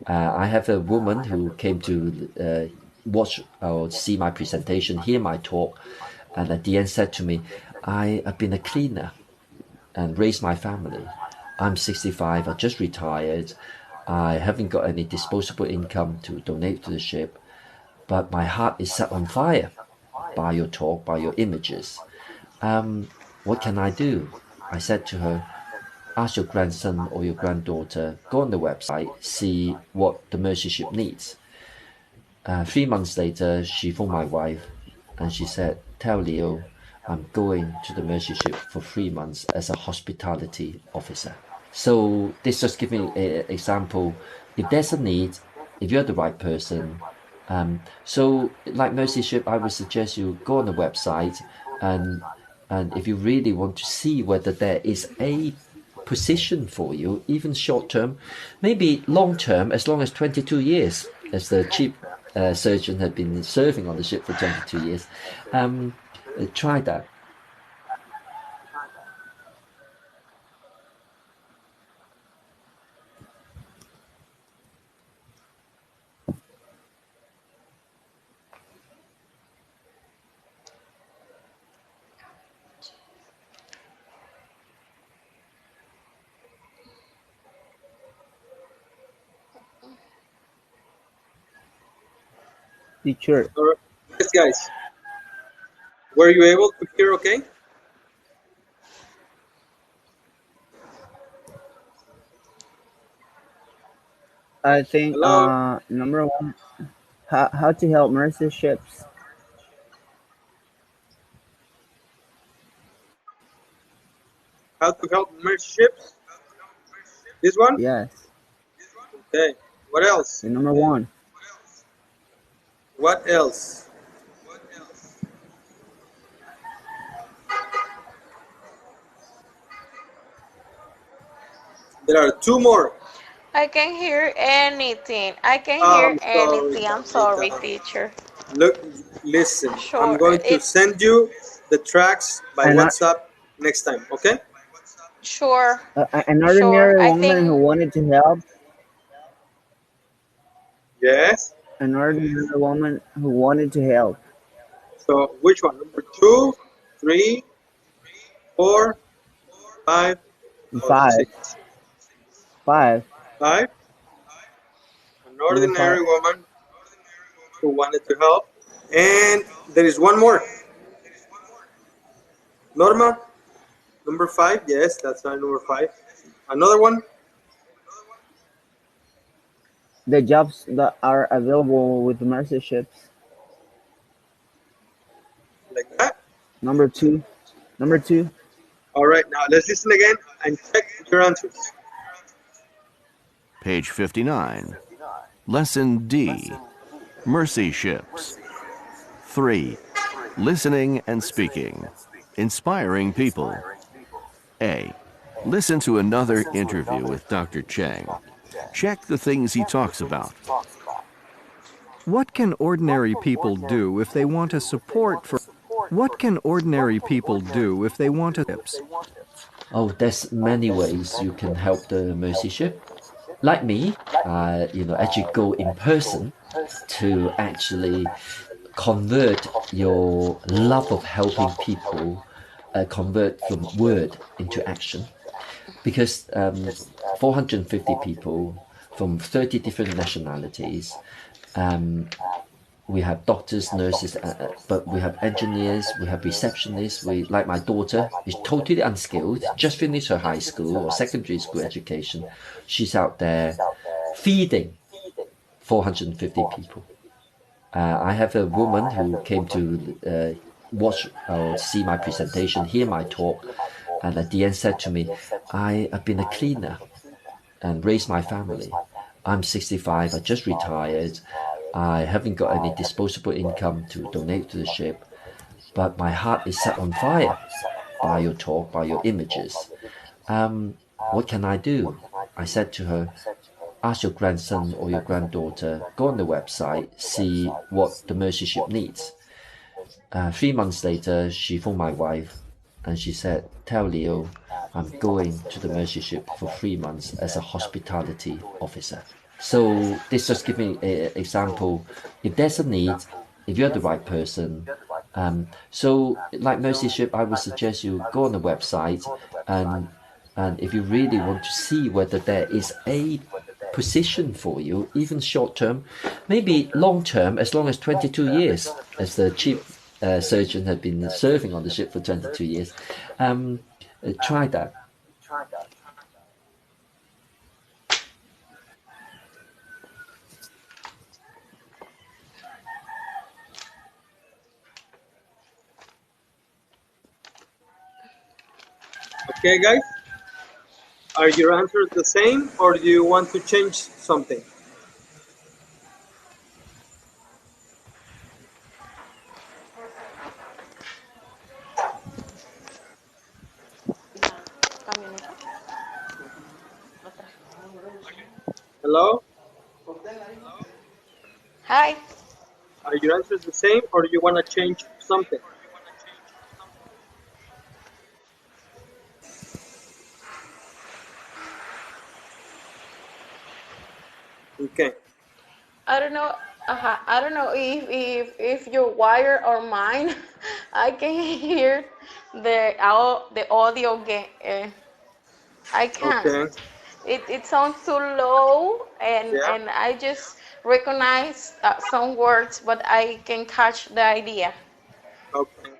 I have a woman who came to watch or see my presentation, hear my talk, and at the end said to me, I've been a cleaner and raised my family. I'm 65, I just retired. I haven't got any disposable income to donate to the ship, but my heart is set on fire by your talk, by your images. What can I do? I said to her, ask your grandson or your granddaughter, go on the website, see what the mercy ship needs. 3 months later, she phoned my wife and she said, tell Leo, I'm going to the mercy ship for 3 months as a hospitality officer. So this just giving an example. If there's a need, if you're the right person, so like mercy ship, I would suggest you go on the website and if you really want to see whether there is a position for you, even short term, maybe long term, as long as 22 years, as the chief surgeon had been serving on the ship for 22 years, try that. Teacher, All right. Yes, guys. Were you able to hear okay? I think Hello? number one, how to help mercy ships. How to help merge ships? This one? Yes, Okay. What else? the number one. What else? There are two more. I can hear anything. I can hear I'm sorry, anything. I'm sorry, Carlita. teacher. Look, listen. I'm Sure. going to It send you the tracks by And WhatsApp next time, okay? sure. an Sure. ordinary I woman who think wanted to help. Yes. An ordinary woman who wanted to help. So which one? Number two, three, four, five, or Five, six? five, Five. An number ordinary five. woman who wanted to help. And there is one more. Norma, number five. Yes, that's our number five. Another one, The jobs that are available with the mercy ships. like that. Number two. Number two. All right, now let's listen again and check your answers. Page 59. Lesson D. Mercy Ships. 3. Listening and speaking. Inspiring people. A. Listen to another interview with Dr. Cheng. Check the things he talks about. What can ordinary people do if they want to support for what can ordinary people do if they want to tips? Oh, there's many ways you can help the mercy ship. Like me, actually go in person to actually convert your love of helping people, convert from word into action. Because 450 people from 30 different nationalities, we have doctors, nurses, but we have engineers, we have receptionists. We, like my daughter, is totally unskilled, just finished her high school or secondary school education. She's out there feeding 450 people. I have a woman who came to watch or see my presentation, hear my talk, and at the end said to me, I have been a cleaner and raised my family. I'm 65, I just retired. I haven't got any disposable income to donate to the ship, but my heart is set on fire by your talk, by your images. What can I do? I said to her, ask your grandson or your granddaughter, go on the website, see what the mercy ship needs. 3 months later, she phoned my wife and she said, tell Leo, I'm going to the mercy ship for 3 months as a hospitality officer. So this just gives me an example. If there's a need, if you're the right person, so like mercy ship, I would suggest you go on the website and if you really want to see whether there is a position for you, even short term, maybe long term, as long as 22 years, as the chief surgeon had been serving on the ship for 22 years, try that. Okay, guys, are your answers the same or do you want to change something? Hello? Hi. Are your answers the same or do you want to change something? Okay. I don't know. I don't know if your wire or mine. I can hear the audio. I can't. Okay. It sounds too low, Yeah. and I just recognize some words, but I can catch the idea. Okay.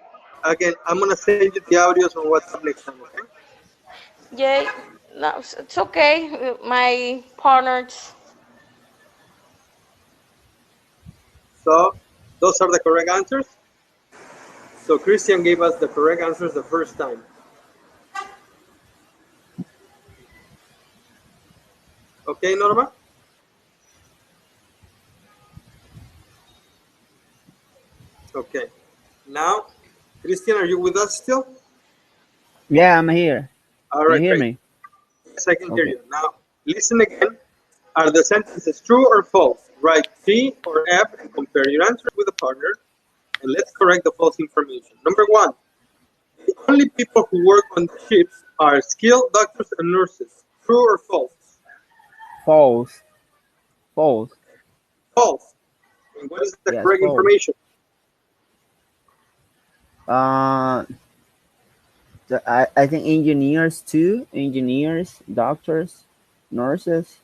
Again, I'm gonna send you the audios on WhatsApp next time. Okay. Yeah, no, it's okay. My partners. So those are the correct answers. So Christian gave us the correct answers the first time. Okay, Norma? Okay. Now, Christian, are you with us still? Yeah, I'm here. All Can you right, hear great. me? Yes, I can hear Okay. you. Now, listen again. Are the sentences true or false? Write T or F and compare your answer with a partner. And let's correct the false information. Number one, the only people who work on the ships are skilled doctors and nurses. True or false? False. False. False. And what is the Yes, correct false. information? Uh, I think engineers too. Engineers, doctors, nurses.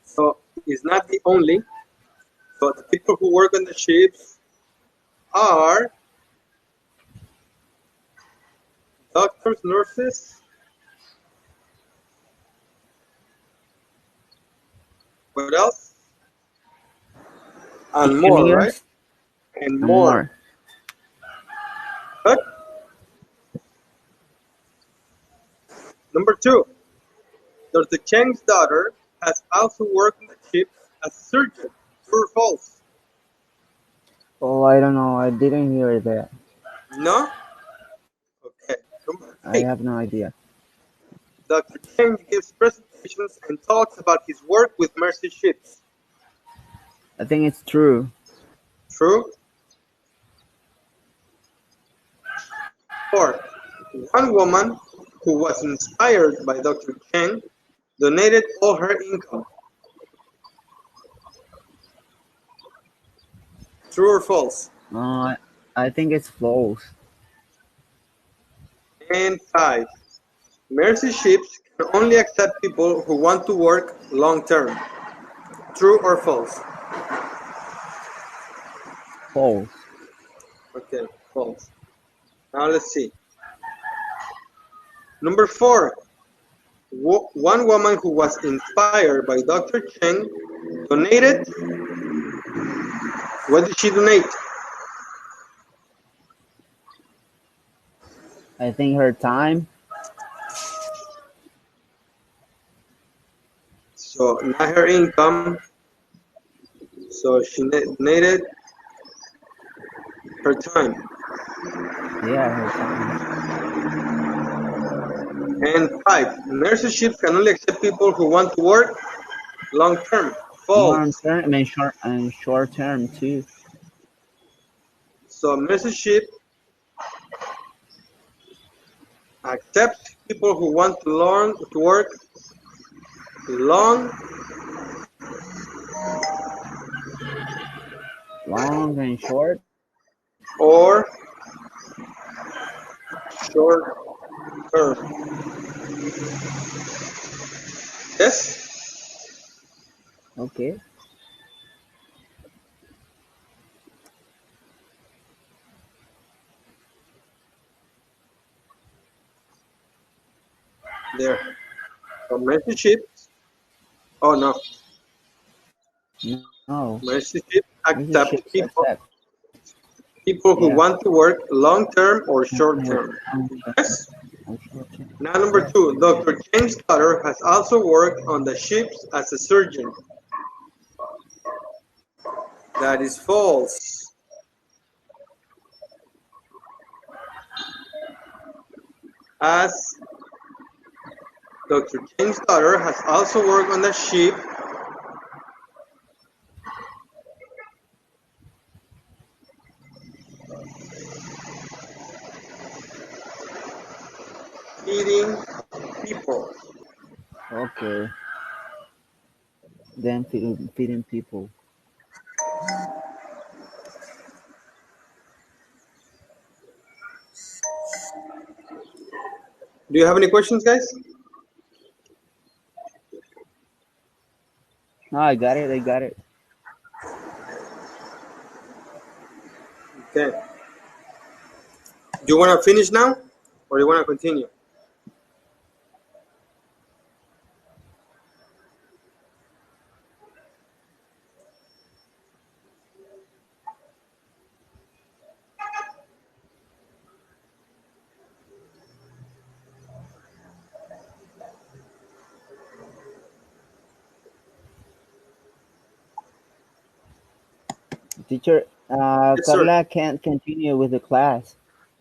So it's not the only. So the people who work on the ships are doctors, nurses, what else? And more, right? Engineers And and more. more. Good. Number two, Dr. Cheng's daughter has also worked on the ship as a surgeon. True or false? Oh, I don't know. I didn't hear that. No? Okay. Number I 8. have no idea. Dr. Cheng gives presentations and talks about his work with mercy ships. I think it's true. True? 4. One woman who was inspired by Dr. Cheng donated all her income. True or false? Uh, I think it's false. And 5. Mercy ships can only accept people who want to work long term. True or false? False. Okay, false. Now let's see. Number 4. One woman who was inspired by Dr. Cheng donated. What did she donate? I think her time. So not her income. So she donated her time. Yeah, her time. And 5. Nurses ships can only accept people who want to work long term. Long False. term and short term too. So nurses ship accepts people who want to learn to work long Long and short. or short term. Yes? Okay. There. So mercy ships. Oh no. No. Mercy ships Mercy ships accept accept. people who Yeah. want to work long term or short Long term. Yes? or short term. Now number Yes. 2. Dr. James Cutter has also worked on the ships as a surgeon. That is false. As Dr. James Cutter has also worked on the ship feeding people. Okay. Then feeding people. Do you have any questions, guys? No, I got it. I got it. Okay. Do you want to finish now or you want to continue? Teacher, Yes, sir. Carla can't continue with the class.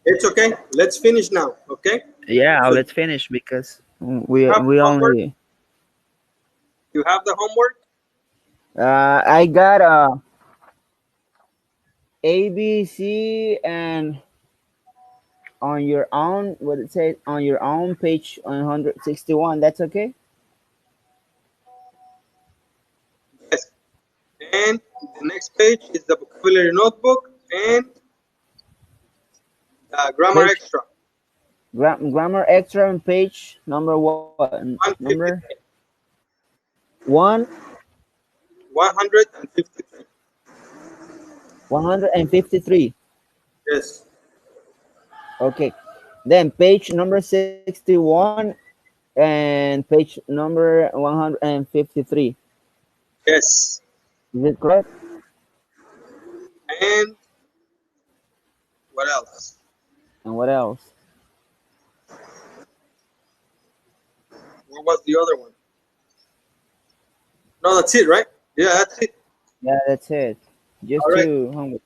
It's okay. Let's finish now. Okay. Yeah, So let's finish because we have the we homework. only. You have the homework. I got A, B, C, and on your own. What it says on your own page 161. That's okay. Yes. And the next page is the vocabulary notebook and grammar Page extra. grammar extra on page number what? Number 153. one 153. 153. Yes. Okay. Then page number 61 and page number 153. Yes. Is it correct? And what else? And what else? What was the other one? No, that's it, right? Yeah, that's it. Yeah, that's it. Just All right. two homework.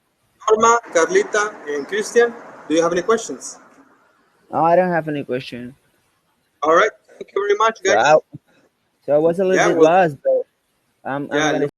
Norma, Carlita, and Christian, do you have any questions? No, I don't have any question. All right. Thank you very much, So guys. I, so I was a little Yeah, bit well, lost, but I'm yeah, gonna